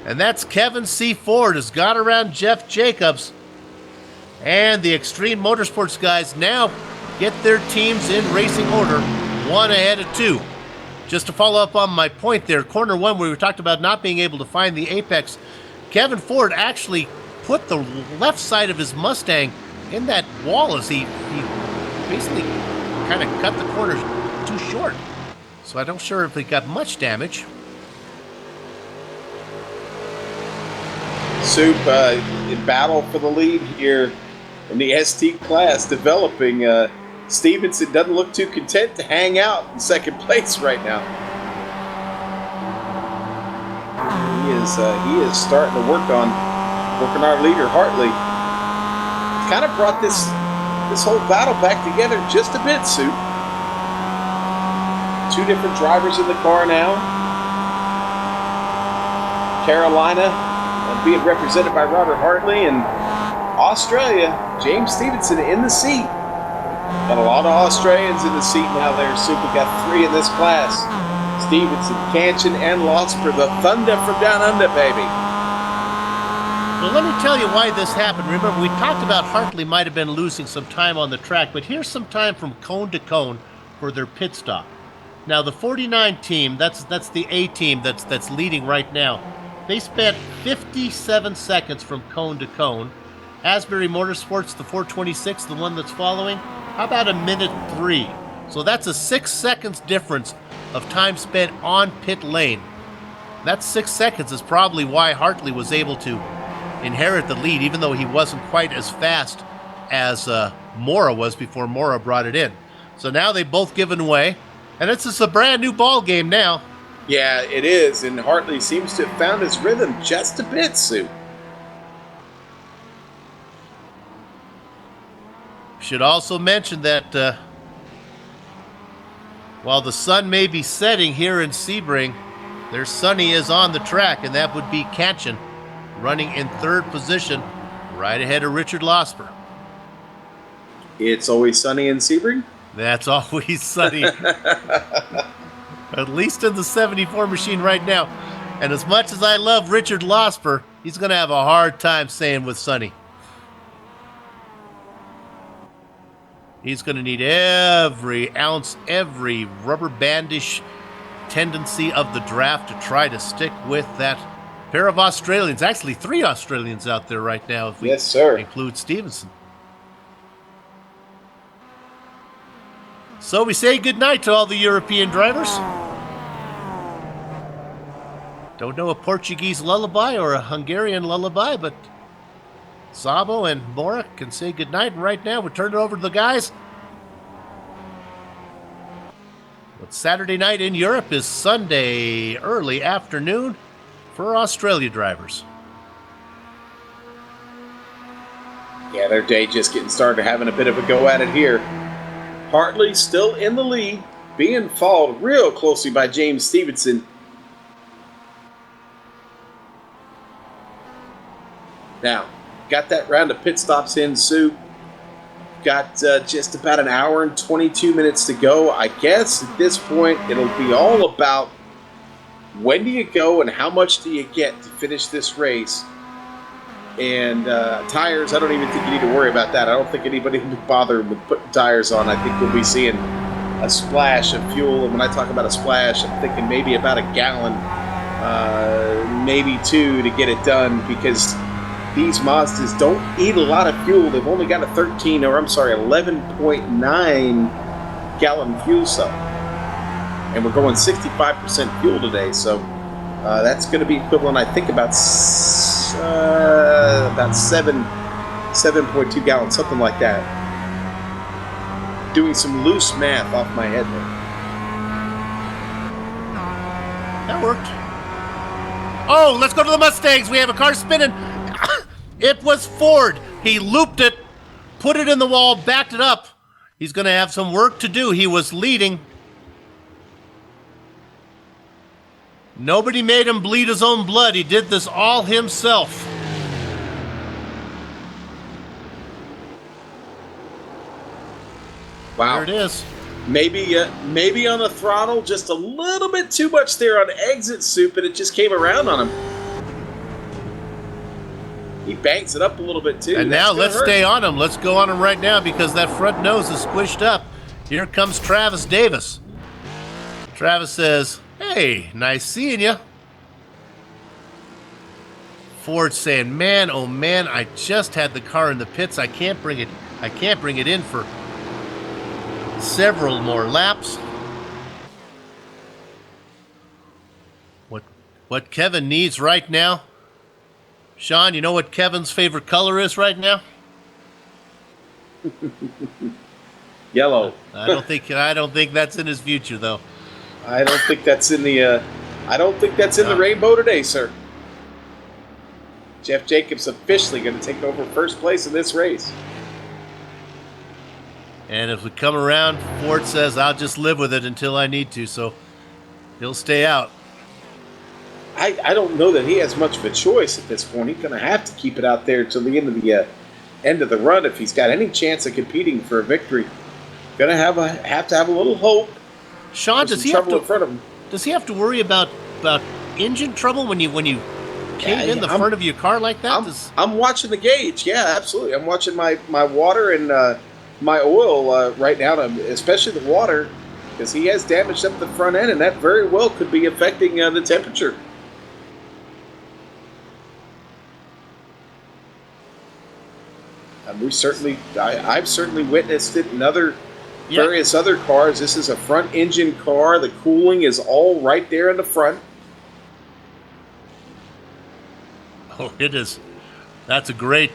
and that's Kevin C. Ford, has got around Jeff Jacobs. And the Extreme Motorsports guys now get their teams in racing order, one ahead of two. Just to follow up on my point there, corner one where we talked about not being able to find the apex, Kevin Ford actually put the left side of his Mustang in that wall as he basically kind of cut the corners too short. So I'm not sure if he got much damage. Soup in battle for the lead here in the ST class, developing. Stevenson doesn't look too content to hang out in second place right now. He is starting to work on our leader Hartley. Kind of brought this whole battle back together just a bit, Soup. Two different drivers in the car now. Carolina being represented by Robert Hartley, and Australia, James Stevenson in the seat. Got a lot of Australians in the seat now there. Super got three in this class. Stevenson, Canchin, and Losper, the Thunder from down under, baby. Well, let me tell you why this happened. Remember, we talked about Hartley might have been losing some time on the track, but here's some time from cone to cone for their pit stop. Now, the 49 team, that's the A team that's leading right now. They spent 57 seconds from cone to cone. Asbury Motorsports, the 426, the one that's following, how about a minute 3? So that's a 6 seconds difference of time spent on pit lane. That 6 seconds is probably why Hartley was able to inherit the lead, even though he wasn't quite as fast as Mora was before Mora brought it in. So now they've both given way, and it's just a brand new ball game now. Yeah, it is, and Hartley seems to have found his rhythm just a bit, Sue. Should also mention that while the sun may be setting here in Sebring, their sunny is on the track, and that would be Canchin, running in third position, right ahead of Richard Losper. It's always sunny in Sebring? That's always sunny. At least in the 74 machine right now. And as much as I love Richard Losper, he's going to have a hard time staying with sunny. He's going to need every ounce, every rubber bandish tendency of the draft to try to stick with that pair of Australians. Actually, 3 Australians out there right now, if we include Stevenson. So we say goodnight to all the European drivers. Don't know a Portuguese lullaby or a Hungarian lullaby, but Sabo and Mora can say goodnight. And right now, we turn it over to the guys But Saturday night in Europe is Sunday early afternoon for Australia drivers. Yeah, their day just getting started, having a bit of a go at it here. Hartley still in the lead, being followed real closely by James Stevenson. Now, got that round of pit stops in, Sue. Got just about an hour and 22 minutes to go. I guess at this point it'll be all about when do you go and how much do you get to finish this race. And tires, I don't even think you need to worry about that. I don't think anybody will bother with putting tires on. I think we'll be seeing a splash of fuel. And when I talk about a splash, I'm thinking maybe about a gallon, maybe 2 to get it done, because these Mazdas don't eat a lot of fuel. They've only got a 11.9 gallon fuel cell. And we're going 65% fuel today. So that's going to be equivalent, I think, about 7.2 gallons, something like that. Doing some loose math off my head there. That worked. Oh, let's go to the Mustangs. We have a car spinning. It was Ford. He looped it, put it in the wall, backed it up. He's going to have some work to do. He was leading. Nobody made him bleed his own blood. He did this all himself. Wow. There it is. Maybe on the throttle, just a little bit too much there on exit soup, and it just came around on him. He banks it up a little bit too. And now let's stay on him. Let's go on him right now because that front nose is squished up. Here comes Travis Davis. Travis says, "Hey, nice seeing you." Ford's saying, "Man, oh man, I just had the car in the pits. I can't bring it in for several more laps." What Kevin needs right now, Sean, you know what Kevin's favorite color is right now? Yellow. I don't think that's in his future though. I don't think that's in the the rainbow today, sir. Jeff Jacobs officially going to take over first place in this race. And if we come around, Ford says, "I'll just live with it until I need to," so he'll stay out. I don't know that he has much of a choice at this point. He's going to have to keep it out there till the end of the run if he's got any chance of competing for a victory. Going to have to have a little hope. Sean, does he have to worry about engine trouble when you cave in the front of your car like that? I'm watching the gauge. Yeah, absolutely. I'm watching my water and my oil right now, especially the water, because he has damaged up the front end, and that very well could be affecting the temperature. I've certainly witnessed it in various other cars. This is a front engine car. The cooling is all right there in the front. Oh, it is. That's a great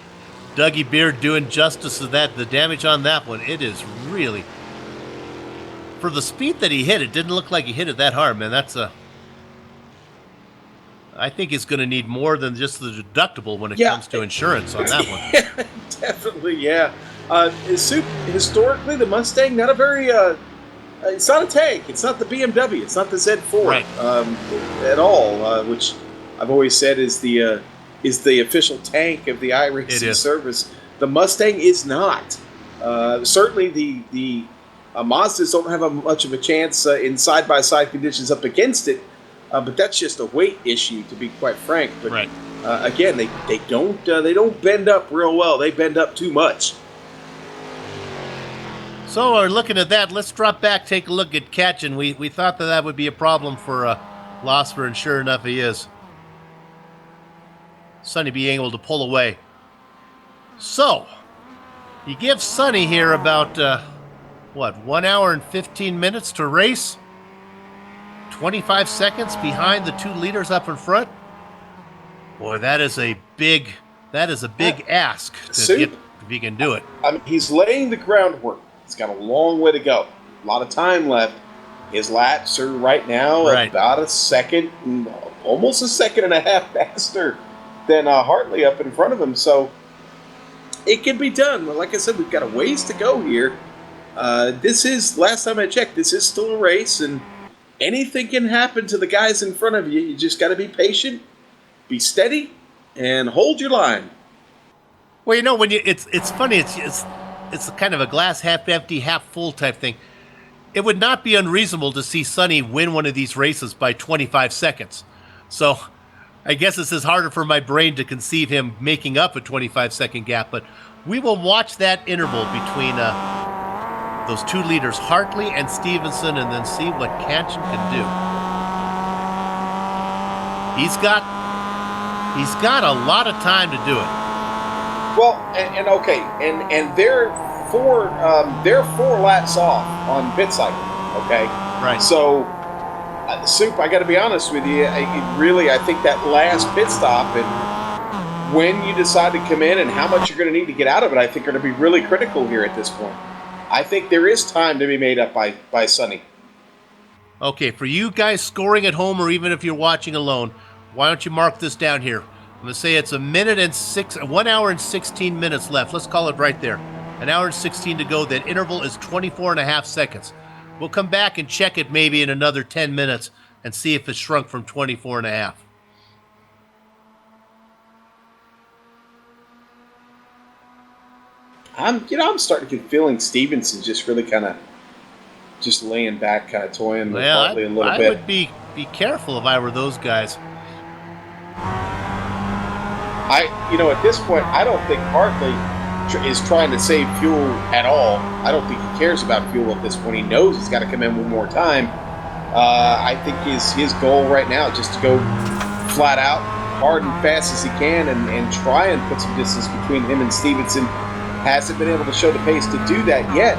Dougie Beard doing justice to that. The damage on that one, it is really, for the speed that he hit, it didn't look like he hit it that hard, man. I think it's going to need more than just the deductible when it comes to insurance on that one. Definitely, yeah. Historically, the Mustang, not a very, it's not a tank. It's not the BMW. It's not the Z4 right. At all, which I've always said is the official tank of the iRacing service. The Mustang is not. Certainly, the Mazdas don't have much of a chance in side-by-side conditions up against it. But that's just a weight issue, to be quite frank. But right. Again, they don't bend up real well. They bend up too much. So, we're looking at that. Let's drop back, take a look at Katchen. We thought that would be a problem for Losper, and sure enough, he is. Sonny being able to pull away. So, you give Sonny here about 1 hour and 15 minutes to race. 25 seconds behind the 2 leaders up in front. Boy, that is a big ask to get if he can do it. I mean, he's laying the groundwork. He's got a long way to go. A lot of time left. His laps are right now Right. about a second, almost a second and a half faster than Hartley up in front of him. So it can be done. Like I said, we've got a ways to go here. This is, last time I checked, this is still a race, and anything can happen to the guys in front of you. You just got to be patient, be steady, and hold your line. Well, when it's funny. It's kind of a glass half empty, half full type thing. It would not be unreasonable to see Sonny win one of these races by 25 seconds. So I guess this is harder for my brain to conceive him making up a 25-second gap. But we will watch that interval between those two leaders, Hartley and Stevenson, and then see what Kanchan can do. He's got a lot of time to do it. Well, and okay, and they're four laps off on pit cycle. Okay, Right. So, Soup, I got to be honest with you. I think that last pit stop and when you decide to come in and how much you're going to need to get out of it, I think are going to be really critical here at this point. I think there is time to be made up by Sonny. Okay, for you guys scoring at home or even if you're watching alone, why don't you mark this down here? I'm going to say it's 1 hour and 16 minutes left. Let's call it right there. 1 hour and 16 to go. That interval is 24 and a half seconds. We'll come back and check it maybe in another 10 minutes and see if it's shrunk from 24 and a half. I'm starting to get feeling Stevenson just really kind of just laying back, kind of toying with Well, Hartley a little I bit. would be careful if I were those guys. At this point, I don't think Hartley is trying to save fuel at all. I don't think he cares about fuel at this point. He knows he's got to come in one more time. I think his goal right now is just to go flat out, hard and fast as he can, and try and put some distance between him and Stevenson. Hasn't been able to show the pace to do that yet,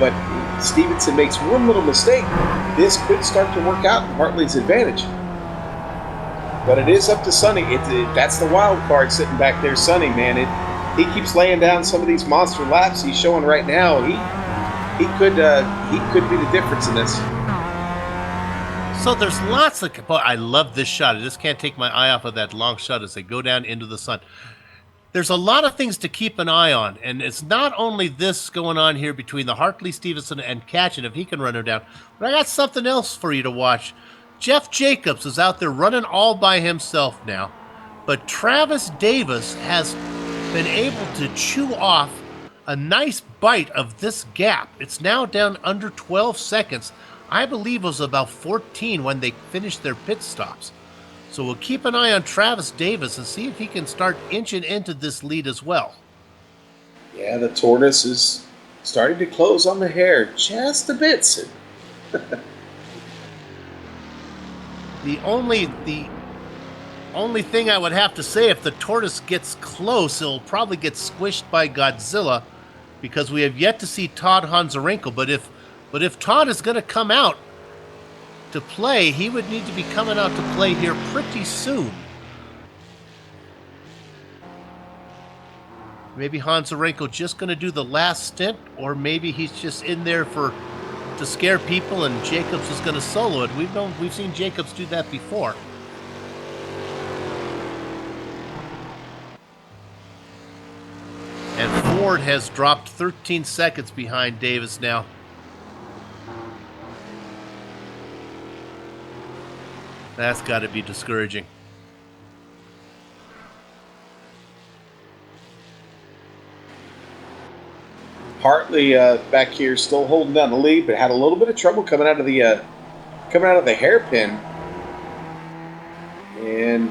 but Stevenson makes one little mistake. This could start to work out in Hartley's advantage. But it is up to Sonny. That's the wild card sitting back there, Sonny, man. He keeps laying down some of these monster laps he's showing right now. He could be the difference in this. So there's lots of... Boy, I love this shot. I just can't take my eye off of that long shot as they go down into the sun. There's a lot of things to keep an eye on, and it's not only this going on here between the Hartley, Stevenson, and Kanchan, if he can run her down, but I got something else for you to watch. Jeff Jacobs is out there running all by himself now, but Travis Davis has been able to chew off a nice bite of this gap. It's now down under 12 seconds. I believe it was about 14 when they finished their pit stops. So we'll keep an eye on Travis Davis and see if he can start inching into this lead as well. Yeah, the tortoise is starting to close on the hair just a bit. The only thing I would have to say, if the tortoise gets close, it'll probably get squished by Godzilla, because we have yet to see Todd Honzarenko. But if Todd is going to come out to play, he would need to be coming out to play here pretty soon. Maybe Honzarenko just going to do the last stint, or maybe he's just in there to scare people, and Jacobs is going to solo it. We've seen Jacobs do that before. And Ford has dropped 13 seconds behind Davis now. That's got to be discouraging. Hartley back here still holding down the lead, but had a little bit of trouble coming out of the hairpin, and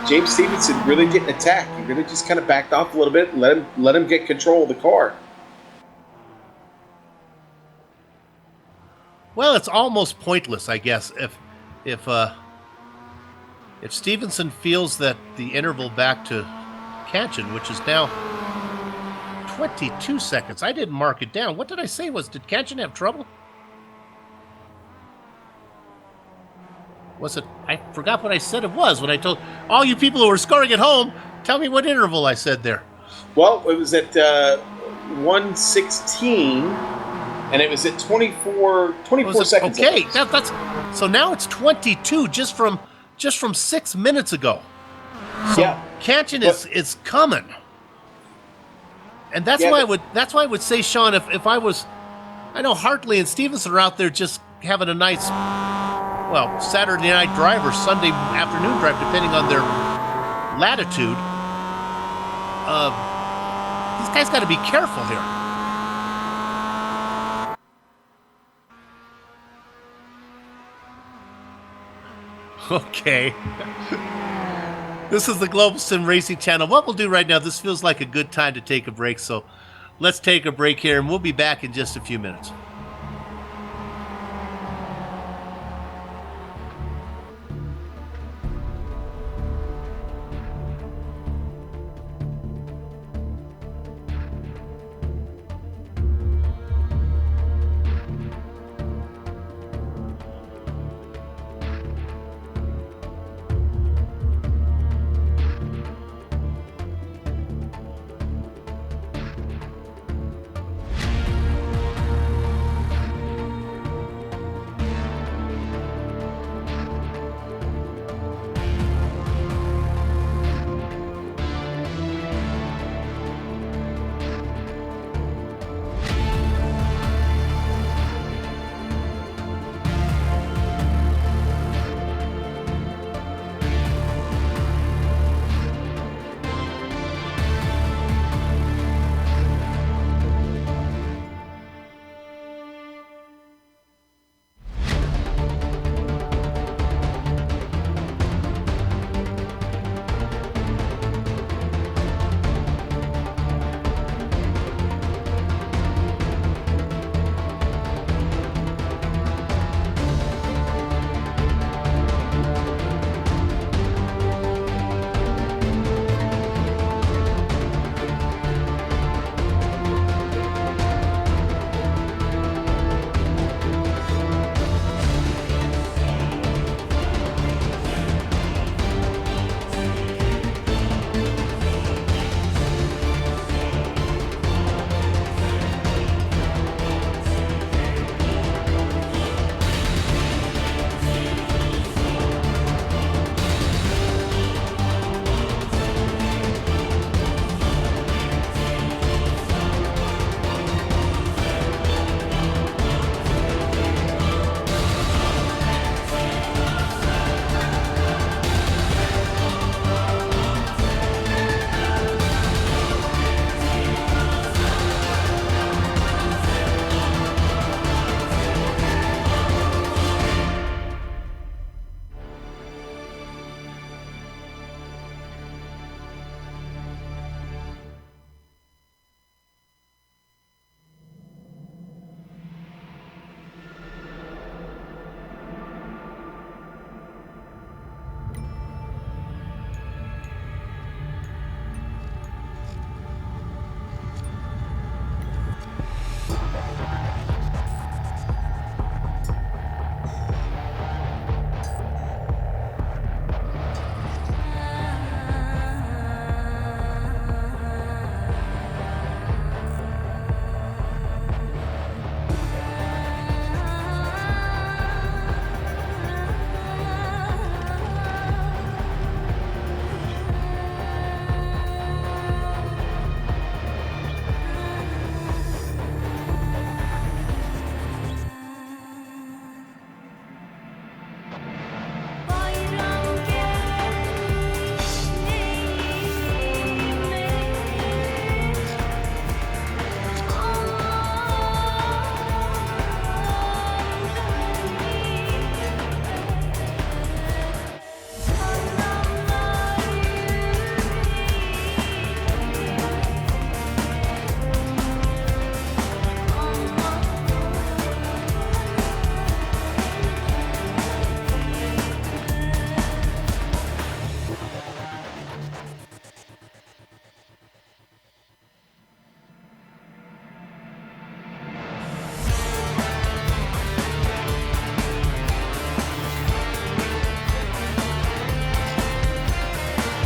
James Stevenson really getting attacked. He really just kind of backed off a little bit and let him get control of the car. Well, it's almost pointless, I guess, if Stevenson feels that the interval back to Kanchan, which is now 22 seconds. I didn't mark it down. What did I say? Did Kanchan have trouble? Was it? I forgot what I said it was when I told all you people who were scoring at home, tell me what interval I said there. Well, it was at 1:16, and it was at 24 Was it- seconds. I Okay, think. that's so now it's 22 just from 6 minutes ago. So Yeah. Canton is coming, and that's Yeah, why but- that's why I would say, Sean, if I was, I know Hartley and Stevenson are out there just having a nice, Saturday night drive or Sunday afternoon drive, depending on their latitude. These guys got to be careful here. Okay. This is the Global Sim Racing Channel. What we'll do right now, this feels like a good time to take a break, so let's take a break here, and we'll be back in just a few minutes.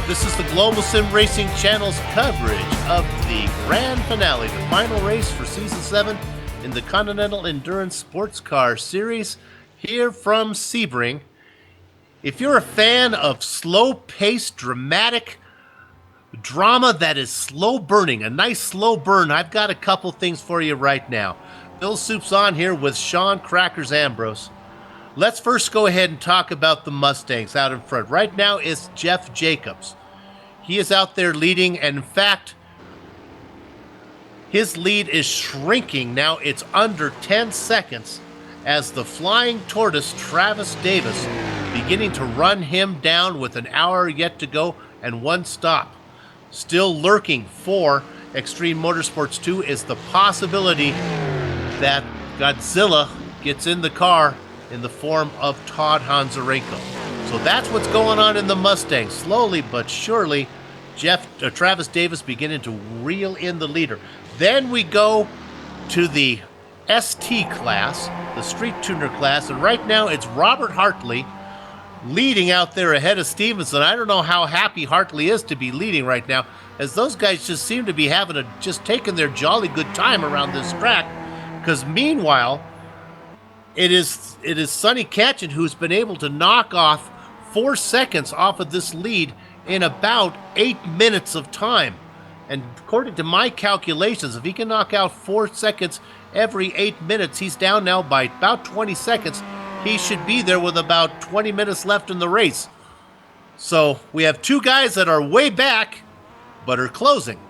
This is the Global Sim Racing Channel's coverage of the grand finale, the final race for Season 7, in the Continental Endurance Sports Car Series here from Sebring. If you're a fan of slow-paced, dramatic drama that is slow burning, a nice slow burn, I've got a couple things for you right now. Bill Soup's on here with Sean Crackers Ambrose. Let's first go ahead and talk about the Mustangs out in front. Right now it's Jeff Jacobs. He is out there leading, and in fact, his lead is shrinking. Now it's under 10 seconds as the Flying Tortoise, Travis Davis, beginning to run him down with an hour yet to go and one stop. Still lurking for Extreme Motorsports 2 is the possibility that Godzilla gets in the car in the form of Todd Hanzarenko. So that's what's going on in the Mustang. Slowly but surely, Travis Davis beginning to reel in the leader. Then we go to the ST class, the Street Tuner class, and right now it's Robert Hartley leading out there ahead of Stevenson. I don't know how happy Hartley is to be leading right now, as those guys just seem to be just taking their jolly good time around this track. Because meanwhile, it is Sonny Katchen who's been able to knock off 4 seconds off of this lead in about 8 minutes of time. And according to my calculations, if he can knock out 4 seconds every 8 minutes, he's down now by about 20 seconds. He should be there with about 20 minutes left in the race. So we have two guys that are way back, but are closing.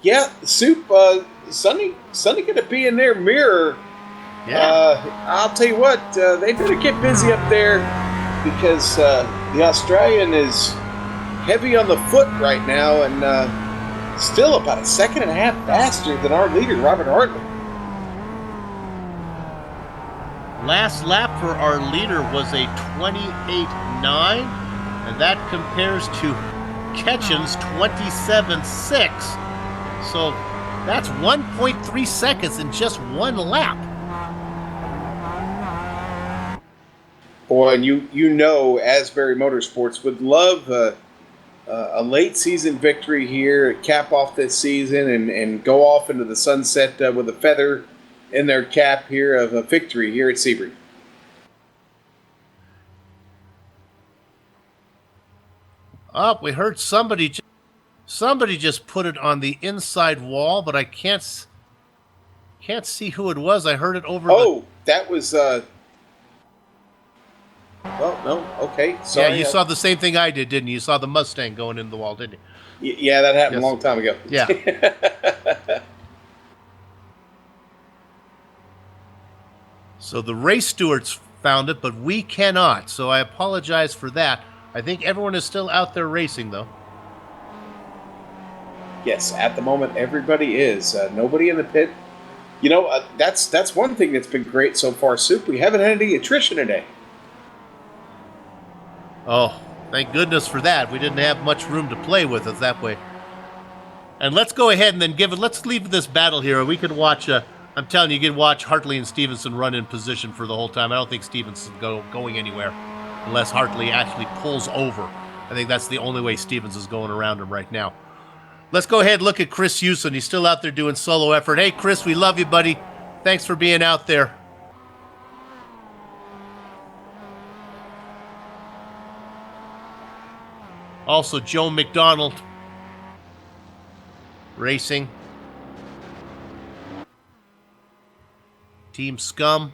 Yeah, Soup, Sonny going to be in their mirror. Yeah. I'll tell you what, they better get busy up there, because the Australian is heavy on the foot right now, and still about a second and a half faster than our leader, Robert Hartley. Last lap for our leader was a 28.9, and that compares to Ketchen's 27.6. So that's 1.3 seconds in just one lap. Boy, and you know Asbury Motorsports would love a late season victory here, cap off this season, and go off into the sunset with a feather in their cap here of a victory here at Sebring. Oh, we heard somebody just put it on the inside wall, but I can't see who it was. I heard it over. That was. Well, no, okay. Sorry. Yeah, you saw the same thing I did, didn't you? You saw the Mustang going in the wall, didn't you? Yeah, that happened a long time ago. Yeah. So the race stewards found it, but we cannot. So I apologize for that. I think everyone is still out there racing, though. Yes, at the moment, everybody is. Nobody in the pit. You know, that's one thing that's been great so far, Soup. We haven't had any attrition today. Oh, thank goodness for that. We didn't have much room to play with us that way. And let's go ahead and then let's leave this battle here. We can watch, I'm telling you, can watch Hartley and Stevenson run in position for the whole time. I don't think Stevenson's going anywhere unless Hartley actually pulls over. I think that's the only way Stevens is going around him right now. Let's go ahead and look at Chris Hewson. He's still out there doing solo effort. Hey, Chris, we love you, buddy. Thanks for being out there. Also, Joe McDonald racing. Team Scum.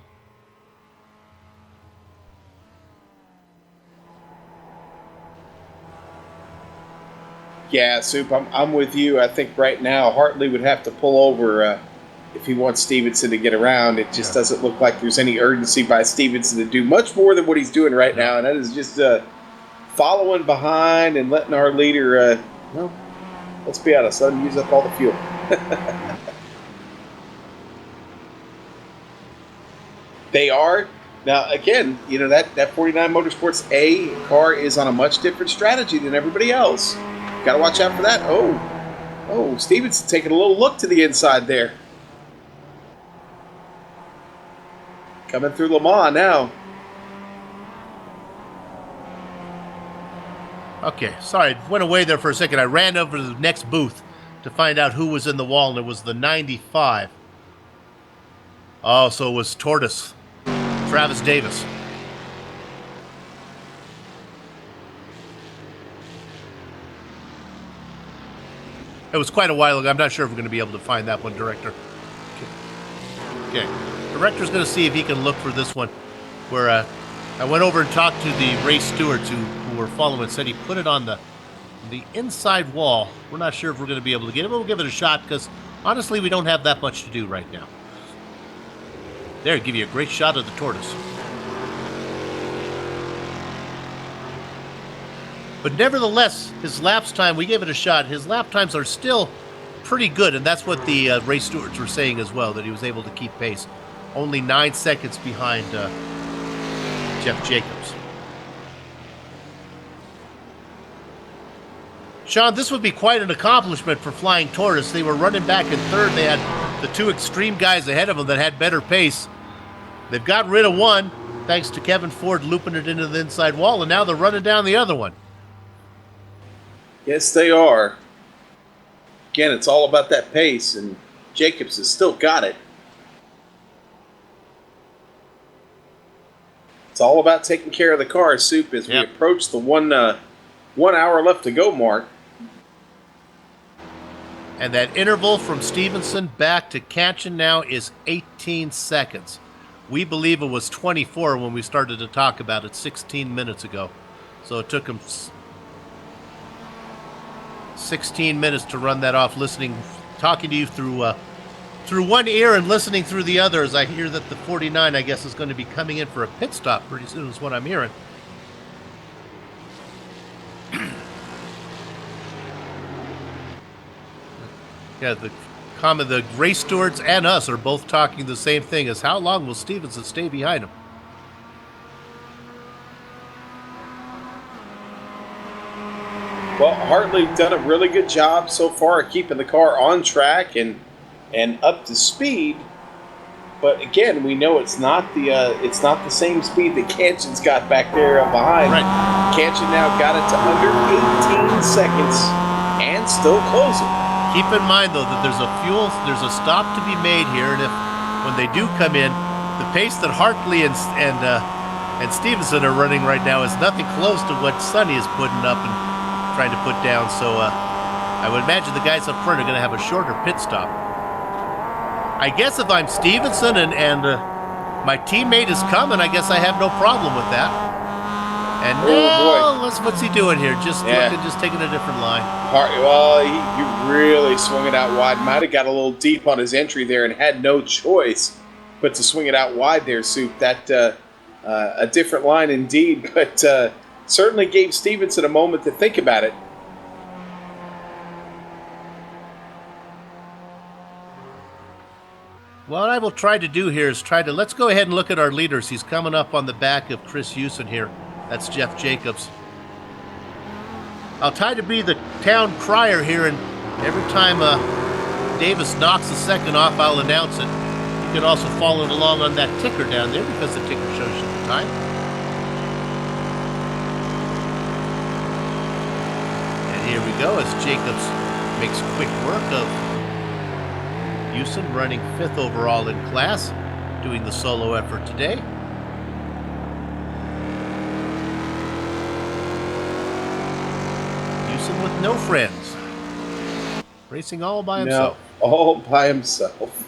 Yeah, Soup, I'm with you. I think right now Hartley would have to pull over if he wants Stevenson to get around. It just doesn't look like there's any urgency by Stevenson to do much more than what he's doing right now, and that is just following behind and letting our leader, let's be honest, let him use up all the fuel. They are. Now, again, you know, that 49 Motorsports A car is on a much different strategy than everybody else. Got to watch out for that. Oh, Stevenson taking a little look to the inside there. Coming through Le Mans now. Okay, sorry, went away there for a second. I ran over to the next booth to find out who was in the wall, and it was the 95 Oh, so it was Tortoise. Travis Davis. It was quite a while ago. I'm not sure if we're going to be able to find that one, Director. Okay. Director's going to see if he can look for this one. Where I went over and talked to the race stewards who were following. Said he put it on the inside wall. We're not sure if we're going to be able to get it, but we'll give it a shot because, honestly, we don't have that much to do right now. There, give you a great shot of the Tortoise. But nevertheless, his lapse time, we gave it a shot. His lap times are still pretty good, and that's what the race stewards were saying as well, that he was able to keep pace. Only 9 seconds behind Jeff Jacobs. Sean, this would be quite an accomplishment for Flying Tortoise. They were running back in third. They had the 2 extreme guys ahead of them that had better pace. They've got rid of one, thanks to Kevin Ford looping it into the inside wall, and now they're running down the other one. Yes, they are. Again, it's all about that pace, and Jacobs has still got it. It's all about taking care of the car, Soup, as we approach the 1 hour left to go mark. And that interval from Stevenson back to Kanchan now is 18 seconds. We believe it was 24 when we started to talk about it 16 minutes ago. So it took him 16 minutes to run that off, talking to you through one ear and listening through the other, as I hear that the 49, I guess, is going to be coming in for a pit stop pretty soon, is what I'm hearing. Yeah, the race stewards and us are both talking the same thing, as how long will Stevenson stay behind him? Well, Hartley done a really good job so far of keeping the car on track and up to speed. But again, we know it's not the same speed that Kanchan's got back there behind. Right. Kanchan now got it to under 18 seconds and still closing. Keep in mind, though, that there's a stop to be made here, and when they do come in, the pace that Hartley and Stevenson are running right now is nothing close to what Sonny is putting up and trying to put down. So I would imagine the guys up front are going to have a shorter pit stop. I guess if I'm Stevenson and my teammate is coming, I guess I have no problem with that. And what's he doing here? Just taking a different line. He really swung it out wide. Might have got a little deep on his entry there and had no choice but to swing it out wide there, Soup. That a different line indeed, but certainly gave Stevenson a moment to think about it. What I will try to do here is let's go ahead and look at our leaders. He's coming up on the back of Chris Hewson here. That's Jeff Jacobs. I'll try to be the town crier here, and every time Davis knocks a second off, I'll announce it. You can also follow along on that ticker down there because the ticker shows you the time. And here we go as Jacobs makes quick work of Hewson, running 5th overall in class, doing the solo effort today. Hewson with no friends, racing all by himself. No, all by himself.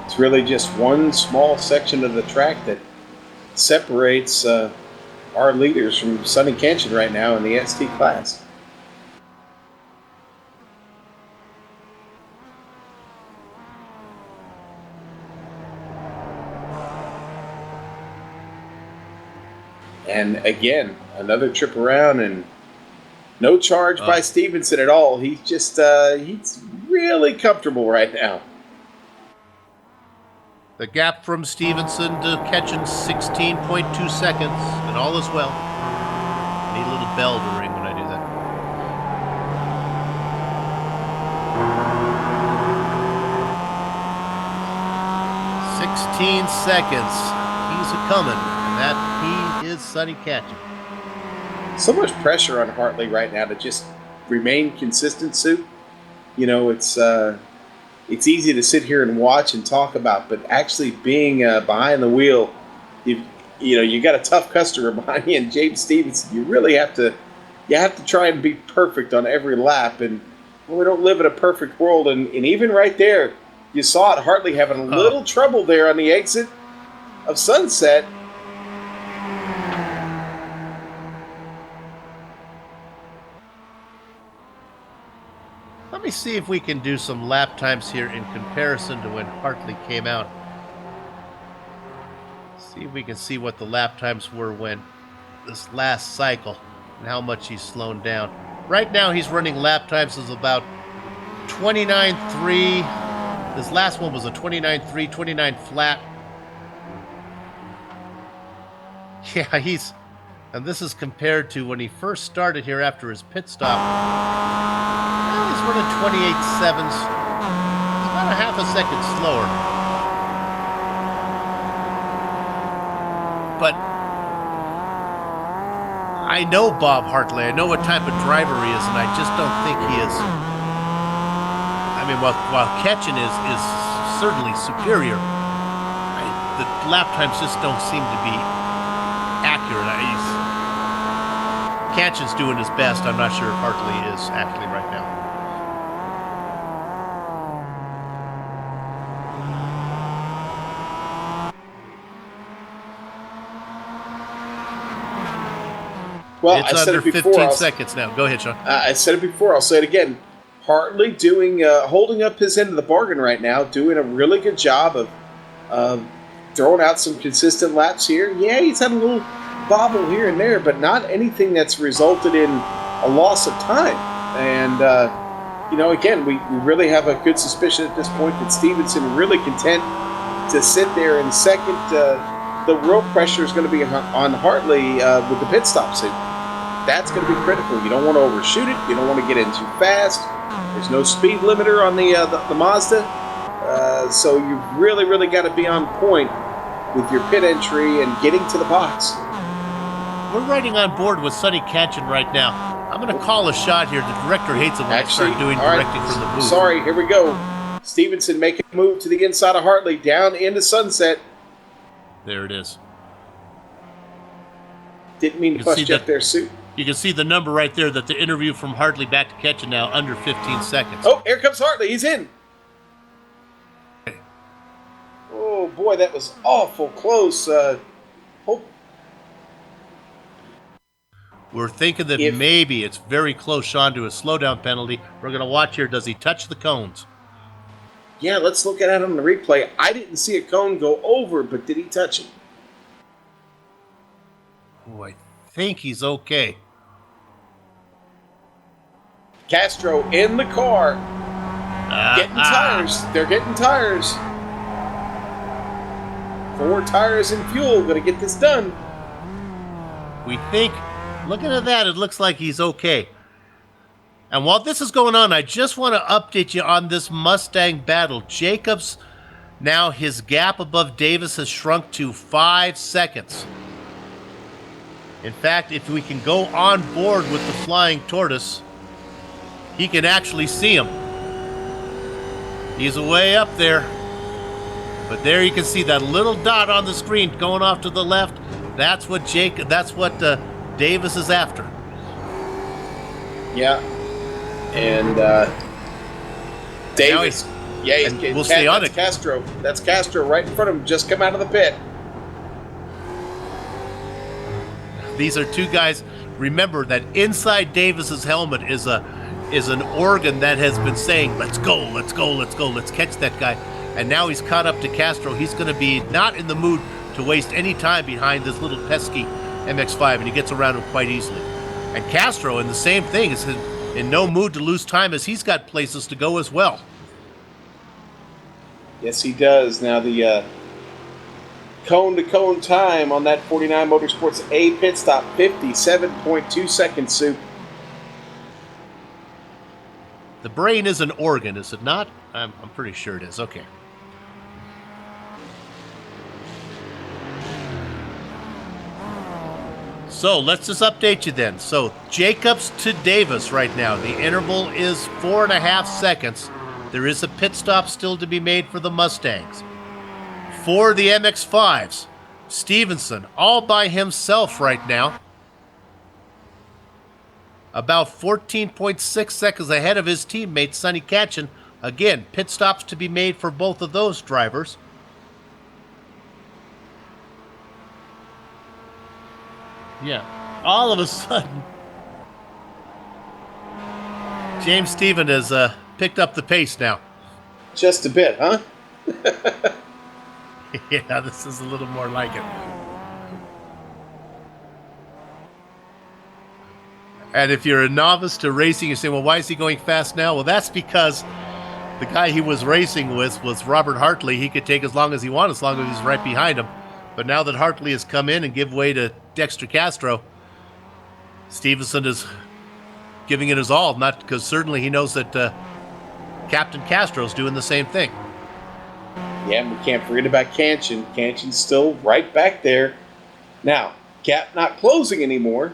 It's really just one small section of the track that separates our leaders from Sonny Kanchan right now in the ST class. And again, another trip around and no charge by Stevenson at all. He's just he's really comfortable right now. The gap from Stevenson to Ketchin, 16.2 seconds, and all is well. Need a little bell to ring when I do that. 16 seconds. He's a-coming, and that he is Sonny Catching. So much pressure on Hartley right now to just remain consistent, Sue. You know, it's easy to sit here and watch and talk about, but actually being behind the wheel, you got a tough customer behind you, and James Stevenson. You really have to try and be perfect on every lap, and we don't live in a perfect world. And even right there, you saw it. Hartley having a little trouble there on the exit of Sunset. Let me see if we can do some lap times here in comparison to when Hartley came out. See if we can see what the lap times were when this last cycle and how much he's slowed down. Right now he's running lap times is about 29.3. This last one was a 29.3, 29 flat. Yeah, and this is compared to when he first started here after his pit stop. Well, he's running 28.7s. He's about a half a second slower. But I know Bob Hartley. I know what type of driver he is, and I just don't think he is. I mean, while Ketchen is certainly superior, the lap times just don't seem to be accurate. Ketchen's doing his best. I'm not sure if Hartley is actually right now. Well, It's I said under it before. 15 seconds now. Go ahead, Sean. I said it before. I'll say it again. Hartley holding up his end of the bargain right now, doing a really good job of throwing out some consistent laps here. Yeah, he's had a little bobble here and there, but not anything that's resulted in a loss of time. And, again, we really have a good suspicion at this point that Stevenson really content to sit there in second. The real pressure is going to be on Hartley with the pit stop suit. That's going to be critical. You don't want to overshoot it. You don't want to get in too fast. There's no speed limiter on the Mazda. So you've really, really got to be on point with your pit entry and getting to the box. We're riding on board with Sonny Catchen right now. I'm going to call a shot here. The director hates it when I start doing directing from the booth. Sorry, here we go. Stevenson making a move to the inside of Hartley, down into Sunset. There it is. Didn't mean to bust you up there, Sue. You can see the number right there that the interview from Hartley back to Ketchen now under 15 seconds. Oh, here comes Hartley. He's in. Oh, boy, that was awful close. We're thinking that maybe it's very close, Sean, to a slowdown penalty. We're going to watch here. Does he touch the cones? Yeah, let's look at it on the replay. I didn't see a cone go over, but did he touch it? Oh, I think he's okay. Castro in the car. Getting tires. They're getting tires. 4 tires and fuel. Going to get this done. We think, looking at that, it looks like he's okay. And while this is going on, I just want to update you on this Mustang battle. Jacobs, now his gap above Davis has shrunk to 5 seconds. In fact, if we can go on board with the Flying Tortoise, he can actually see him. He's way up there. But there you can see that little dot on the screen going off to the left. That's what Davis is after. Yeah. And Davis. We'll stay on it. Castro. That's Castro right in front of him. Just come out of the pit. These are two guys. Remember that inside Davis's helmet is an organ that has been saying, "Let's go, let's go, let's go, let's catch that guy." And now he's caught up to Castro. He's going to be not in the mood to waste any time behind this little pesky MX-5, and he gets around him quite easily. And Castro, in the same thing, is in no mood to lose time as he's got places to go as well. Yes, he does. Now the cone-to-cone time on that 49 Motorsports A pit stop, 57.2 seconds, Sue. The brain is an organ, is it not? I'm pretty sure it is. Okay. So let's just update you then. So Jacobs to Davis right now. The interval is 4.5 seconds. There is a pit stop still to be made for the Mustangs. For the MX-5s, Stevenson all by himself right now. About 14.6 seconds ahead of his teammate Sonny Katchen. Again, pit stops to be made for both of those drivers. Yeah, all of a sudden, James Steven has picked up the pace now. Just a bit, huh? Yeah, this is a little more like it. And if you're a novice to racing, you say, well, why is he going fast now? Well, that's because the guy he was racing with was Robert Hartley. He could take as long as he wanted, as long as he's right behind him. But now that Hartley has come in and give way to Dexter Castro, Stevenson is giving it his all. Not because certainly he knows that Captain Castro's doing the same thing. Yeah, and we can't forget about Kanchan. Kanchan's still right back there. Now, Cap not closing anymore.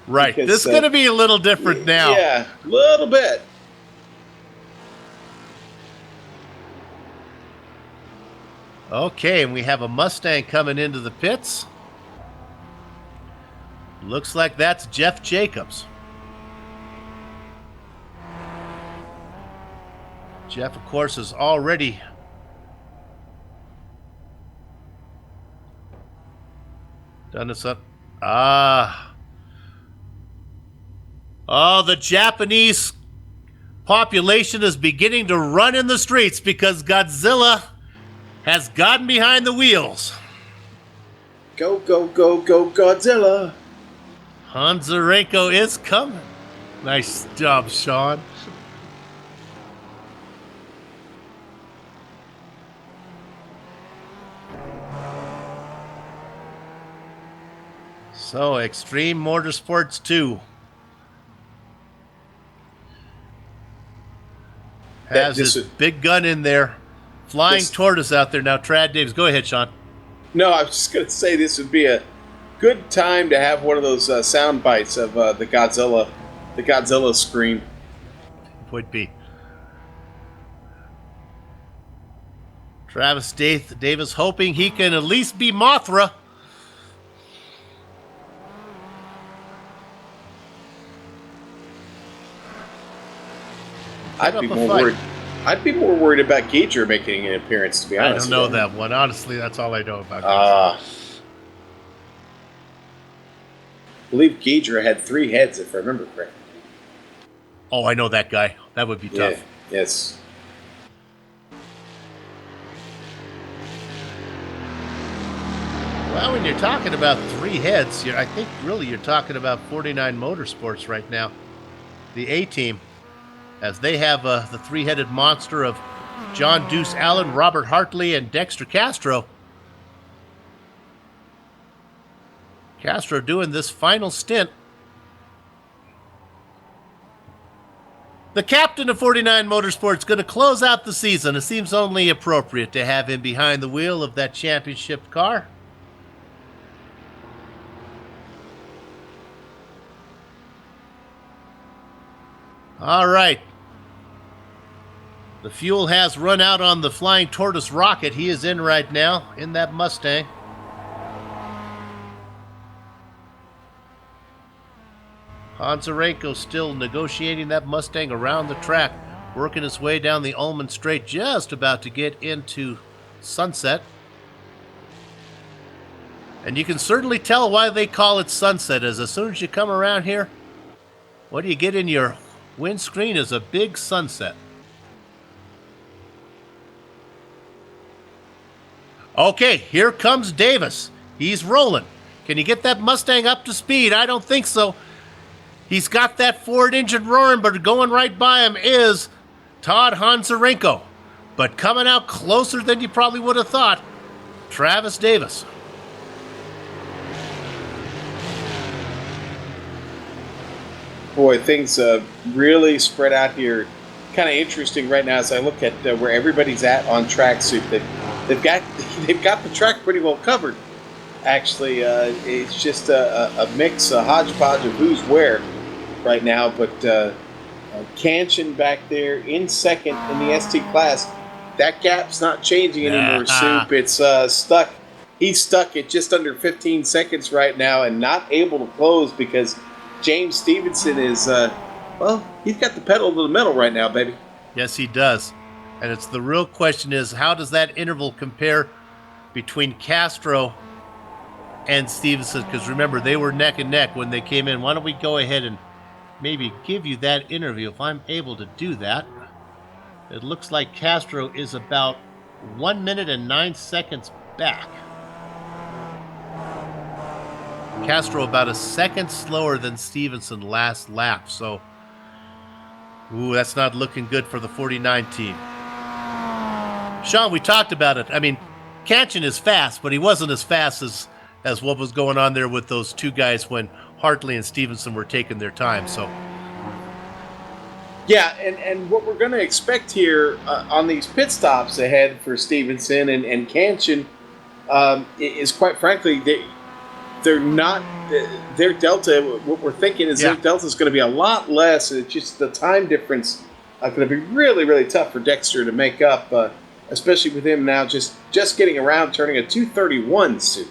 Right. Because, this is going to be a little different now. Yeah, a little bit. Okay, and we have a Mustang coming into the pits. Looks like that's Jeff Jacobs. Jeff, of course, is already done this up. Oh, the Japanese population is beginning to run in the streets because Godzilla has gotten behind the wheels. Go, go, go, go, Godzilla. Hanzarenko is coming. Nice job, Sean. So, Extreme Motorsports 2 has his big gun in there. Flying Tortoise out there now. Trad Davis. Go ahead, Sean. No, I was just going to say this would be a good time to have one of those sound bites of the Godzilla scream. Would be. Travis Davis hoping he can at least be Mothra. I'd be more worried about Gager making an appearance, to be honest. I don't know that one. Honestly, that's all I know about I believe Gager had 3 heads, if I remember correctly. Oh, I know that guy. That would be tough. Yeah, yes. Well, when you're talking about 3 heads, I think really you're talking about 49 Motorsports right now. The A-Team, as they have the 3-headed monster of John Deuce Allen, Robert Hartley, and Dexter Castro. Castro doing this final stint. The captain of 49 Motorsports going to close out the season. It seems only appropriate to have him behind the wheel of that championship car. All right. The fuel has run out on the Flying Tortoise rocket. He is in right now in that Mustang. Hanzarenko still negotiating that Mustang around the track, working his way down the Ullman Straight, just about to get into Sunset. And you can certainly tell why they call it Sunset, as soon as you come around here, what do you get in your windscreen is a big sunset. Okay, here comes Davis. He's rolling. Can you get that Mustang up to speed? I don't think so. He's got that Ford engine roaring, but going right by him is Todd Hanzarenko. But coming out closer than you probably would have thought, Travis Davis. Boy, things really spread out here. Kind of interesting right now as I look at where everybody's at on tracksuit. They've got the track pretty well covered. Actually, it's just a mix, a hodgepodge of who's where right now. But Kanchan back there in second in the ST class. That gap's not changing anymore, Soup. It's stuck. He's stuck at just under 15 seconds right now and not able to close because James Stevenson is, he's got the pedal to the metal right now, baby. Yes, he does. And it's the real question is, how does that interval compare between Castro and Stevenson? Because remember, they were neck and neck when they came in. Why don't we go ahead and maybe give you that interview if I'm able to do that. It looks like Castro is about 1 minute and 9 seconds back. Castro about a second slower than Stevenson last lap. So, that's not looking good for the 49 team. Sean, we talked about it. I mean, Kanchan is fast, but he wasn't as fast as what was going on there with those two guys when Hartley and Stevenson were taking their time. So, yeah, and what we're going to expect here on these pit stops ahead for Stevenson and Kanchan is, quite frankly, they're not their delta. What we're thinking is their delta is going to be a lot less. It's just the time difference going to be really, really tough for Dexter to make up, especially with him now just getting around, turning a 2:31 suit.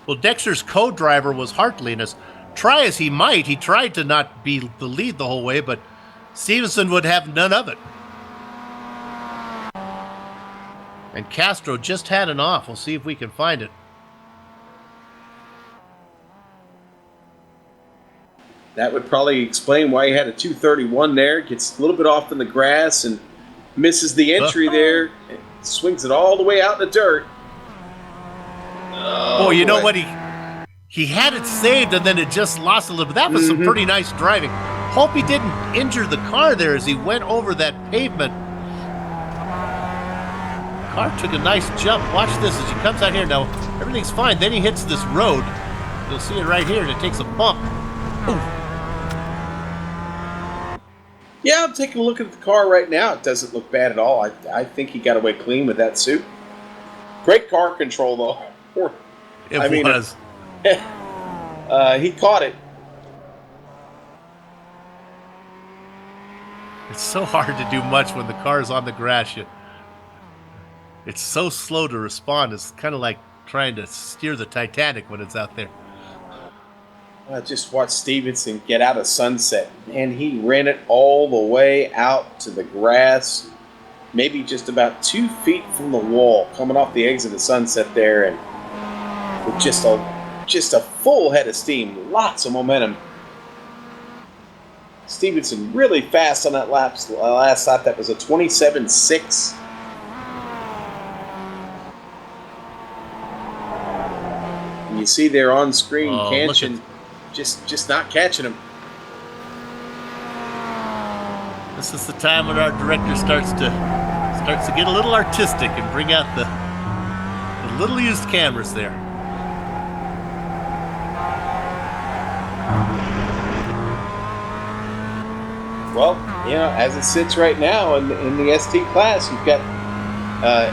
Well, Dexter's co-driver was Hartley, and as try as he might, he tried to not be the lead the whole way, but Stevenson would have none of it. And Castro just had an off. We'll see if we can find it. That would probably explain why he had a 2:31 there. Gets a little bit off in the grass and misses the entry there. Swings it all the way out in the dirt. Oh, you know what? He had it saved and then it just lost a little bit. That was some pretty nice driving. Hope he didn't injure the car there as he went over that pavement. Car took a nice jump. Watch this as he comes out here. Now, everything's fine. Then he hits this road. You'll see it right here, and it takes a bump. Ooh. Yeah, I'm taking a look at the car right now. It doesn't look bad at all. I think he got away clean with that suit. Great car control, though. It was. He caught it. It's so hard to do much when the car is on the grass. It's so slow to respond. It's kind of like trying to steer the Titanic when it's out there. Just watch Stevenson get out of Sunset, and he ran it all the way out to the grass, maybe just about 2 feet from the wall, coming off the exit of Sunset there, and with just a full head of steam, lots of momentum. Stevenson really fast on that last lap. That was a 27.6. And you see there on screen, Kanchan just not catching him. This is the time when our director starts to get a little artistic and bring out the little used cameras there. Well, as it sits right now in the ST class, you've got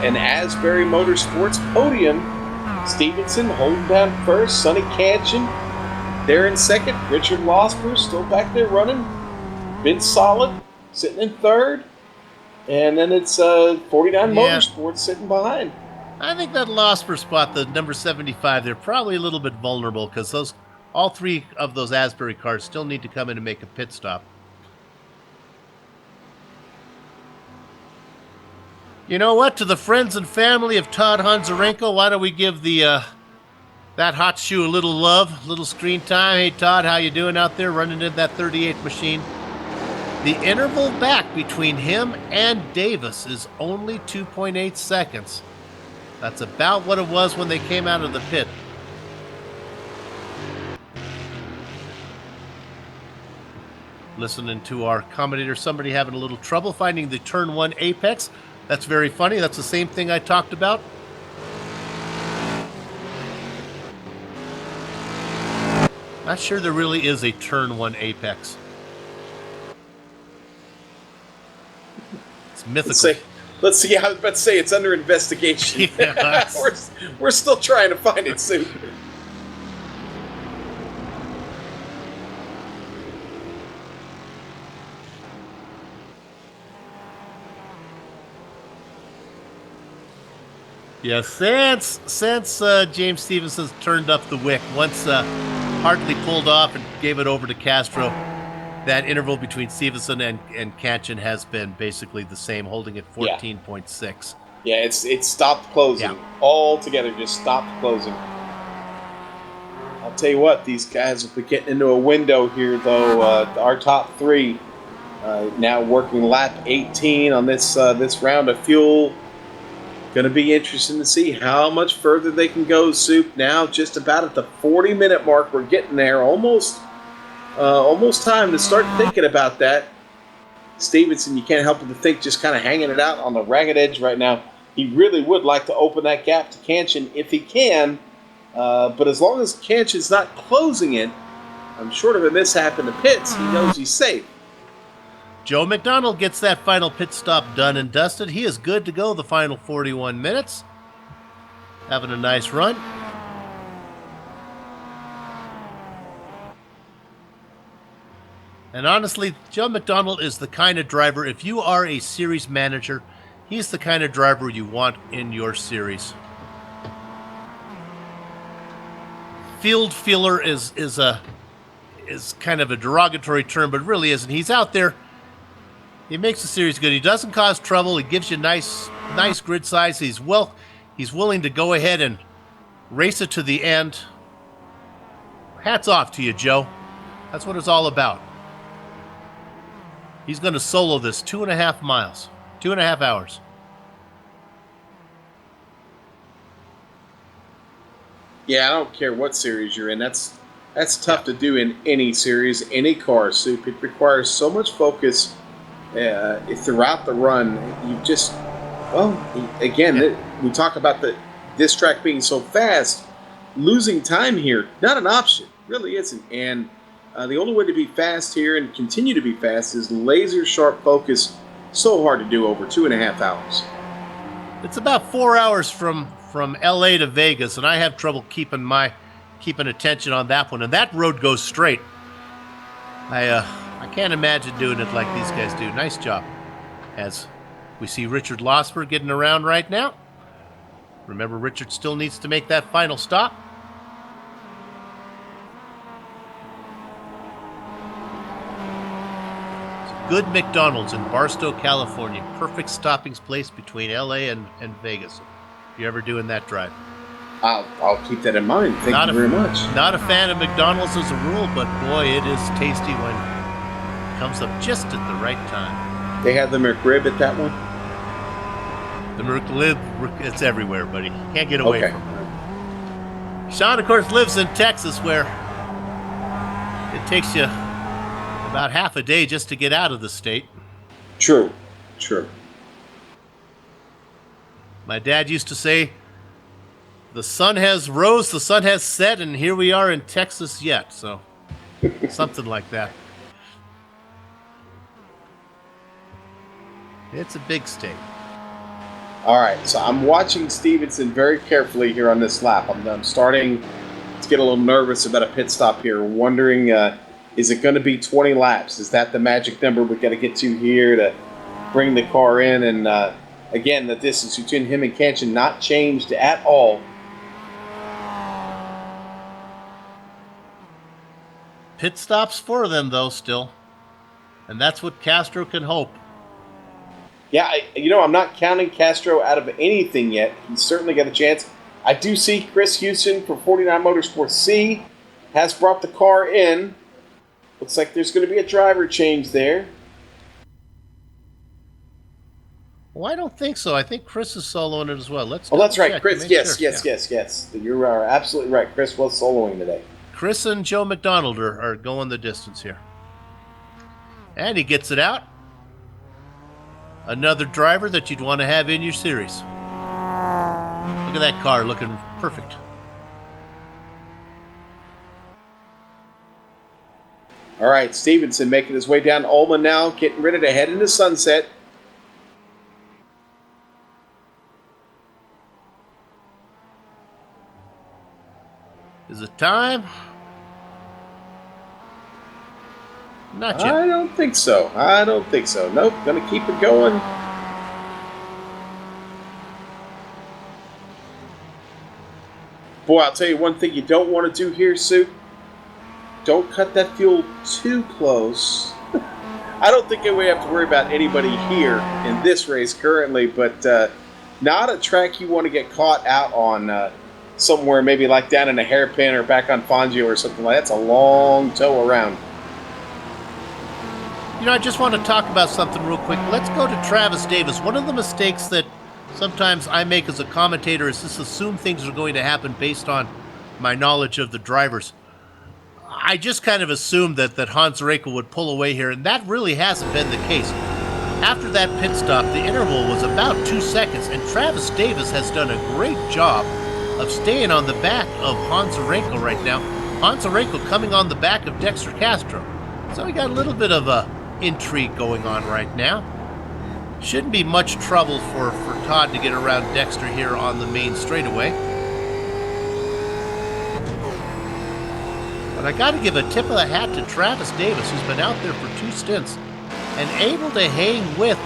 an Asbury Motorsports podium. Stevenson holding down first. Sonny Kanchan there in second. Richard Losper still back there running. Been solid, sitting in third. And then it's 49 Motorsports sitting behind. I think that Losper spot, the number 75, they're probably a little bit vulnerable because all three of those Asbury cars still need to come in and make a pit stop. You know what? To the friends and family of Todd Honzarenko, why don't we give that hot shoe a little love, a little screen time. Hey, Todd, how you doing out there running in that 38 machine? The interval back between him and Davis is only 2.8 seconds. That's about what it was when they came out of the pit. Listening to our commentator, somebody having a little trouble finding the turn 1 apex. That's very funny. That's the same thing I talked about. Not sure there really is a turn 1 apex. It's mythical. Let's see. I was about to say it's under investigation. Yeah, we're still trying to find it soon. Yeah, since James Stevenson's turned up the wick, once Hartley pulled off and gave it over to Castro, that interval between Stevenson and Kanchan has been basically the same, holding at 14.6. Yeah, it's stopped closing. Yeah. Altogether, just stopped closing. I'll tell you what, these guys will be getting into a window here, though. Our top three now working lap 18 on this round of fuel. Going to be interesting to see how much further they can go. Soup now just about at the 40-minute mark. We're getting there, almost time to start thinking about that. Stevenson, you can't help but to think, just kind of hanging it out on the ragged edge right now. He really would like to open that gap to Kanchan if he can, but as long as Kanchan's not closing it, I'm short of a mishap in the pits, he knows he's safe. Joe McDonald gets that final pit stop done and dusted. He is good to go the final 41 minutes. Having a nice run. And honestly, Joe McDonald is the kind of driver, if you are a series manager, he's the kind of driver you want in your series. Field feeler is kind of a derogatory term, but really isn't. He's out there. He makes the series good. He doesn't cause trouble. He gives you nice grid size. He's willing to go ahead and race it to the end. Hats off to you, Joe. That's what it's all about. He's going to solo this 2.5 miles, 2.5 hours. Yeah, I don't care what series you're in. That's tough to do in any series, any car, Soup. It requires so much focus throughout the run. You just, we talk about this track being so fast. Losing time here, not an option. Really isn't. And the only way to be fast here and continue to be fast is laser sharp focus. So hard to do over 2.5 hours. It's about 4 hours from LA to Vegas, and I have trouble keeping attention on that one. And that road goes straight. I can't imagine doing it like these guys do. Nice job. As we see Richard Losper getting around right now. Remember, Richard still needs to make that final stop. Good McDonald's in Barstow, California. Perfect stopping place between LA and Vegas. If you're ever doing that drive. I'll keep that in mind. Thank you very much. Not a fan of McDonald's as a rule, but boy, it is tasty when it comes up just at the right time. They have the McRib at that one? The McRib, it's everywhere, buddy. Can't get away from it. Sean, of course, lives in Texas, where it takes you about half a day just to get out of the state. True. My dad used to say, the sun has rose, the sun has set, and here we are in Texas yet. So, something like that. It's a big state. All right, so I'm watching Stevenson very carefully here on this lap. I'm starting to get a little nervous about a pit stop here, wondering, is it going to be 20 laps? Is that the magic number we got to get to here to bring the car in? And again, the distance between him and Kanchan not changed at all. Pit stops for them, though, still. And that's what Castro can hope. Yeah, I'm not counting Castro out of anything yet. He's certainly got a chance. I do see Chris Houston for 49 Motorsports C has brought the car in. Looks like there's going to be a driver change there. Well, I don't think so. I think Chris is soloing it as well. That's right. Chris, yes. Sure. You are absolutely right. Chris was soloing today. Chris and Joe McDonald are going the distance here. And he gets it out. Another driver that you'd want to have in your series. Look at that car looking perfect. All right, Stevenson making his way down Ullman now, getting ready to head into Sunset. Is it time? Not yet. I don't think so. Nope, gonna keep it going. Boy, I'll tell you one thing you don't want to do here, Sue. Don't cut that fuel too close. I don't think we have to worry about anybody here in this race currently, but not a track you want to get caught out on somewhere, maybe like down in a hairpin or back on Fangio or something like that. That's a long tow around. You know, I just want to talk about something real quick. Let's go to Travis Davis. One of the mistakes that sometimes I make as a commentator is just assume things are going to happen based on my knowledge of the drivers. I just kind of assumed that Hans Rekel would pull away here, and that really hasn't been the case. After that pit stop, the interval was about 2 seconds, and Travis Davis has done a great job of staying on the back of Hans Rekel right now. Hans Rekel coming on the back of Dexter Castro. So we got a little bit of a intrigue going on right now. Shouldn't be much trouble for Todd to get around Dexter here on the main straightaway. But I got to give a tip of the hat to Travis Davis, who's been out there for 2 stints and able to hang with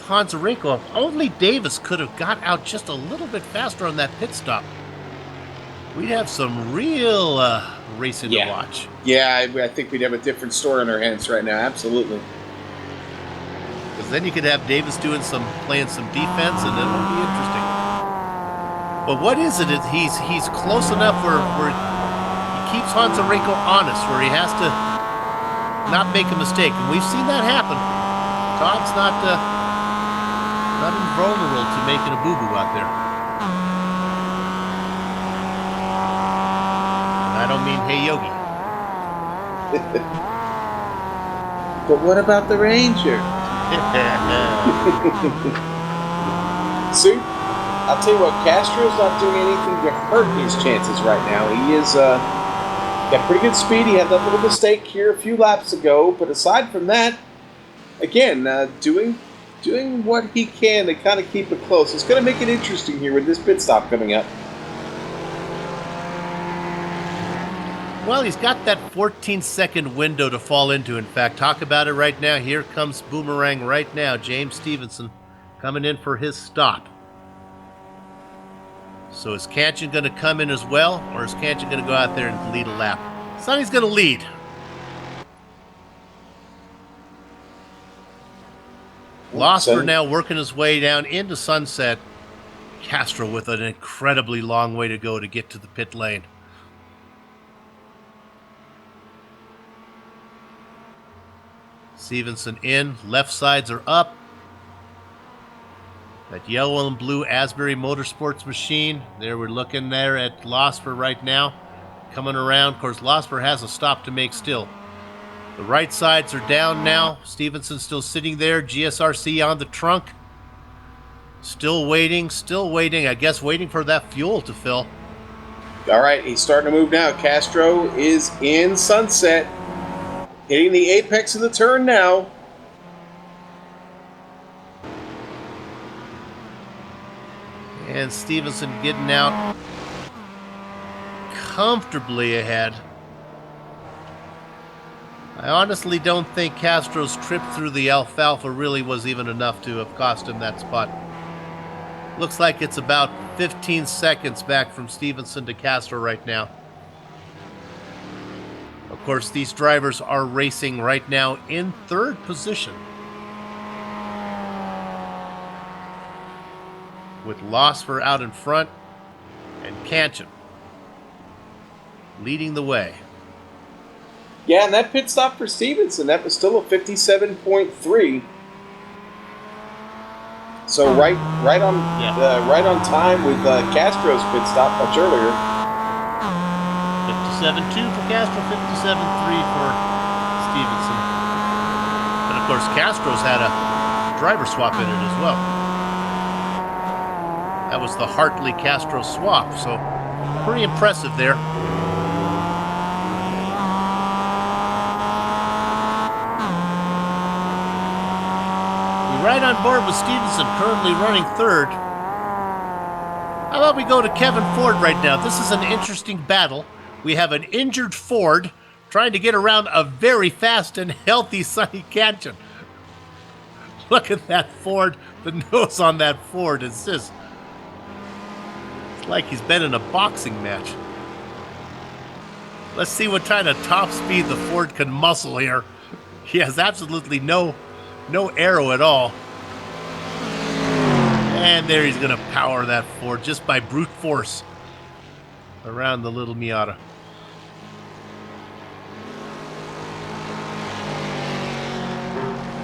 Hans Rekel. If only Davis could have got out just a little bit faster on that pit stop, we'd have some real racing to watch. Yeah, I think we'd have a different story on our hands right now. Absolutely. Because then you could have Davis playing some defense, and it would be interesting. But what is it? He's close enough where he keeps Hans Rekel honest, where he has to not make a mistake, and we've seen that happen. Todd's not invulnerable to making a boo-boo out there. I don't mean hey Yogi. But what about the Ranger? See, I'll tell you what, Castro's not doing anything to hurt his chances right now. He is got pretty good speed. He had that little mistake here a few laps ago, but aside from that, again, doing what he can to kind of keep it close. It's going to make it interesting here with this pit stop coming up. Well, he's got that 14-second window to fall into. In fact, talk about it right now. Here comes Boomerang right now. James Stevenson coming in for his stop. So is Kanchan going to come in as well, or is Kanchan going to go out there and lead a lap? Sonny's going to lead. Losper now working his way down into Sunset. Castro with an incredibly long way to go to get to the pit lane. Stevenson in, left sides are up. That yellow and blue Asbury Motorsports machine. There we're looking there at Losper right now. Coming around. Of course, Losper has a stop to make still. The right sides are down now. Stevenson still sitting there. GSRC on the trunk. Still waiting. I guess waiting for that fuel to fill. All right, he's starting to move now. Castro is in Sunset. Hitting the apex of the turn now. And Stevenson getting out comfortably ahead. I honestly don't think Castro's trip through the alfalfa really was even enough to have cost him that spot. Looks like it's about 15 seconds back from Stevenson to Castro right now. Of course, these drivers are racing right now in third position, with Losper out in front and Kanchan leading the way. Yeah, and that pit stop for Stevenson, that was still a 57.3. So right on time with Castro's pit stop much earlier. 57.2 for Castro, 57.3 for Stevenson. And of course, Castro's had a driver swap in it as well. That was the Hartley-Castro swap, so pretty impressive there. We're right on board with Stevenson, currently running third. How about we go to Kevin Ford right now? This is an interesting battle. We have an injured Ford trying to get around a very fast and healthy Sonny Kanchan. Look at that Ford. The nose on that Ford is just... like he's been in a boxing match. Let's see what kind of top speed the Ford can muscle here. He has absolutely no arrow at all. And there he's going to power that Ford just by brute force around the little Miata.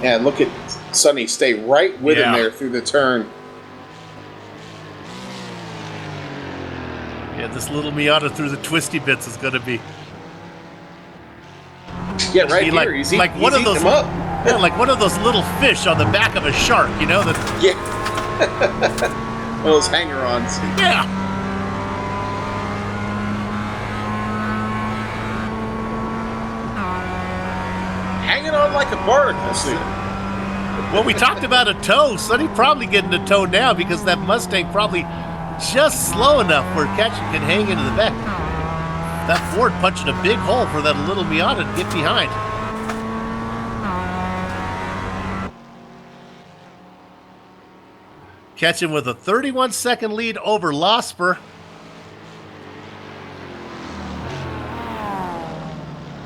Yeah, look at Sonny stay right with him there through the turn. Yeah, this little Miata through the twisty bits is going to be... Yeah, right here. Like, he's like one of those, them up. Yeah, like one of those little fish on the back of a shark, you know? That, Yeah. One of those hanger-ons. yeah. Hanging on like a barnacle suit. Well, we talked about a tow. Sonny probably getting a tow now because that Mustang probably just slow enough where Ketchum can hang into the back. That Ford punching a big hole for that little Miata to get behind. Ketchum with a 31-second lead over Losper.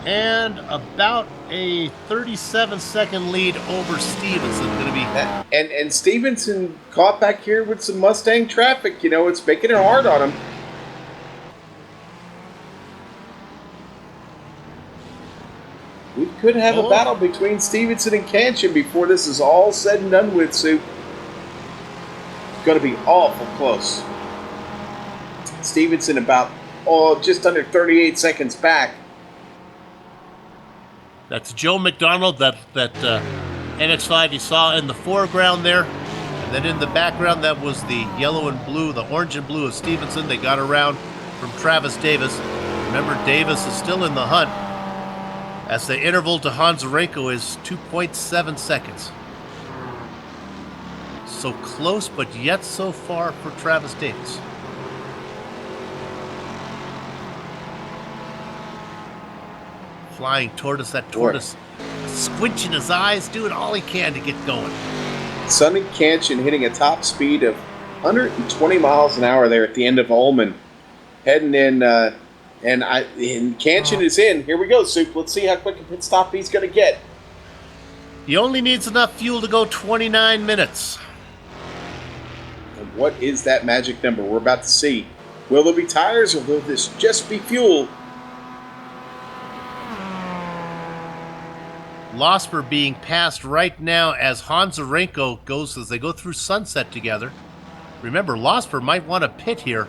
And about a 37-second lead over Stevenson. Going to be and Stevenson caught back here with some Mustang traffic. You know, it's making it hard on him. We could have a battle between Stevenson and Cancian before this is all said and done with, Sue. It's going to be awful close. Stevenson about just under 38 seconds back. That's Joe McDonald, that NX5 you saw in the foreground there. And then in the background, that was the yellow and blue, the orange and blue of Stevenson. They got around from Travis Davis. Remember, Davis is still in the hunt, as the interval to Honzarenko is 2.7 seconds. So close, but yet so far for Travis Davis. Flying toward us, that tortoise squinching his eyes, doing all he can to get going. Sonny Cancian hitting a top speed of 120 miles an hour there at the end of Ullman. Heading in, and Cancian is in. Here we go, Soup. Let's see how quick a pit stop he's going to get. He only needs enough fuel to go 29 minutes. And what is that magic number we're about to see? Will there be tires or will this just be fuel? Losper being passed right now as Honzarenko goes, as they go through Sunset together. Remember, Losper might want to pit here.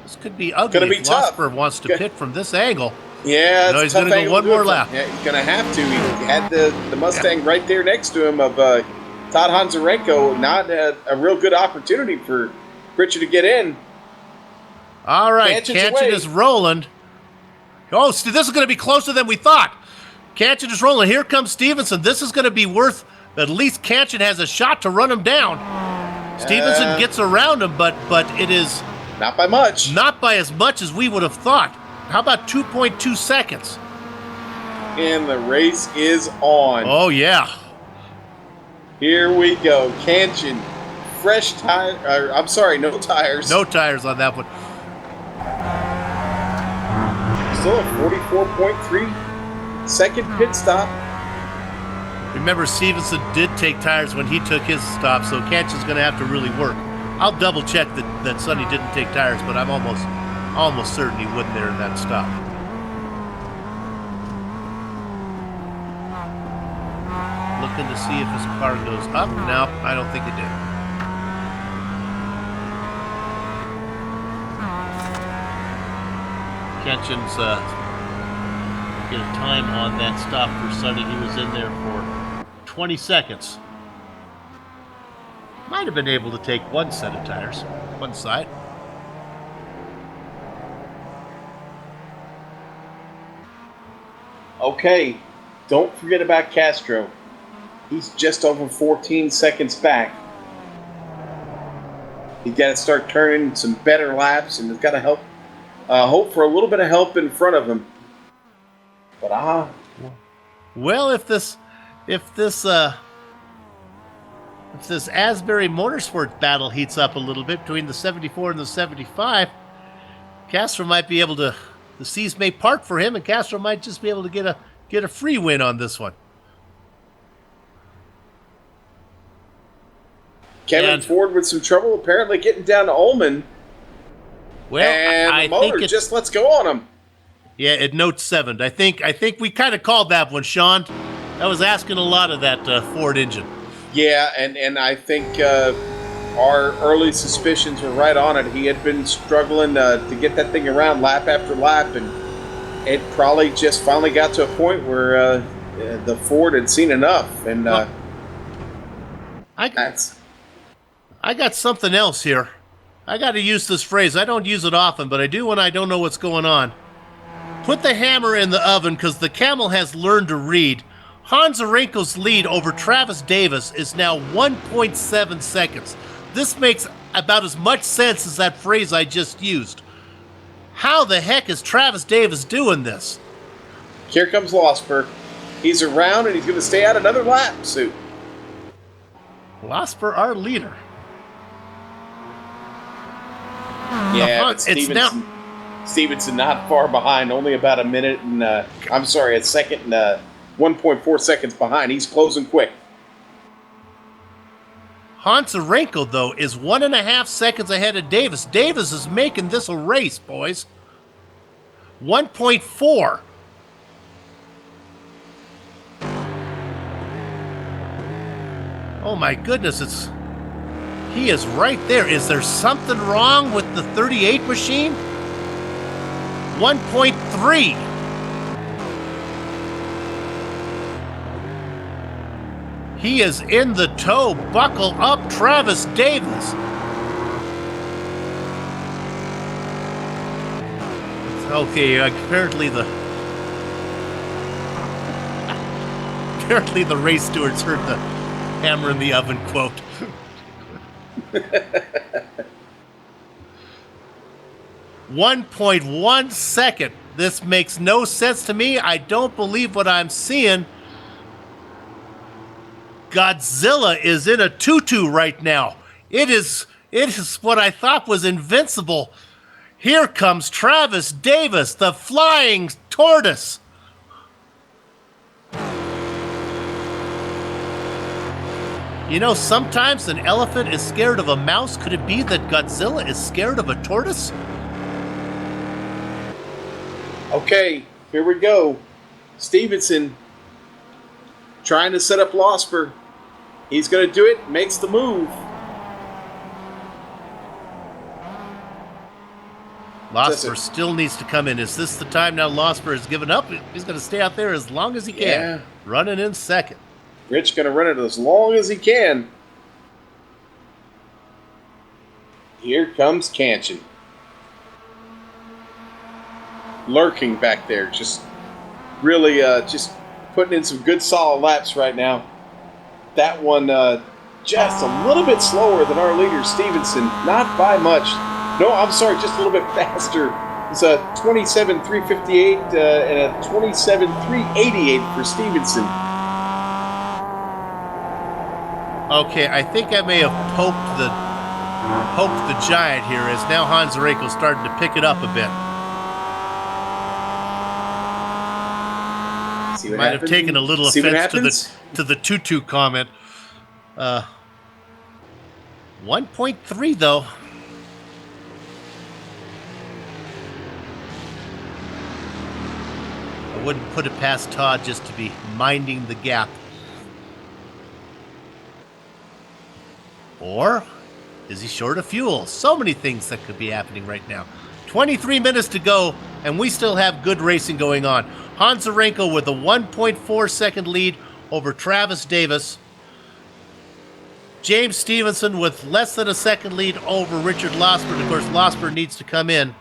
This could be ugly Gonna be if tough. Losper wants to pit from this angle. Yeah, No, it's he's a going tough to go one angle more to do it lap. from. Yeah, he's going to have to. He had the Mustang right there next to him of Todd Honzarenko. Not a real good opportunity for Richard to get in. All right, Cancian's Cancian away. is rolling. Oh, this is going to be closer than we thought. Cancian is rolling. Here comes Stevenson. This is going to be worth, at least Cancian has a shot to run him down. Stevenson gets around him, but it is Not by much. not by as much as we would have thought. How about 2.2 seconds? And the race is on. Oh, yeah. Here we go. Cancian, fresh tire. I'm sorry, no tires. No tires on that one. Still a 44.3 second pit stop. Remember, Stevenson did take tires when he took his stop, so Cancian's going to have to really work. I'll double check that Sonny didn't take tires, but I'm almost certain he wouldn't there in that stop. Looking to see if his car goes up. No, I don't think it did. Cancian's get a time on that stop for Sonny. He was in there for 20 seconds. Might have been able to take one set of tires, one side. Okay, don't forget about Castro. He's just over 14 seconds back. He's got to start turning some better laps, and he's got to hope for a little bit of help in front of him. But well, if this Asbury Motorsport battle heats up a little bit between the 74 and the 75, Castro might be able to. The seas may part for him, and Castro might just be able to get a free win on this one. Kevin Ford with some trouble, apparently getting down to Ullman. Well, and I the motor think just lets go on him. Yeah, it notes 7. I think we kind of called that one, Sean. I was asking a lot of that Ford engine. Yeah, and I think our early suspicions were right on it. He had been struggling to get that thing around lap after lap, and it probably just finally got to a point where the Ford had seen enough. And I got something else here. I got to use this phrase. I don't use it often, but I do when I don't know what's going on. Put the hammer in the oven because the camel has learned to read. Hans Arenko's lead over Travis Davis is now 1.7 seconds. This makes about as much sense as that phrase I just used. How the heck is Travis Davis doing this? Here comes Losper. He's around and he's going to stay out another lap soon. Losper, our leader. Yeah, but Stevenson not far behind, only about a minute and, a second and 1.4 seconds behind. He's closing quick. Hans Arenko, though, is 1.5 seconds ahead of Davis. Davis is making this a race, boys. 1.4. Oh my goodness, he is right there. Is there something wrong with the 38 machine? 1.3. He is in the tow. Buckle up, Travis Davis. Okay, apparently the race stewards heard the hammer in the oven quote. 1.1 second. This makes no sense to me. I don't believe what I'm seeing. Godzilla is in a tutu right now. It is what I thought was invincible. Here comes Travis Davis, the flying tortoise. You know, sometimes an elephant is scared of a mouse. Could it be that Godzilla is scared of a tortoise? Okay, here we go. Stevenson trying to set up Losper. He's going to do it, makes the move. Losper still needs to come in. Is this the time now Losper has given up? He's going to stay out there as long as he can. Yeah. Running in second. Rich going to run it as long as he can. Here comes Canchin. Lurking back there. Just really just putting in some good solid laps right now. That one just a little bit slower than our leader Stevenson. Not by much. No, I'm sorry, just a little bit faster. It's a 27.358 and a 27.388 for Stevenson. Okay, I think I may have poked the giant here as now Hans Arenko starting to pick it up a bit. Might have taken a little offense to the tutu comment. 1.3 though. I wouldn't put it past Todd just to be minding the gap. Or is he short of fuel? So many things that could be happening right now. 23 minutes to go, and we still have good racing going on. Hans Arenko with a 1.4 second lead over Travis Davis. James Stevenson with less than a second lead over Richard Losper. Of course, Losper needs to come in.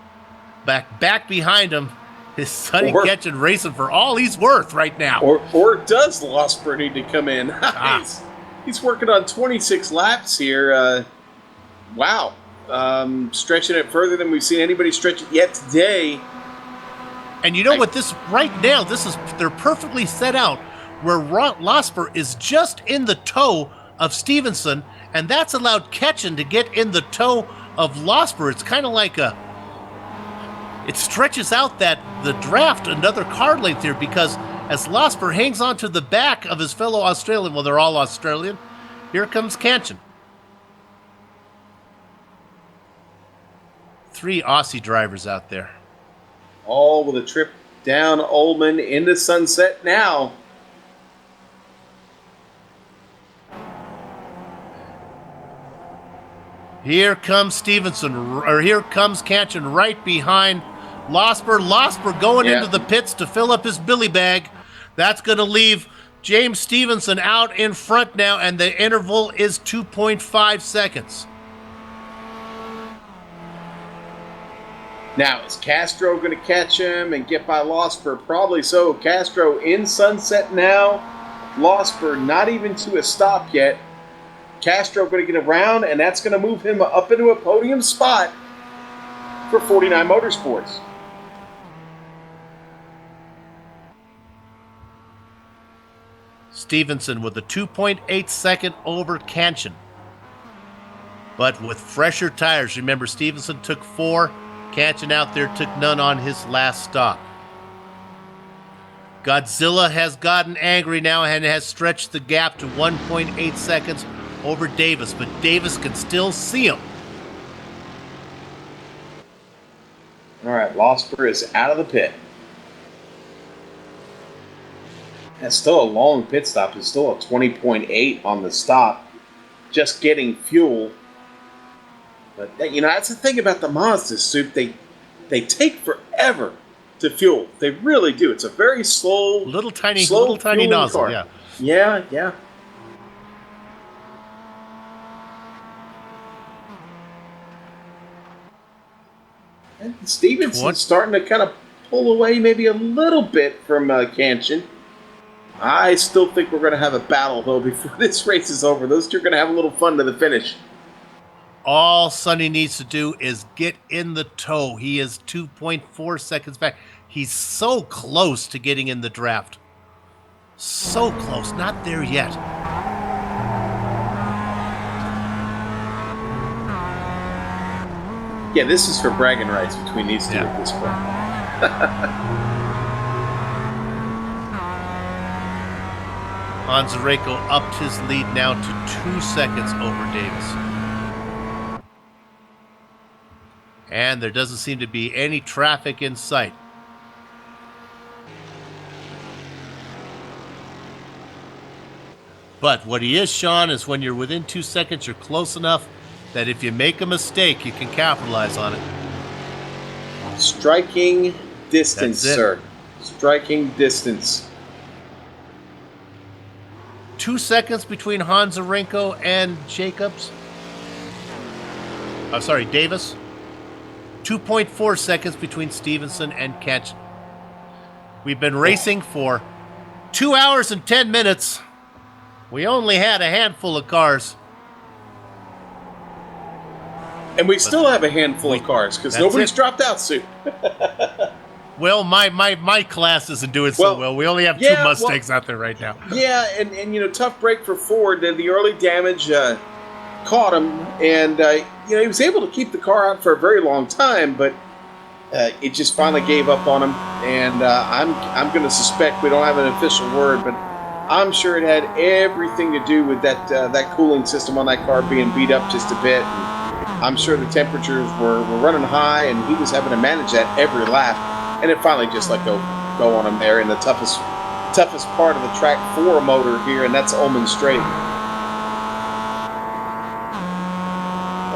Back behind him is Sonny Ketchen racing for all he's worth right now. Or does Losper need to come in? He's working on 26 laps here. Wow. Stretching it further than we've seen anybody stretch it yet today. And you know what? They're perfectly set out where Losper is just in the toe of Stevenson, and that's allowed Ketchen to get in the toe of Losper. It's kind of like it stretches out the draft another car length here, because as Losper hangs on to the back of his fellow Australian, well, they're all Australian, here comes Kanchan. 3 Aussie drivers out there. All with a trip down Ullman into Sunset now. Here comes here comes Kanchan right behind Losper. Losper going into the pits to fill up his billy bag. That's going to leave James Stevenson out in front now, and the interval is 2.5 seconds. Now, is Castro going to catch him and get by Losper? Probably so. Castro in Sunset now. Losper not even to a stop yet. Castro going to get around, and that's going to move him up into a podium spot for 49 Motorsports. Stevenson with a 2.8 second over Kanchan. But with fresher tires. Remember, Stevenson took 4. Kanchan out there took none on his last stop. Godzilla has gotten angry now and has stretched the gap to 1.8 seconds over Davis, but Davis can still see him. All right, Losper is out of the pit. That's still a long pit stop. It's still a 20.8 on the stop. Just getting fuel. But, that's the thing about the Mazda, Soup. They take forever to fuel. They really do. It's a very slow, little tiny fueling nozzle. car. Yeah. And Stevenson's starting to kind of pull away maybe a little bit from Kanchan. I still think we're going to have a battle, though, before this race is over. Those two are going to have a little fun to the finish. All Sonny needs to do is get in the tow. He is 2.4 seconds back. He's so close to getting in the draft. So close. Not there yet. Yeah, this is for bragging rights between these two at this point. Honzareko upped his lead now to 2 seconds over Davis. And there doesn't seem to be any traffic in sight. But what he is, Sean, is when you're within 2 seconds, you're close enough that if you make a mistake, you can capitalize on it. Striking distance, sir. Striking distance. 2 seconds between Honzarenko and Jacobs. Davis. 2.4 seconds between Stevenson and Kanchan. We've been racing for 2 hours and 10 minutes. We only had a handful of cars. And we still have a handful of cars because nobody's dropped out soon. Well, my class isn't doing so well. We only have 2 Mustangs out there right now. Yeah, and tough break for Ford. The early damage caught him, and he was able to keep the car out for a very long time, but it just finally gave up on him. And I'm going to suspect, we don't have an official word, but I'm sure it had everything to do with that cooling system on that car being beat up just a bit. And I'm sure the temperatures were running high, and he was having to manage that every lap. And it finally just let go on him there in the toughest part of the track for a motor here, and that's Ullman Straight.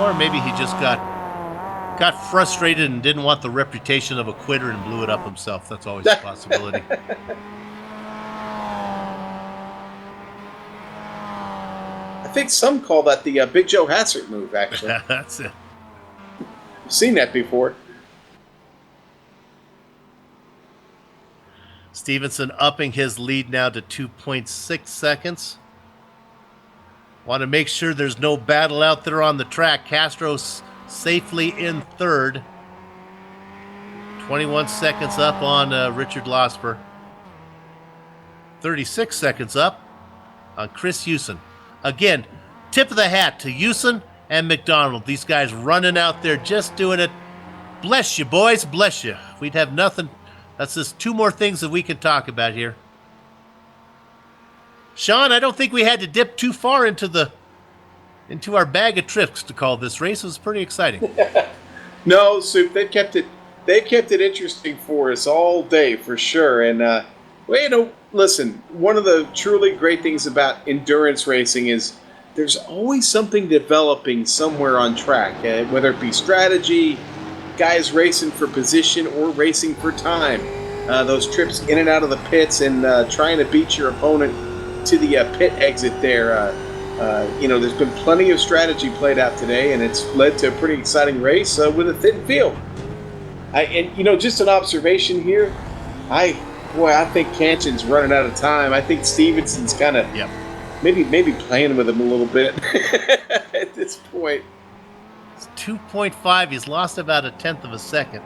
Or maybe he just got frustrated and didn't want the reputation of a quitter and blew it up himself. That's always a possibility. I think some call that the Big Joe Hassert move, actually. That's it. I've seen that before. Stevenson upping his lead now to 2.6 seconds. Want to make sure there's no battle out there on the track. Castro's safely in third. 21 seconds up on Richard Losper. 36 seconds up on Chris Hewson. Again, tip of the hat to Hewson and McDonald. These guys running out there, just doing it Bless you, boys. Bless you. We'd have nothing. That's just two more things that we can talk about here. Sean, I don't think we had to dip too far into our bag of tricks to call this race. It was pretty exciting. No, Soup, they kept it interesting for us all day for sure. And well, listen, one of the truly great things about endurance racing is there's always something developing somewhere on track, whether it be strategy, guys racing for position, or racing for time. Those trips in and out of the pits and trying to beat your opponent to the pit exit there. There's been plenty of strategy played out today, and it's led to a pretty exciting race with a thin field. Just an observation here. I think Canchin's running out of time. I think Stevenson's kind of maybe playing with him a little bit at this point. It's 2.5. He's lost about a tenth of a second.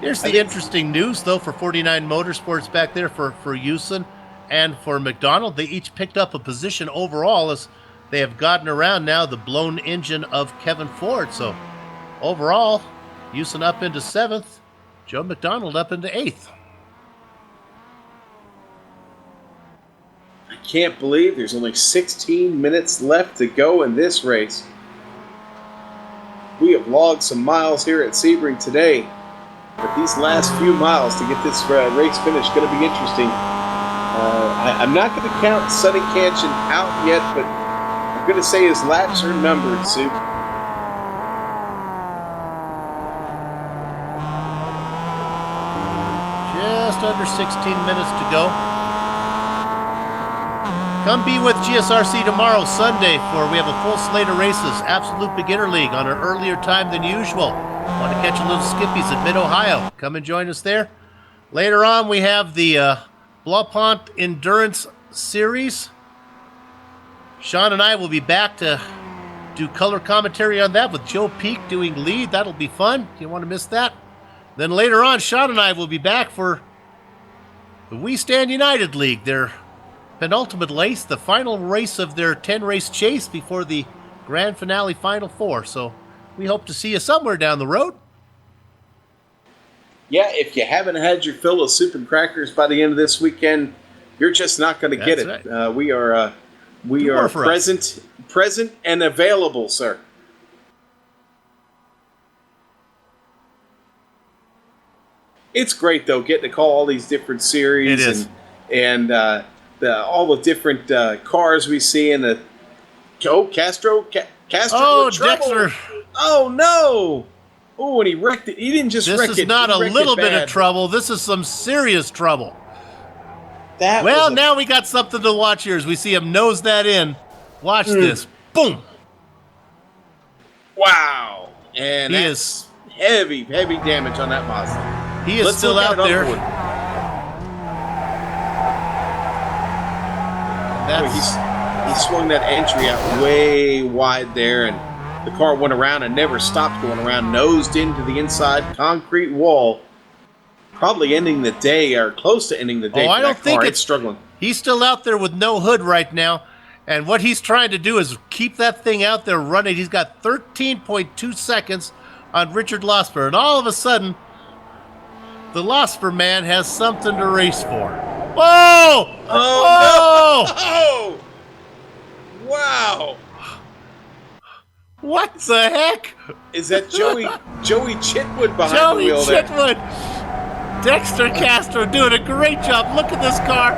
Here's the interesting news, though, for 49 Motorsports back there for Houston and for McDonald. They each picked up a position overall as they have gotten around now the blown engine of Kevin Ford. So overall, Houston up into 7th, Joe McDonald up into 8th. I can't believe there's only 16 minutes left to go in this race. We have logged some miles here at Sebring today, but these last few miles to get this race finished going to be interesting. I'm not going to count Sonny Canchin out yet, but I'm going to say his laps are numbered, Soup. Just under 16 minutes to go. Come be with GSRC tomorrow, Sunday, for we have a full slate of races. Absolute Beginner League on an earlier time than usual. Want to catch a little skippies at Mid-Ohio? Come and join us there. Later on, we have the Blaupont Endurance Series. Sean and I will be back to do color commentary on that with Joe Peak doing lead. That'll be fun. You want to miss that? Then later on, Sean and I will be back for the We Stand United League, their penultimate race, the final race of their 10-race chase before the grand finale Final Four. So we hope to see you somewhere down the road. Yeah, if you haven't had your fill of soup and crackers by the end of this weekend, you're just not going to get it. Right. We are present and available, sir. It's great though, getting to call all these different series. It is. and all the different cars we see in the Castro. Oh, with trouble. Dexter! Oh no! Oh, and he wrecked it. He didn't just wreck it. This is not a wrecked little it bit bad. of trouble. This is some serious trouble. Well, Now we got something to watch here as we see him nose that in. Watch this. Boom! Wow. And He that's heavy damage on that Mazda. He is Let's still look at out it on there. board. He swung that entry out way wide there, and the car went around and never stopped going around, nosed into the inside concrete wall, probably ending the day or close to ending the day. Oh, for I don't that think car. it's struggling. He's still out there with no hood right now, and what he's trying to do is keep that thing out there running. He's got 13.2 seconds on Richard Losper, and all of a sudden, the Losper man has something to race for. Whoa! Oh! No. Oh! Wow! What the heck? Is that Joey Chitwood behind the wheel there? Chitwood. Dexter Castro doing a great job. Look at this car.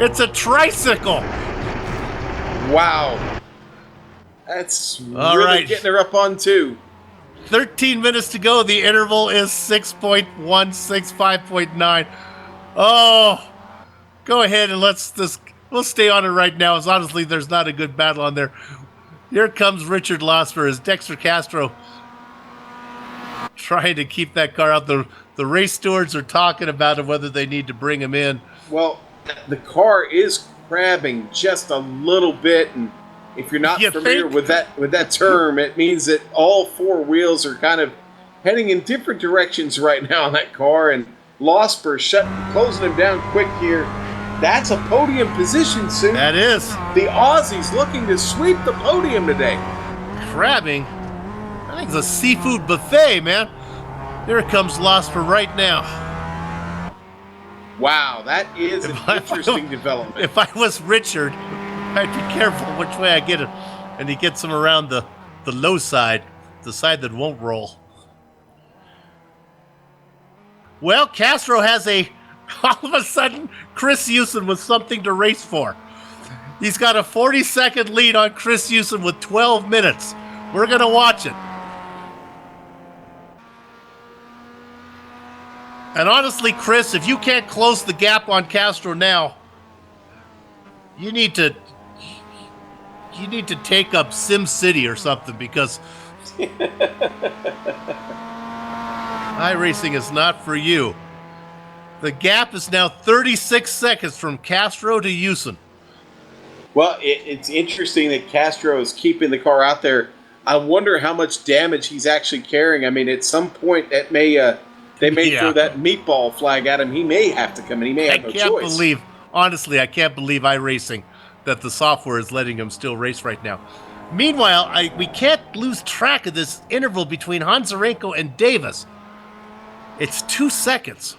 It's a tricycle. Wow. That's All really right. getting her up on 2. 13 minutes to go. The interval is 6.165.9. Oh, go ahead and we'll stay on it right now, as honestly there's not a good battle on there. Here comes Richard Losper as Dexter Castro trying to keep that car out. The race stewards are talking about whether they need to bring him in. Well, the car is crabbing just a little bit, and if you're not You familiar think? with that term, it means that all 4 wheels are kind of heading in different directions right now on that car, and Losper closing him down quick here. That's a podium position, Sue. That is. The Aussies looking to sweep the podium today. crabbing. I think it's a seafood buffet, man. Here it comes Lost for right now. Wow, that is an interesting development. If I was Richard, I'd be careful which way I get it. And he gets him around the low side, the side that won't roll. Well, Castro has all of a sudden, Chris Houston with something to race for. He's got a 40-second lead on Chris Houston with 12 minutes. We're going to watch it. And honestly, Chris, if you can't close the gap on Castro now, you need to take up Sim City or something, because iRacing is not for you. The gap is now 36 seconds from Castro to Houston. Well, it's interesting that Castro is keeping the car out there. I wonder how much damage he's actually carrying. I mean, at some point, they may throw that meatball flag at him. He may have to come in. He may have no choice. Honestly, I can't believe iRacing that the software is letting him still race right now. Meanwhile, we can't lose track of this interval between Honzarenko and Davis. It's 2 seconds.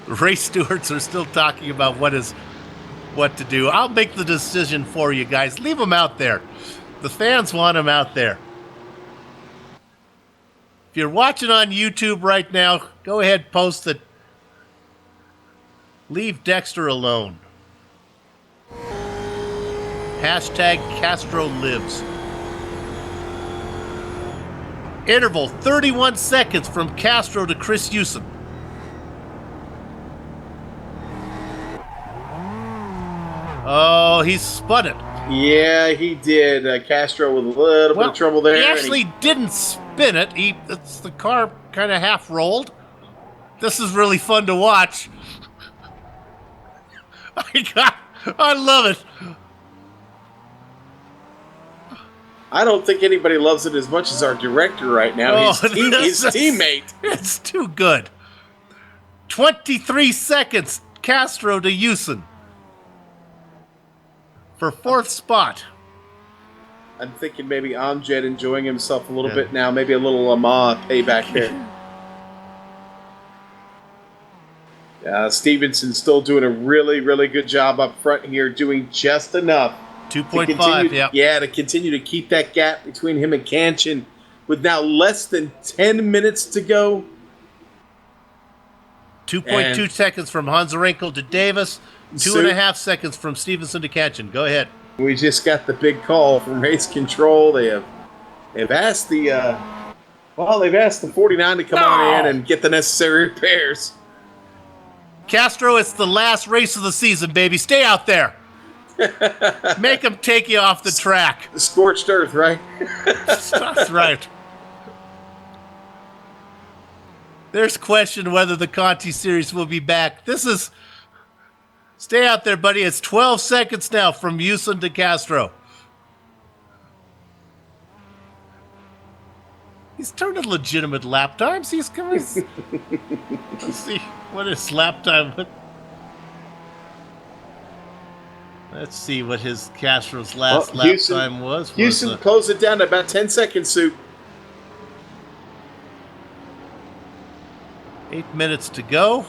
The race stewards are still talking about what to do. I'll make the decision for you guys. Leave them out there. The fans want them out there. If you're watching on YouTube right now, go ahead, post it. Leave Dexter alone. Hashtag Castro lives. Interval 31 seconds from Castro to Chris Houston. Oh, he spun it. Yeah, he did. Castro with a little bit of trouble there. He actually didn't spin it. The car kind of half rolled. This is really fun to watch. I love it. I don't think anybody loves it as much as our director right now. His teammate. It's too good. 23 seconds, Castro to Houston for fourth spot. I'm thinking maybe Amjad enjoying himself a little bit now. Maybe a little payback there. Stevenson still doing a really, really good job up front here, doing just enough. 2.5, yeah, to continue to keep that gap between him and Kanchan with now less than 10 minutes to go. 2.2 seconds from Honzarenko to Davis. 2.5 seconds from Stevenson to Kanchan. Go ahead. We just got the big call from Race Control. They've asked the 49 to come on in and get the necessary repairs. Castro, it's the last race of the season, baby. Stay out there. Make them take you off the track. The scorched earth, right? That's right. There's question whether the Conti series will be back. Stay out there, buddy. It's 12 seconds now from Houston to Castro. He's turned in legitimate lap times. He's coming. Let's see what his lap time. Let's see what his Castro's last lap time was. Houston closed it down to about 10 seconds, Sue. 8 minutes to go.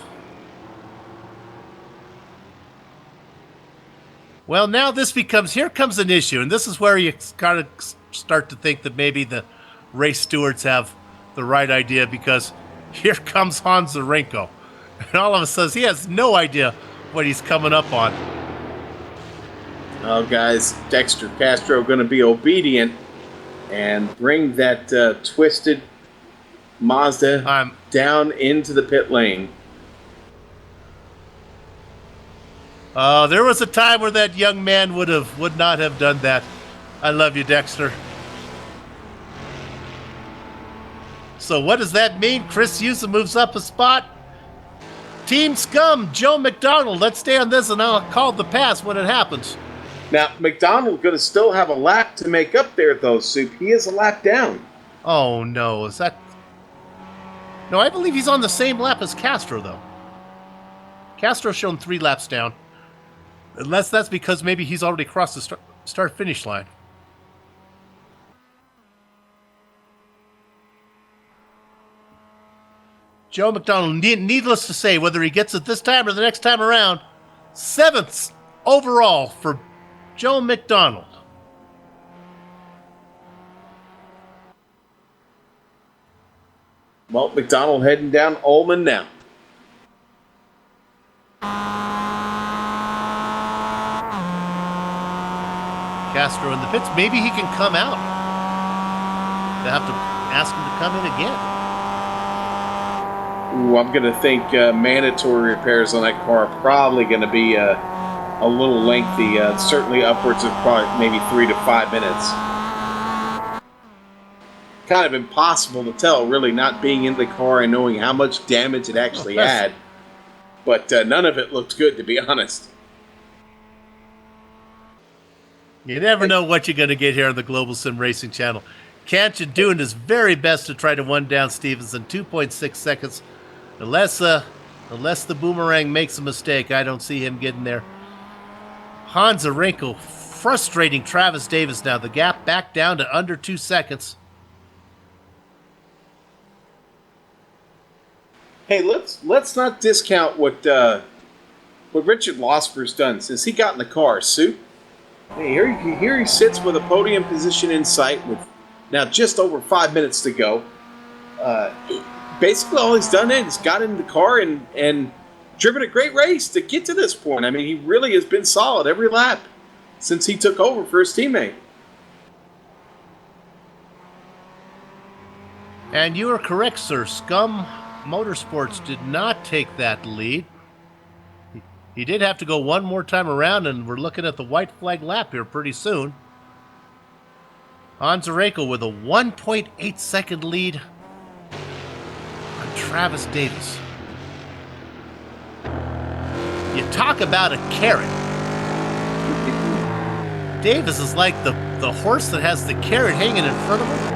Well, now here comes an issue, and this is where you kind of start to think that maybe the race stewards have the right idea, because here comes Honzarenko. And all of a sudden, he has no idea what he's coming up on. Oh, guys, Dexter Castro going to be obedient and bring that twisted Mazda down into the pit lane. There was a time where that young man would not have done that. I love you, Dexter. So what does that mean? Chris Houston moves up a spot. Team Scum, Joe McDonald. Let's stay on this, and I'll call the pass when it happens. Now, McDonald going to still have a lap to make up there, though, Soup. He is a lap down. Oh, no. Is that... No, I believe he's on the same lap as Castro, though. Castro's shown 3 laps down. Unless that's because maybe he's already crossed the start-finish line. Joe McDonald, needless to say, whether he gets it this time or the next time around, 7th overall for Joe McDonald. Well, McDonald heading down Ullman now. Castro in the pits. Maybe he can come out. They'll have to ask him to come in again. Ooh, I'm going to think mandatory repairs on that car are probably going to be a little lengthy, certainly upwards of probably maybe 3 to 5 minutes. Kind of impossible to tell, really, not being in the car and knowing how much damage it actually had. But none of it looked good, to be honest. You never know what you're going to get here on the Global Sim Racing Channel. Kanchan doing his very best to try to one down Stevenson, 2.6 seconds. Unless the boomerang makes a mistake, I don't see him getting there. Hans Arenko frustrating Travis Davis now. The gap back down to under 2 seconds. Hey, let's not discount what Richard Losber's done since he got in the car. Sue, hey, here he sits with a podium position in sight with now just over 5 minutes to go. Basically, all he's done is got in the car and driven a great race to get to this point. I mean, he really has been solid every lap since he took over for his teammate. And you are correct, sir. Scum Motorsports did not take that lead. He did have to go one more time around, and we're looking at the white flag lap here pretty soon. Hans Arenko with a 1.8 second lead on Travis Davis. You talk about a carrot. Davis is like the horse that has the carrot hanging in front of him.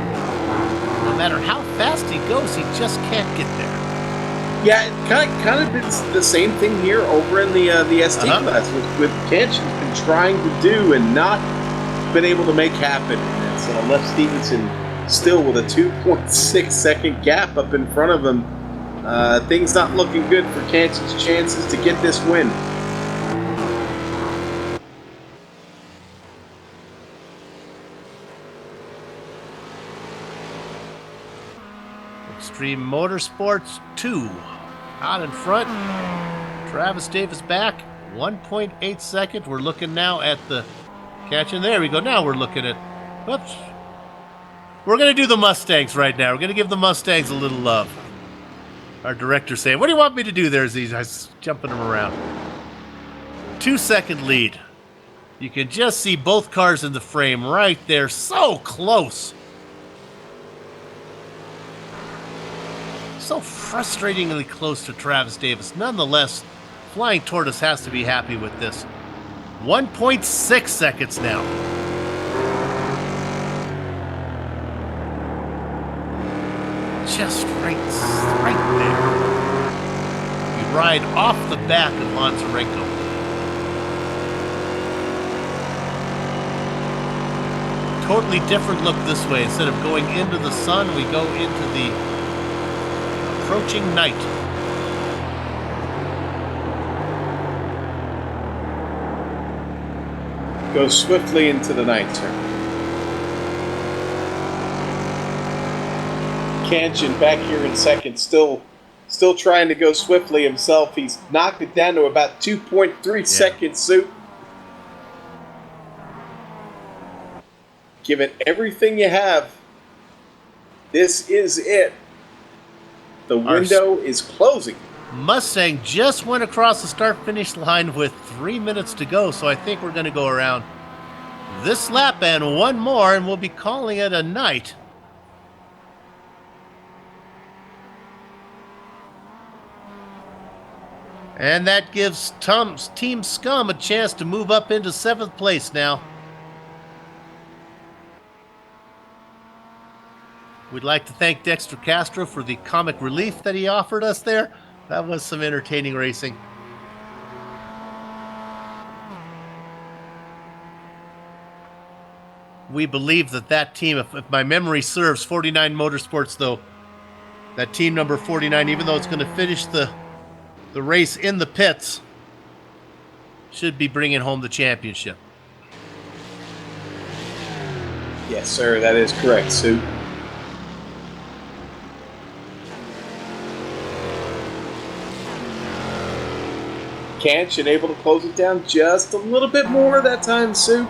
No matter how fast he goes, he just can't get there. Yeah, it kind of been the same thing here over in the ST class with Kanchan's been trying to do and not been able to make happen. And it's left Stevenson still with a 2.6 second gap up in front of him. Things not looking good for Kanchan's chances to get this win. Extreme Motorsports 2 out in front. Travis Davis back 1.8 seconds. We're looking now at the catch, and there we go. Now we're looking at, whoops. We're going to do the Mustangs right now. We're going to give the Mustangs a little love. Our director's saying, what do you want me to do there as he's jumping them around? 2 second lead. You can just see both cars in the frame right there. So close. So frustratingly close to Travis Davis. Nonetheless, Flying Tortoise has to be happy with this. 1.6 seconds now. Just right there. You ride off the back of Hans Arenko. Totally different look this way. Instead of going into the sun, we go into the approaching night. Go swiftly into the night, sir. Kanchan back here in second, still trying to go swiftly himself. He's knocked it down to about 2.3 seconds, Sue. Give it everything you have. This is it. The window is closing. Mustang just went across the start-finish line with 3 minutes to go, so I think we're going to go around this lap and one more, and we'll be calling it a night. And that gives Team Scum a chance to move up into 7th place now. We'd like to thank Dexter Castro for the comic relief that he offered us there. That was some entertaining racing. we believe that team, if my memory serves, 49 Motorsports, though, that team number 49, even though it's going to finish the race in the pits, should be bringing home the championship. Yes, sir, that is correct, Sue. Canch and able to close it down just a little bit more that time, Sue.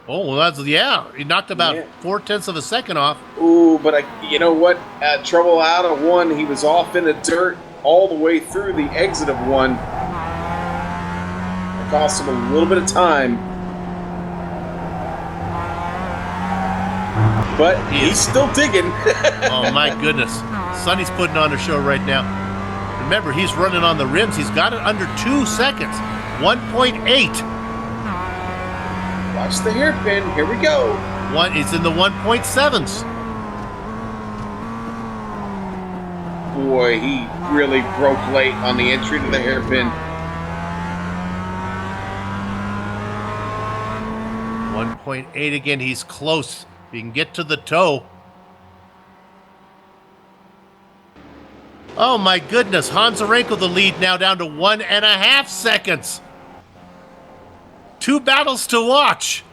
Oh, well, he knocked about 0.4 of a second off. Ooh, but you know what? Trouble out of one. He was off in the dirt all the way through the exit of one. It cost him a little bit of time. But he's still digging. Oh, my goodness. Sonny's putting on a show right now. Remember, he's running on the rims. He's got it under 2 seconds. 1.8. Watch the hairpin. Here we go. It's in the 1.7s. Boy, he really broke late on the entry to the hairpin. 1.8 again. He's close. He can get to the toe. Oh my goodness. Hans Arenko the lead now down to 1.5 seconds. 2 battles to watch.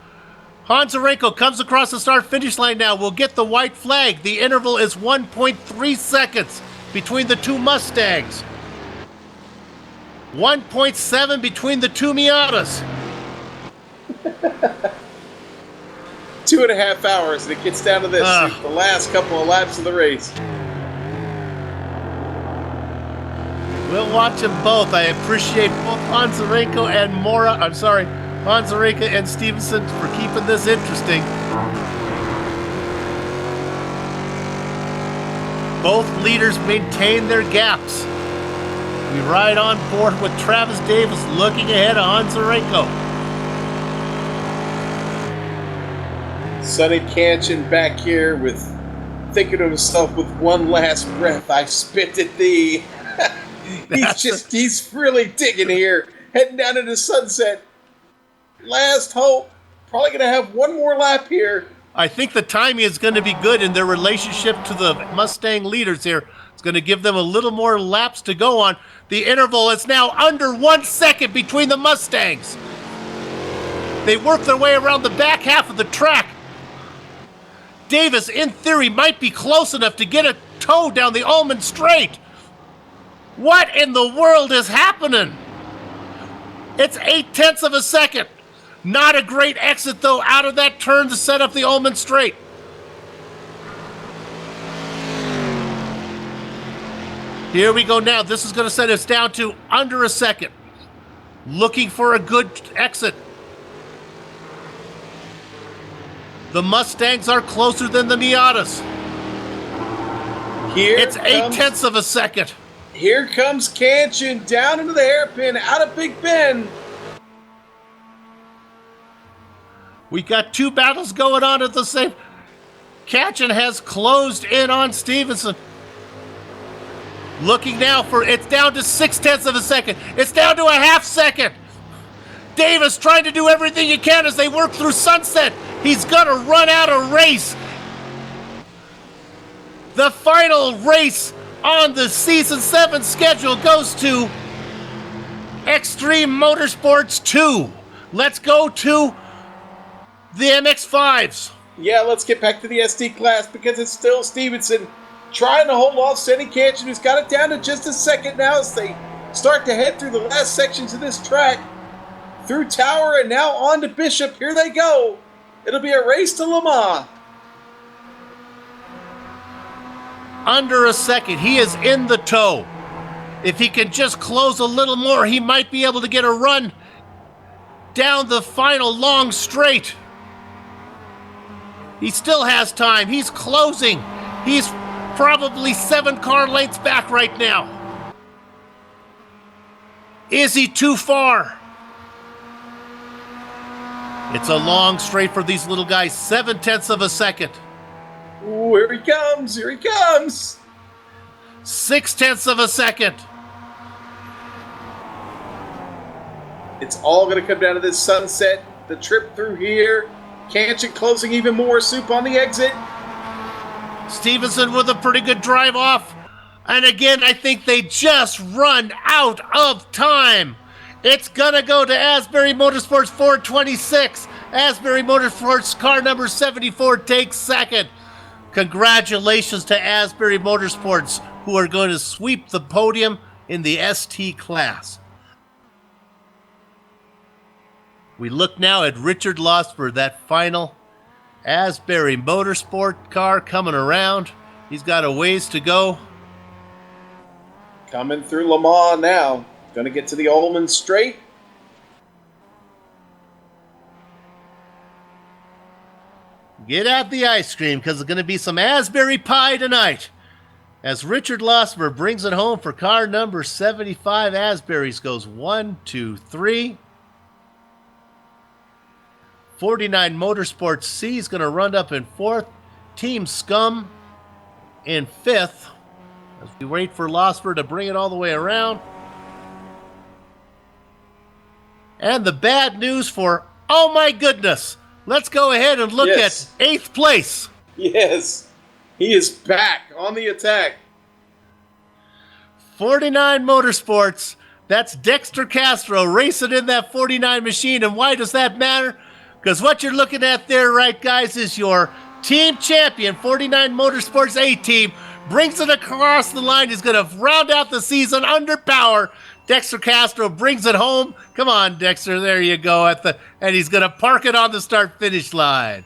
Hans Arenko comes across the start-finish line now. We'll get the white flag. The interval is 1.3 seconds between the 2 Mustangs. 1.7 between the 2 Miatas. 2.5 hours, and it gets down to this. The last couple of laps of the race. We'll watch them both. I appreciate both Hans Arenko and Hans Arenko and Stevenson for keeping this interesting. Both leaders maintain their gaps. We ride on board with Travis Davis looking ahead of Hans Arenko. Sonny Canchin back here with thinking to himself with one last breath, I spit at thee. He's really digging here. Heading down into sunset. Last hope. Probably going to have one more lap here. I think the timing is going to be good in their relationship to the Mustang leaders here. It's going to give them a little more laps to go on. The interval is now under 1 second between the Mustangs. They work their way around the back half of the track. Davis, in theory, might be close enough to get a toe down the Ullman Straight. What in the world is happening? It's 0.8 of a second. Not a great exit, though, out of that turn to set up the Ullman Straight. Here we go now. This is going to set us down to under a second. Looking for a good exit. The Mustangs are closer than the Miatas. It's 0.8 of a second. Here comes Canchin down into the hairpin, out of Big Bend. We got 2 battles going on at the same. Canchin has closed in on Stevenson. Looking now for it's down to 0.6 of a second. It's down to a half second. Davis trying to do everything he can as they work through sunset. He's gonna run out of race. The final race on the Season 7 schedule goes to Extreme Motorsports 2. Let's go to the MX-5s. Yeah, let's get back to the SD class because it's still Stevenson trying to hold off Sonny Canchin, who's got it down to just a second now as they start to head through the last sections of this track. Through Tower and now on to Bishop. Here they go. It'll be a race to Le Mans. Under a second. He is in the toe. If he can just close a little more, he might be able to get a run down the final long straight. He still has time. He's closing. He's probably 7 car lengths back right now. Is he too far? It's a long straight for these little guys. 0.7 of a second. Ooh, here he comes. Here he comes. 0.6 of a second. It's all going to come down to this sunset. the trip through here. Kanchan closing even more. Soup on the exit. Stevenson with a pretty good drive off. And again, I think they just run out of time. It's going to go to Asbury Motorsports 426. Asbury Motorsports car number 74 takes second. Congratulations to Asbury Motorsports, who are going to sweep the podium in the ST class. We look now at Richard Losper, that final Asbury Motorsport car coming around. He's got a ways to go. Coming through Le Mans now. Going to get to the Ullman Straight. Get out the ice cream, because there's going to be some Asbury pie tonight. As Richard Losper brings it home for car number 75, Asbury's goes 1, 2, 3. 49 Motorsports C is going to run up in fourth. Team Scum in fifth. As we wait for Losper to bring it all the way around. And the bad news for, oh my goodness, let's go ahead and look at 8th place. Yes, he is back on the attack. 49 Motorsports, that's Dexter Castro racing in that 49 machine. And why does that matter? Because what you're looking at there, right, guys, is your team champion, 49 Motorsports A team, brings it across the line. He's going to round out the season under power. Dexter Castro brings it home. Come on, Dexter, there you go. And he's going to park it on the start-finish line.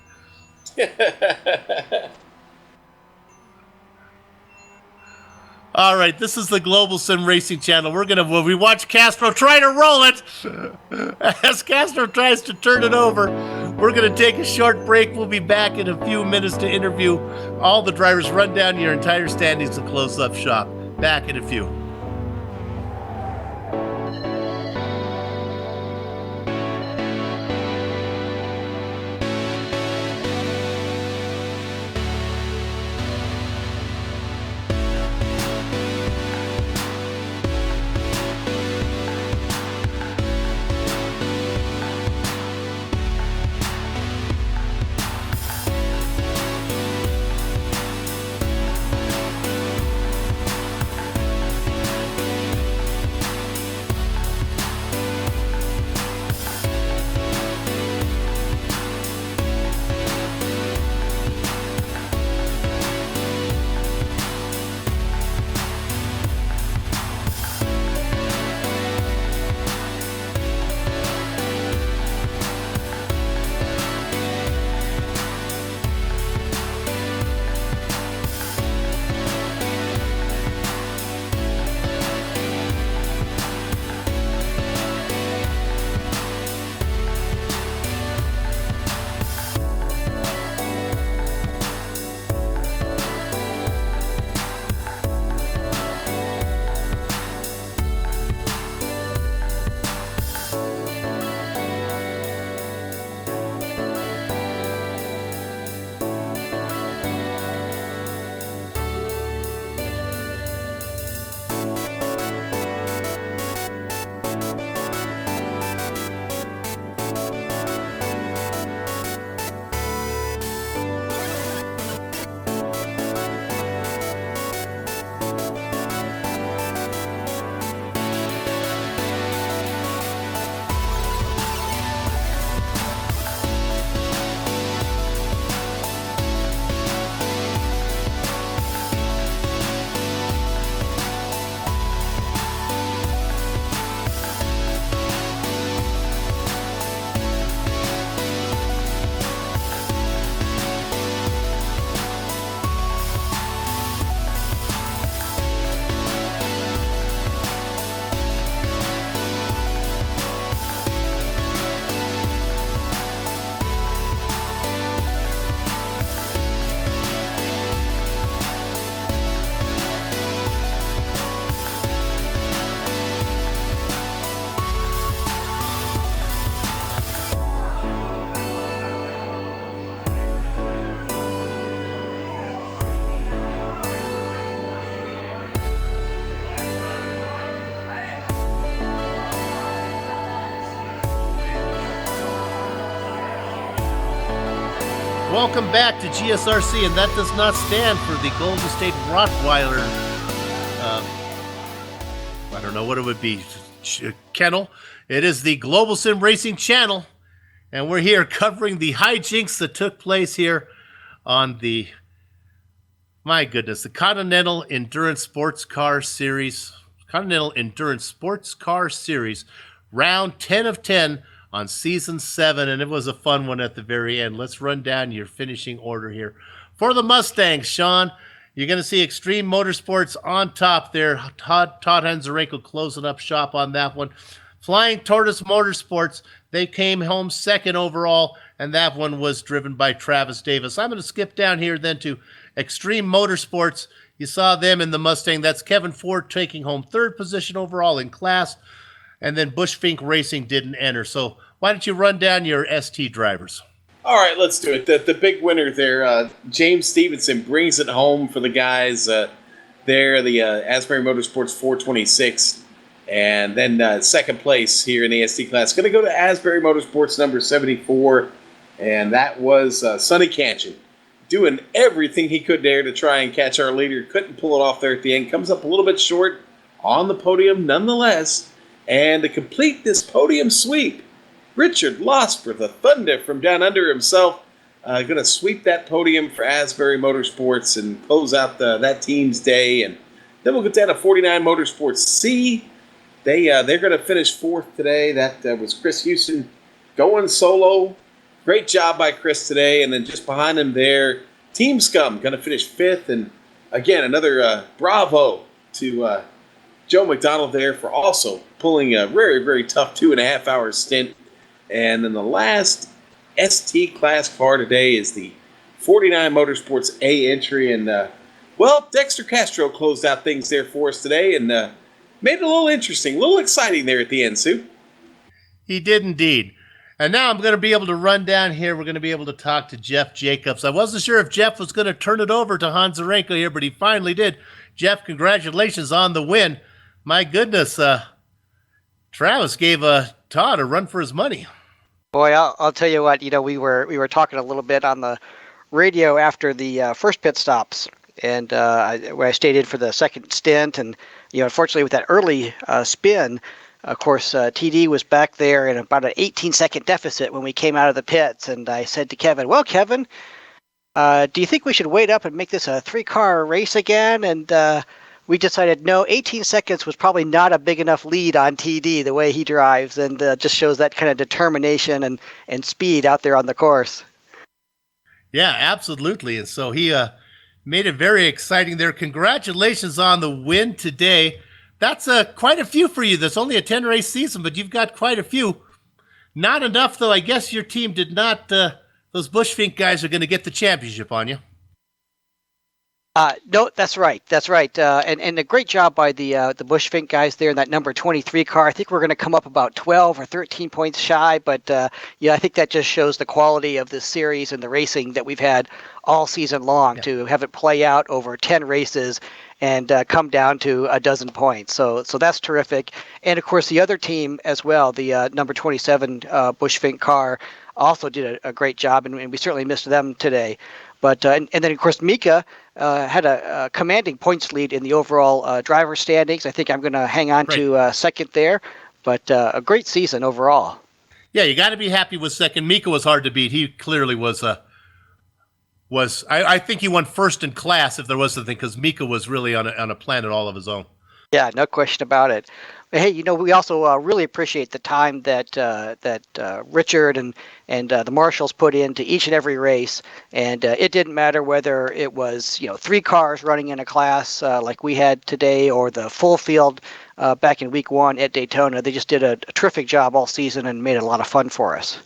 All right, this is the Global Sim Racing Channel. We watch Castro try to roll it. As Castro tries to turn it over, we're going to take a short break. We'll be back in a few minutes to interview all the drivers, run down your entire standings and close-up shop. Back in a few. Welcome back to GSRC, and that does not stand for the Golden State Rottweiler. I don't know what it would be. Kennel. It is the Global Sim Racing Channel, and we're here covering the hijinks that took place here on the, my goodness, the Continental Endurance Sports Car Series. Continental Endurance Sports Car Series, round 10 of 10 on season 7, and it was a fun one at the very end. Let's run down your finishing order here. For the Mustangs, Sean, you're going to see Extreme Motorsports on top there. Todd Hanzarenko closing up shop on that one. Flying Tortoise Motorsports, they came home second overall, and that one was driven by Travis Davis. I'm going to skip down here then to Extreme Motorsports. You saw them in the Mustang. That's Kevin Ford taking home third position overall in class. And then Bush Fink Racing didn't enter. So why don't you run down your ST drivers? All right, let's do it. The big winner there, James Stevenson, brings it home for the guys there, the Asbury Motorsports 426. And then second place here in the ST class. Going to go to Asbury Motorsports number 74. And that was Sonny Canchin, doing everything he could there to try and catch our leader. Couldn't pull it off there at the end. Comes up a little bit short on the podium nonetheless. And to complete this podium sweep, Richard Losper, the Thunder from down under himself, going to sweep that podium for Asbury Motorsports and close out that team's day. And then we'll get down to 49 Motorsports C. They're going to finish fourth today. That was Chris Houston going solo. Great job by Chris today. And then just behind him there, Team Scum going to finish fifth. And again, another bravo to Joe McDonald there for also pulling a very, very tough 2.5 hour stint. And then the last ST class car today is the 49 Motorsports A entry. And, Dexter Castro closed out things there for us today and made it a little interesting, a little exciting there at the end, Sue. He did indeed. And now I'm going to be able to run down here. We're going to be able to talk to Jeff Jacobs. I wasn't sure if Jeff was going to turn it over to Hanzarenko here, but he finally did. Jeff, congratulations on the win. My goodness, Travis gave Todd a run for his money. Boy, I'll tell you what. We were talking a little bit on the radio after the first pit stops, and where I stayed in for the second stint, and unfortunately with that early spin, of course, TD was back there in about an 18-second deficit when we came out of the pits, and I said to Kevin, "Well, Kevin, do you think we should wait up and make this a 3-car race again?" And we decided no, 18 seconds was probably not a big enough lead on TD the way he drives, and just shows that kind of determination and speed out there on the course. Yeah, absolutely. And so he made it very exciting there. Congratulations on the win today. That's quite a few for you. That's only a 10-race season, but you've got quite a few. Not enough, though. I guess your team did not. Those Bushfink guys are going to get the championship on you. No, that's right. That's right. And a great job by the Bushfink guys there in that number 23 car. I think we're going to come up about 12 or 13 points shy, but I think that just shows the quality of this series and the racing that we've had all season long to have it play out over 10 races and come down to a dozen points. So that's terrific. And of course, the other team as well, the number 27 Bushfink car, also did a great job, and we certainly missed them today. But and then of course Mika had a commanding points lead in the overall driver standings. I think I'm going to hang on to second there, but a great season overall. Yeah, you got to be happy with second. Mika was hard to beat. He clearly was. I think he won first in class if there was something, because Mika was really on a planet all of his own. Yeah, no question about it. Hey, we also really appreciate the time that Richard and the marshals put into each and every race, and it didn't matter whether it was 3 cars running in a class like we had today, or the full field back in week 1 at Daytona. They just did a terrific job all season and made it a lot of fun for us.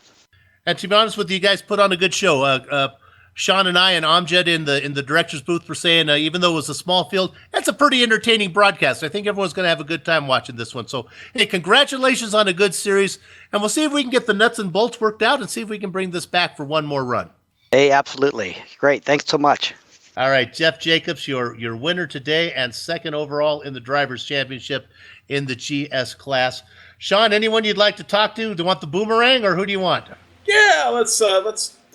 And to be honest with you, guys put on a good show. Sean and I and Amjad in the director's booth were saying, even though it was a small field, that's a pretty entertaining broadcast. I think everyone's going to have a good time watching this one. So, hey, congratulations on a good series, and we'll see if we can get the nuts and bolts worked out and see if we can bring this back for one more run. Hey, absolutely. Great. Thanks so much. All right, Jeff Jacobs, your winner today and second overall in the Drivers' Championship in the GS class. Sean, anyone you'd like to talk to? Do you want the boomerang, or who do you want? Yeah, let's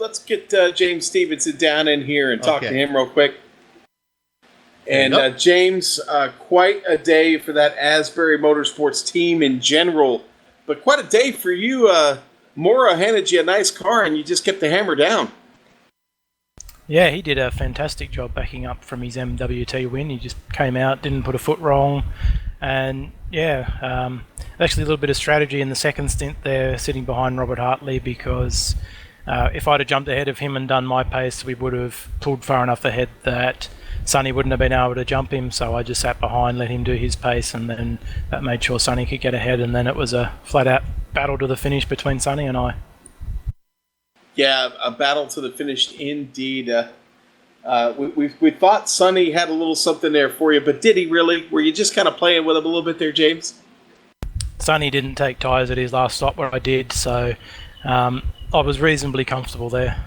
let's get James Stevenson down in here and talk to him real quick. And James, quite a day for that Asbury Motorsports team in general, but quite a day for you. Mora handed you a nice car, and you just kept the hammer down. Yeah, he did a fantastic job backing up from his MWT win. He just came out, didn't put a foot wrong, and actually a little bit of strategy in the second stint there, sitting behind Robert Hartley, because if I'd have jumped ahead of him and done my pace, we would have pulled far enough ahead that Sonny wouldn't have been able to jump him, so I just sat behind, let him do his pace, and then that made sure Sonny could get ahead, and then it was a flat-out battle to the finish between Sonny and I. Yeah, a battle to the finish indeed. We thought Sonny had a little something there for you, but did he really? Were you just kind of playing with him a little bit there, James? Sonny didn't take tyres at his last stop where I did, so I was reasonably comfortable there.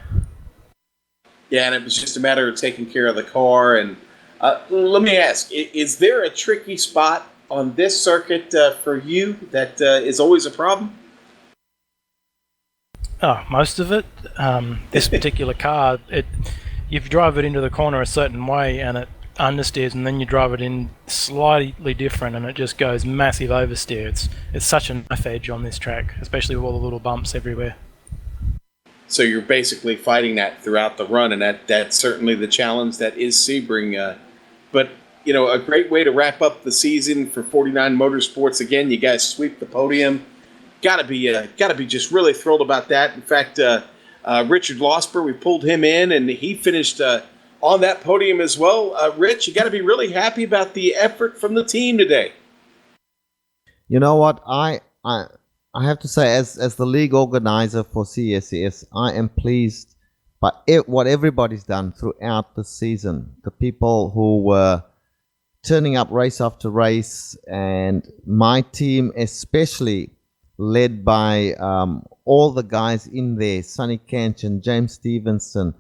Yeah, and it was just a matter of taking care of the car. And let me ask, is there a tricky spot on this circuit for you that is always a problem? Oh, most of it. This particular car, you drive it into the corner a certain way and it understeers, and then you drive it in slightly different and it just goes massive oversteer. It's such a knife edge on this track, especially with all the little bumps everywhere. So you're basically fighting that throughout the run, and that's certainly the challenge that is Sebring. But, a great way to wrap up the season for 49 Motorsports. Again, you guys sweep the podium. Gotta be just really thrilled about that. In fact, Richard Losper, we pulled him in, and he finished on that podium as well. Rich, you got to be really happy about the effort from the team today. You know what? I have to say, as the league organizer for CESCS, I am pleased by what everybody's done throughout the season. The people who were turning up race after race, and my team especially, led by all the guys in there, Sonny Kench and James Stevenson.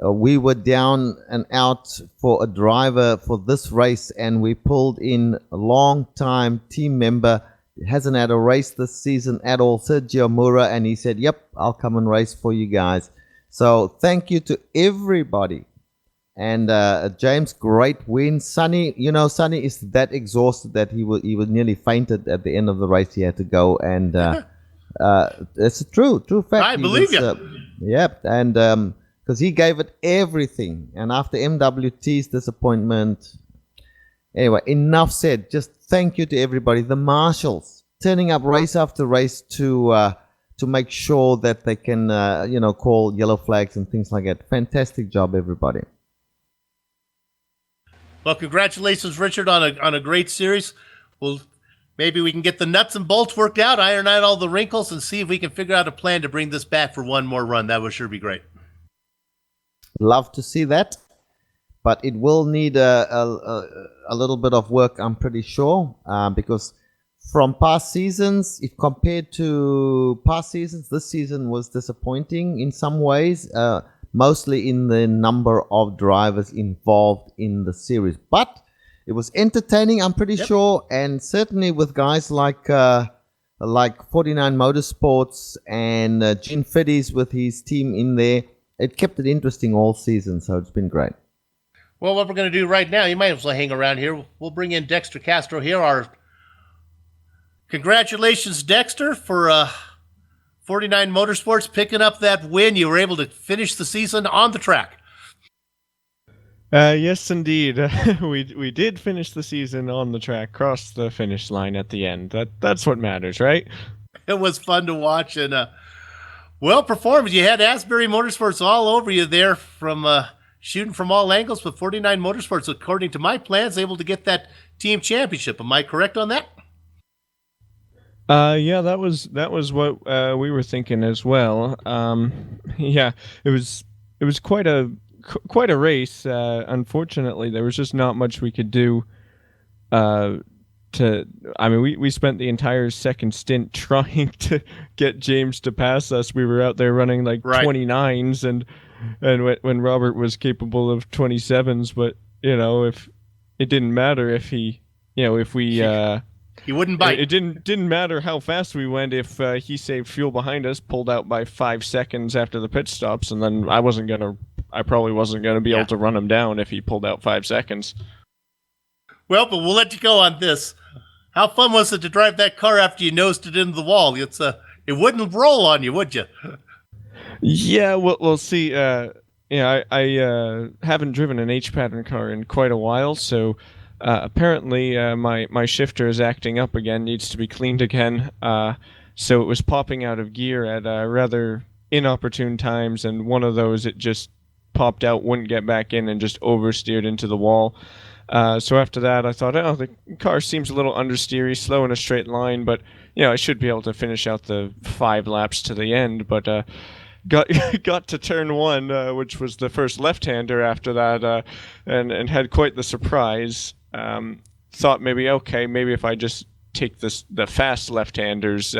We were down and out for a driver for this race, and we pulled in a long-time team member. Hasn't had a race this season at all, Sergio Mura, and he said, yep, I'll come and race for you guys. So thank you to everybody. And James, great win. Sonny, Sonny is that exhausted that he was nearly fainted at the end of the race. He had to go, and it's a true fact. I believe you. Yep, and because he gave it everything, and after MWT's disappointment, anyway, enough said. Just thank you to everybody, the marshals, turning up race after race to make sure that they can, call yellow flags and things like that. Fantastic job, everybody. Well, congratulations, Richard, on a great series. Well, maybe we can get the nuts and bolts worked out, iron out all the wrinkles, and see if we can figure out a plan to bring this back for one more run. That would sure be great. Love to see that, but it will need a little bit of work, I'm pretty sure, because from past seasons, if compared to past seasons, this season was disappointing in some ways. Mostly in the number of drivers involved in the series. But it was entertaining, I'm pretty sure, and certainly with guys like 49 Motorsports and Gene Fiddies with his team in there, it kept it interesting all season, so it's been great. Well, what we're going to do right now, you might as well hang around here. We'll bring in Dexter Castro here. Congratulations, Dexter, for 49 Motorsports picking up that win. You were able to finish the season on the track. Yes, indeed. We did finish the season on the track, cross the finish line at the end. That's what matters, right? It was fun to watch and well performed. You had Asbury Motorsports all over you there from shooting from all angles, but 49 Motorsports, according to my plans, able to get that team championship. Am I correct on that? Yeah, that was what we were thinking as well. Yeah, it was quite a race. Unfortunately, there was just not much we could do. We spent the entire second stint trying to get James to pass us. We were out there running like 29s, and when Robert was capable of 27s, but if it didn't matter if he, if we He wouldn't bite. It didn't matter how fast we went if he saved fuel behind us, pulled out by 5 seconds after the pit stops, and then I probably wasn't gonna be able to run him down if he pulled out 5 seconds. Well, but we'll let you go on this. How fun was it to drive that car after you nosed it into the wall? It wouldn't roll on you, would you? Yeah, we'll see. I haven't driven an H-pattern car in quite a while, so apparently my shifter is acting up again, needs to be cleaned again. So it was popping out of gear at rather inopportune times, and one of those it just popped out, wouldn't get back in, and just oversteered into the wall. So after that, I thought, the car seems a little understeery, slow in a straight line, but I should be able to finish out the 5 laps to the end. But got to turn 1, which was the first left-hander after that, and had quite the surprise. Thought maybe if I just take the fast left-handers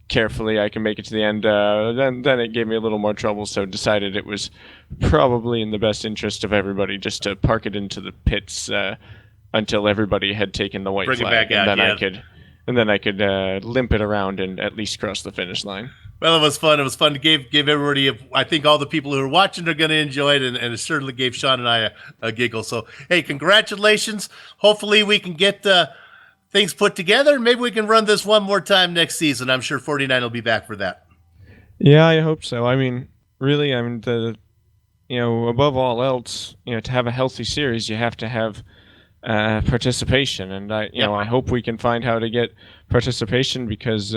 carefully, I can make it to the end. Then it gave me a little more trouble, so decided it was probably in the best interest of everybody just to park it into the pits until everybody had taken the white Bring flag, it back out, and then I could limp it around and at least cross the finish line. Well, it was fun. It was fun to give everybody. I think all the people who are watching are going to enjoy it, and it certainly gave Sean and I a giggle. So, hey, congratulations. Hopefully we can get things put together. Maybe we can run this one more time next season. I'm sure 49 will be back for that. Yeah, I hope so. Really, above all else, to have a healthy series, you have to have participation, and I hope we can find how to get participation because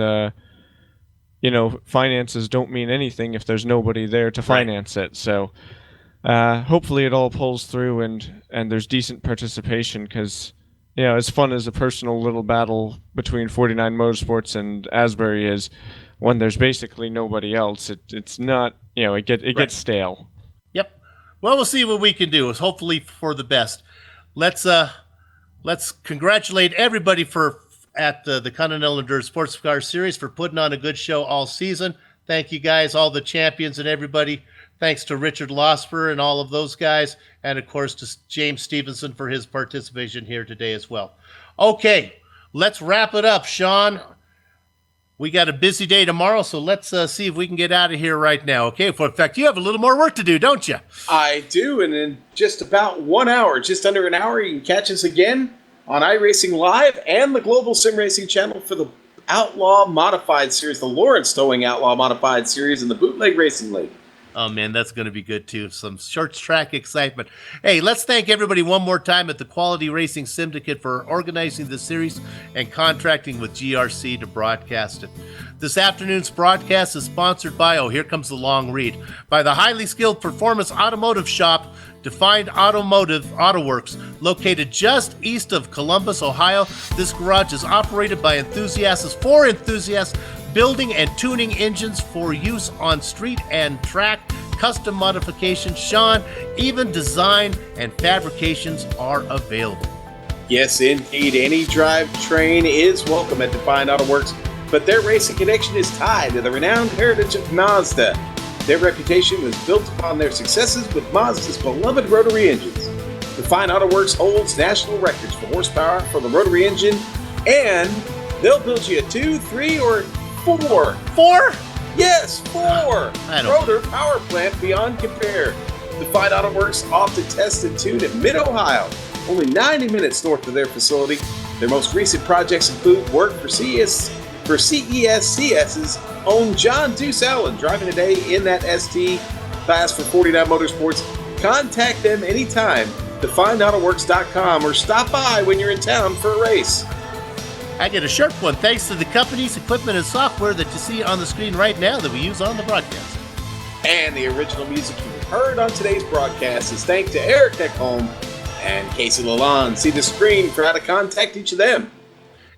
finances don't mean anything if there's nobody there to finance it. So hopefully it all pulls through and there's decent participation because as fun as a personal little battle between 49 Motorsports and Asbury is, when there's basically nobody else, it's not, it gets stale. Yep. Well, we'll see what we can do. It's hopefully for the best. Let's congratulate everybody at the Continental Endurance Sports Car Series for putting on a good show all season. Thank you guys, all the champions and everybody. Thanks to Richard Losper and all of those guys. And, of course, to James Stevenson for his participation here today as well. Okay, let's wrap it up, Sean. We got a busy day tomorrow, so let's see if we can get out of here right now, okay? In fact, you have a little more work to do, don't you? I do, and in just about 1 hour, just under an hour, you can catch us again on iRacing Live and the Global Sim Racing channel for the Outlaw Modified Series, the Lawrence Towing Outlaw Modified Series, and the Bootleg Racing League. Oh, man, that's going to be good, too. Some short track excitement. Hey, let's thank everybody one more time at the Quality Racing Syndicate for organizing the series and contracting with GRC to broadcast it. This afternoon's broadcast is sponsored by, here comes the long read, by the highly skilled performance automotive shop, Defined Automotive Autoworks, located just east of Columbus, Ohio. This garage is operated by enthusiasts for enthusiasts, building and tuning engines for use on street and track, custom modifications, Sean, even design and fabrications are available. Yes, indeed. Any drivetrain is welcome at Defined Autoworks, but their racing connection is tied to the renowned heritage of Mazda. Their reputation was built upon their successes with Mazda's beloved rotary engines. Defined Autoworks holds national records for horsepower for the rotary engine, and they'll build you a 2, 3, or 4. 4? Yes, 4! Rotor power plant beyond compare. Defined Autoworks off to test and tune in mid-Ohio, only 90 minutes north of their facility. Their most recent projects include work for CESCS's own John Deuce Allen, driving today in that ST class for 49 Motorsports. Contact them anytime, definedautoworks.com, or stop by when you're in town for a race. I get a sharp one thanks to the company's equipment and software that you see on the screen right now that we use on the broadcast. And the original music you heard on today's broadcast is thanks to Eric Eckholm and Casey Lalonde. See the screen for how to contact each of them.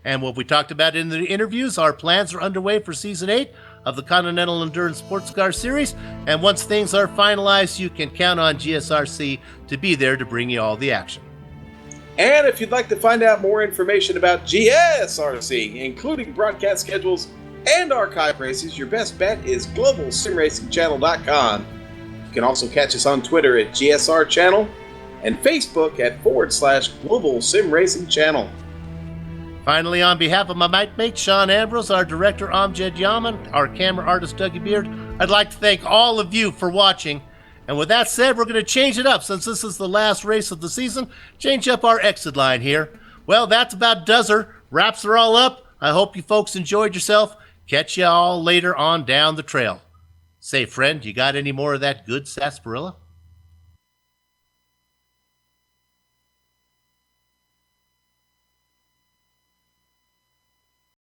And what we talked about in the interviews, our plans are underway for Season 8 of the Continental Endurance Sports Car Series. And once things are finalized, you can count on GSRC to be there to bring you all the action. And if you'd like to find out more information about GSRC, including broadcast schedules and archive races, your best bet is globalsimracingchannel.com. You can also catch us on Twitter at GSR Channel and Facebook at /Global Sim Racing Channel. Finally, on behalf of my mate Sean Ambrose, our director Amjad Yaman, our camera artist Dougie Beard, I'd like to thank all of you for watching. And with that said, we're going to change it up since this is the last race of the season. Change up our exit line here. Well, that's about does her. Wraps are all up. I hope you folks enjoyed yourself. Catch you all later on down the trail. Say, friend, you got any more of that good sarsaparilla?